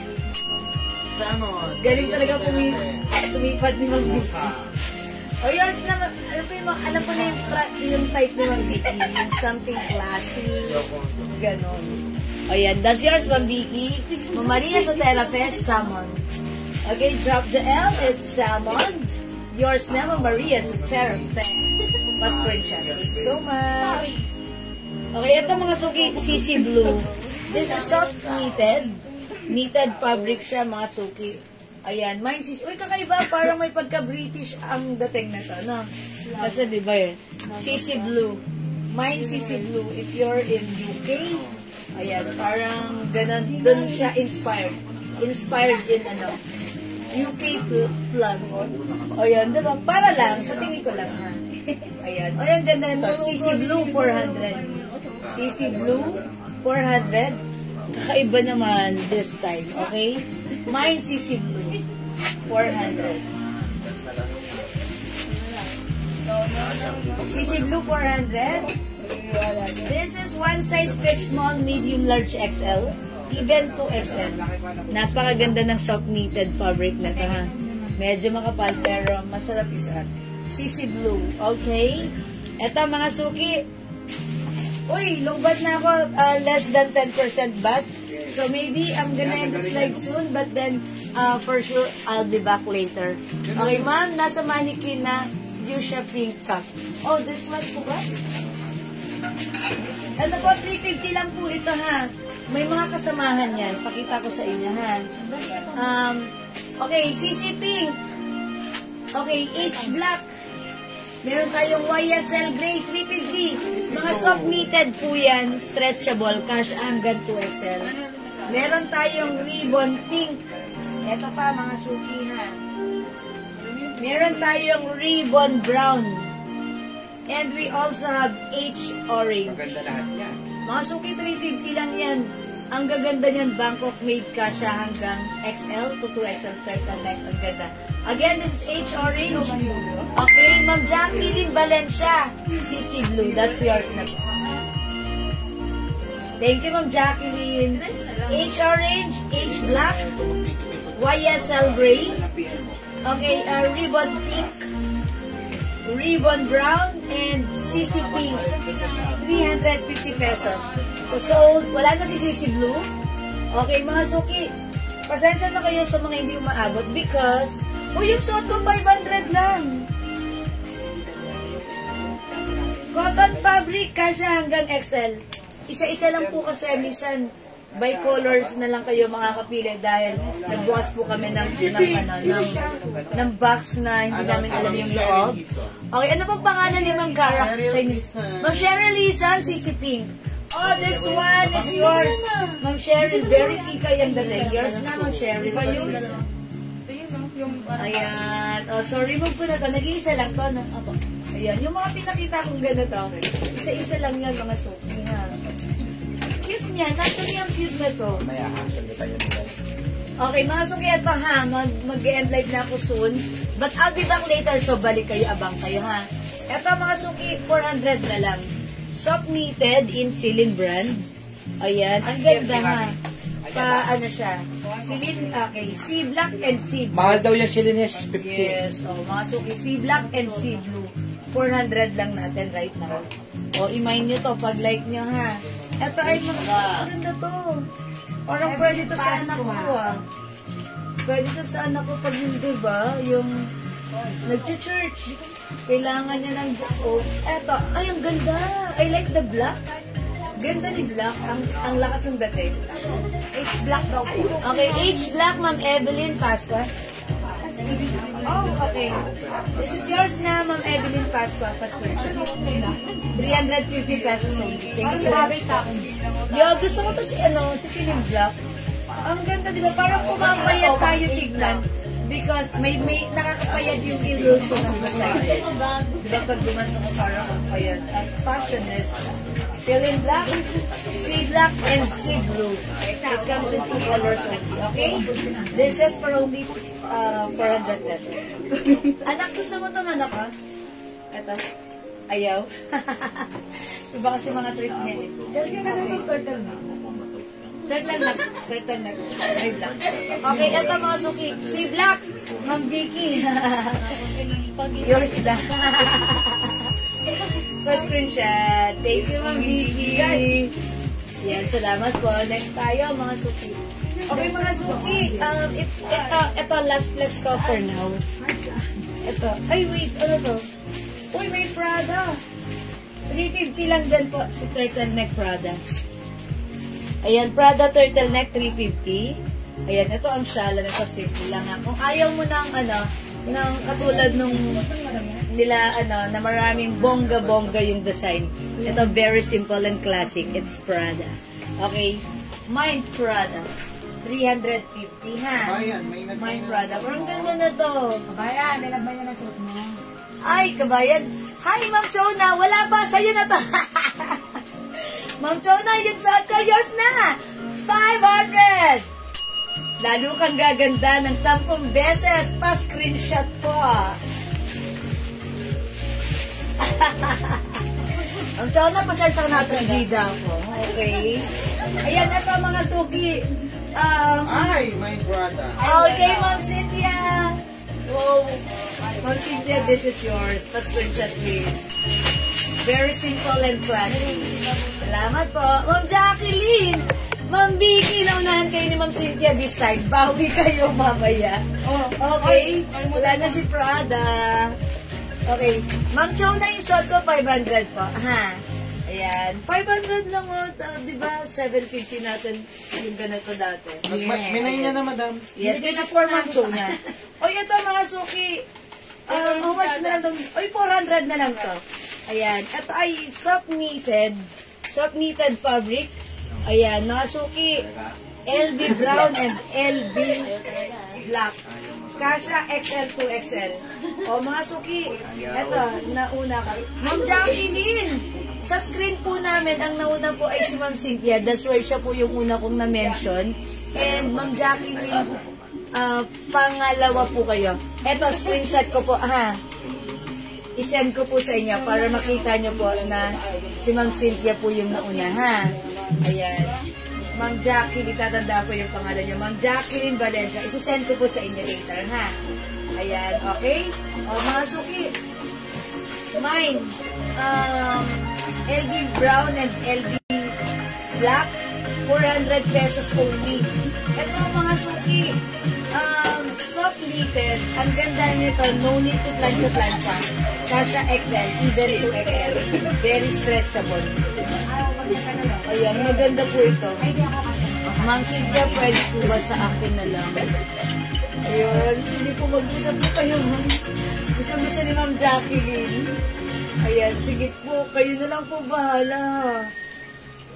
Speaker 4: Salmon.
Speaker 2: Galing talaga sumipad ni Ma'am Vicky. O yours naman, alam ko na yung type ni Ma'am Vicky, yung something classy, ganon. O yan, that's yours, Ma'am Vicky. Ma'am Maria sa therapist, salmon. Okay, drop the L, it's salmon. Yours na, Ma'am Maria sa therapist. Pa-screenshot. Thank you so much. Okay, ito mga suki, CC Blue. This is soft knitted. Knitted fabric siya, mga suki. Ayan, mine CC. Uy, kakaiba, parang may pagka-British ang dating na to, no? Kasi di ba yun? CC Blue. Mine CC Blue. If you're in UK, ayan, parang ganun, dun siya inspired. Inspired in ano, UK flag. O yan, diba? Para lang, sa tingin ko lang, ha? Ayan. O yan, ganda nito. CC Blue, 400. CC Blue, 400. Kakaiba naman this time, okay? Mine CC Blue, 400. CC Blue, 400. This is one size fits small, medium, large, XL. Even 2XL. Napakaganda ng soft knitted fabric na ito, ha? Medyo makapal, pero masarap isuot. CC Blue, okay? Ito, mga suki. Uy, lowbat na ako, less than 10% bat. So, maybe I'm gonna end this live soon, but then, for sure, I'll be back later. Okay, ma'am, nasa mannequin na fuchsia pink top. Oh, this one po ba? Ano po, 350 lang po ito, ha? May mga kasamahan yan. Pakita ko sa inyo, ha? Okay, CC Pink. Okay, H Black. Meron tayong YSL Gray, 350. Mga soft knitted po yan. Stretchable, cash hanggang 2XL. Meron tayong Ribbon Pink. Ito pa, mga suki, ha? Meron tayong Ribbon Brown. And we also have H Orange.
Speaker 1: Maganda lahat yan.
Speaker 2: Mga suki, 350 lang yan. Ang gaganda niyan, Bangkok made ka siya hanggang XL to 2XL, 30 length. Ang ganda. Again, this is H Orange. Okay, Ma'am Jacqueline Valencia. CC Blue, that's yours na po. Thank you, Ma'am Jacqueline. H Orange, H Black, YSL Gray. Okay, Ribbon Pink, Ribbon Brown, and CC Pink. 350 pesos. So, sold. Wala na si CC Blue. Okay, mga suki. Pasensya na kayo sa mga hindi umaabot because, yung suot ko 500 lang. Cotton fabric, kasya hanggang XL. Isa-isa lang po kasi, minsan, by colors na lang kayo makakapili dahil nagbukas po kami ng box na hindi namin alam yung loob. Okay, ano pang pangalan ni Ma'am Cara? Chinese. Ma'am Cheryl Lisan, CC Pink. Oh, this one is yours. Ma'am Cheryl, very kikay ang dating. Yours na, Ma'am Cheryl. Ayan. Oh, sorry, move ko na to. Nag-iisa lang to. Ayan. Yung mga pinakita kong ganito, isa-isa lang yan, mga suki, ha. Cute niya. Nasaan yung cute na to?
Speaker 1: Maya, sundutan yun nila.
Speaker 2: Okay, mga suki, ito ha. Mag-end live na ako soon. But I'll be back later, so balik kayo, abang kayo, ha. Ito, mga suki, 400 na lang. Soft knitted in Celine brand. Ayan. Ang ganda, ha. Ano siya? Celine, okay. C Black and C Blue.
Speaker 1: Mahal daw yung Celine 650.
Speaker 2: Yes. O, mga suki, C Black and C Blue. 400 lang natin right now. O, i-mind nyo to pag like nyo, ha. Ito ay maganda to. Parang pwede to sa anak ko, ah. Pwede to sa anak ko pag yun, diba? Yung Nag-church. Kailangan niya ng... Oh, eto. Ay, ang ganda. I like the black. Ganda ni Black. Ang lakas ng dating.
Speaker 5: H-Black daw po.
Speaker 2: Okay, H-Black, Ma'am Evelyn Pascua. Oh, okay. This is yours na, Ma'am Evelyn Pascua. 350 pesos only. Thank you so much. Yo, gusto ko to si Celine Black. Ang ganda, di ba? Parang pumapayat tayo tignan. Because may nakakapayat yung illusion ng design. Di ba pag gumanto ko parang payat? At fashionist. Celine Black, sea black, and sea blue. It comes in 2 colors only, okay? This is for only 400 pesos. Anak, gusto mo ito, anak, ha? Ito. Ayaw. Iba kasi mga treat niya eh.
Speaker 5: Dahil siya nagawin turtleneck.
Speaker 2: Turtleneck. Ay, black. Okay, ito mga suki. Sea black, Ma'am Vicky. Yours na. Pa-screenshot. Thank you, Ma'am Vicky. Yan, salamat po. Next tayo, mga suki. Okay, mga suki. Ito, last flex ko for now. Ito. Ay, wait. Ano to? Uy, may Prada. 350 lang din po si turtleneck Prada. Ayan, Prada turtleneck 350. Ayan, ito ang shala nito. Simple lang. Kung ayaw mo ng ng katulad nung nila na maraming bongga-bongga yung design. Ito very simple and classic. It's Prada. Okay? Mine Prada. 350 ha. Mine Prada. Parang ganda na to.
Speaker 5: Kabayan, nilagay niya na suot mo.
Speaker 2: Ay, kabayan. Hi, Ma'am Chona. Wala pa. Sa'yo na to. Ma'am Chona, yung suot ko. Yours na. 500. Lalo kang gaganda ng 10 beses. Pa-screenshot po. Ang Chona, pasensya na natin bida ko. Okay. Ayan na pa mga suki.
Speaker 4: Ay, my brother.
Speaker 2: Okay, Ma'am Cynthia. Wow. Ma'am Cynthia, this is yours. Pa-screenshot please. Very simple and classy. Salamat po. Ma'am Jacqueline. Ma'am Vicky, naunahan kayo ni Ma'am Cynthia this time. Bawi kayo mamaya. Okay. Wala na si Prada. Okay. Ma'am Chow na yung suot ko, 500 po. Ha? Ayan. 500 lang o. Diba? 750 natin yung ganito dati.
Speaker 4: Minay niya na, madam.
Speaker 2: Yes, this is for Ma'am Chow na. O, ito mga suki. How much na lang? Oy, 400 na lang to. Ayan. Ito ay soft knitted fabric. Ayan, mga suki. LB brown and LB black. Kasha XL to XL. O mga suki, eto, nauna ka. Ma'am Jacqueline, sa screen po namin, ang nauna po ay si Ma'am Cynthia. That's why siya po yung una kong na-mention. And Ma'am Jacqueline, pangalawa po kayo. Eto, screenshot ko po, ha. I-send ko po sa inyo para makita nyo po na si Ma'am Cynthia po yung nauna, ha. Ayan. Ma'am Jacqueline, tatanda ko yung pangalan niya. Ma'am Jacqueline Valencia. Isisend ko po sa inyo later, ha? Ayan, okay? O, mga suki. Mine. LB brown and LB black. 400 pesos only. Ito, mga suki. Soft knitted. Ang ganda nito. No need to plancha-plancha. Kasha XL. Even to XL. Very stretchable. Ayan, maganda po ito. Ma'am Cynthia, pwede po ba sa akin na lang? Ayun, hindi po mag-usap po kayo, ma'am. Gusto ni Ma'am Jacqueline. Ayan, sige po, kayo na lang po bahala.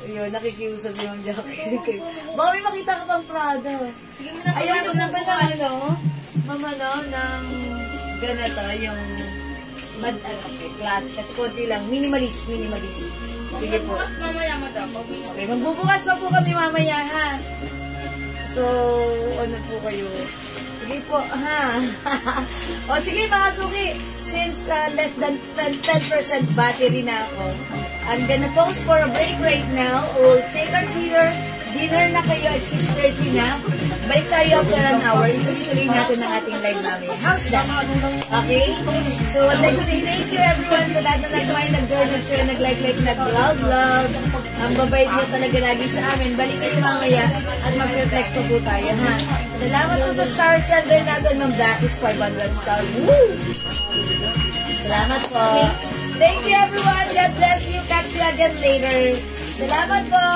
Speaker 2: Ayun, nakikiusap si Ma'am Jacqueline. Baka may makita ka pang Prada. Ayan, na ba na mama, ng ganito, yung class, kasi konti lang, minimalist. Sige po.
Speaker 3: Magbubukas mamaya, madam.
Speaker 2: Okay, magbubukas pa po kami mamaya, ha? So, ano po kayo? Sige po, ha? O, sige mga suki, since less than 10% battery na ako, I'm gonna pause for a break right now. We'll take our Twitter dinner na kayo at 6:30 na. Balik tayo after an hour. Ituloy-tuloy natin ang ating live namin. How's that? Okay? So, I'd like to say thank you everyone sa lahat na nag-mind, nag-join, nag-share, nag-like, nag-love. Ang babait niyo talaga lagi sa amin. Balik kayo mamaya at mag-reflex pa po tayo, ha? Salamat po sa star sender natin, Ma'am Dakis, 500 star. Woo! Salamat po. Thank you everyone. God bless you. Catch you again later. Salamat po.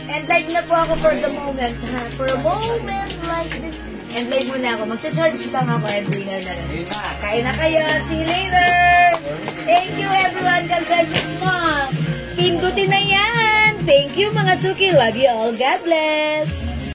Speaker 2: And live na po ako for the moment, ha? For a moment like this. And live muna ako. Magcha-charge lang ako and dinner na rin. Kain na kayo. See you later. Thank you everyone. God bless you. Pindutin na yan. Thank you mga suki. Love you all. God bless.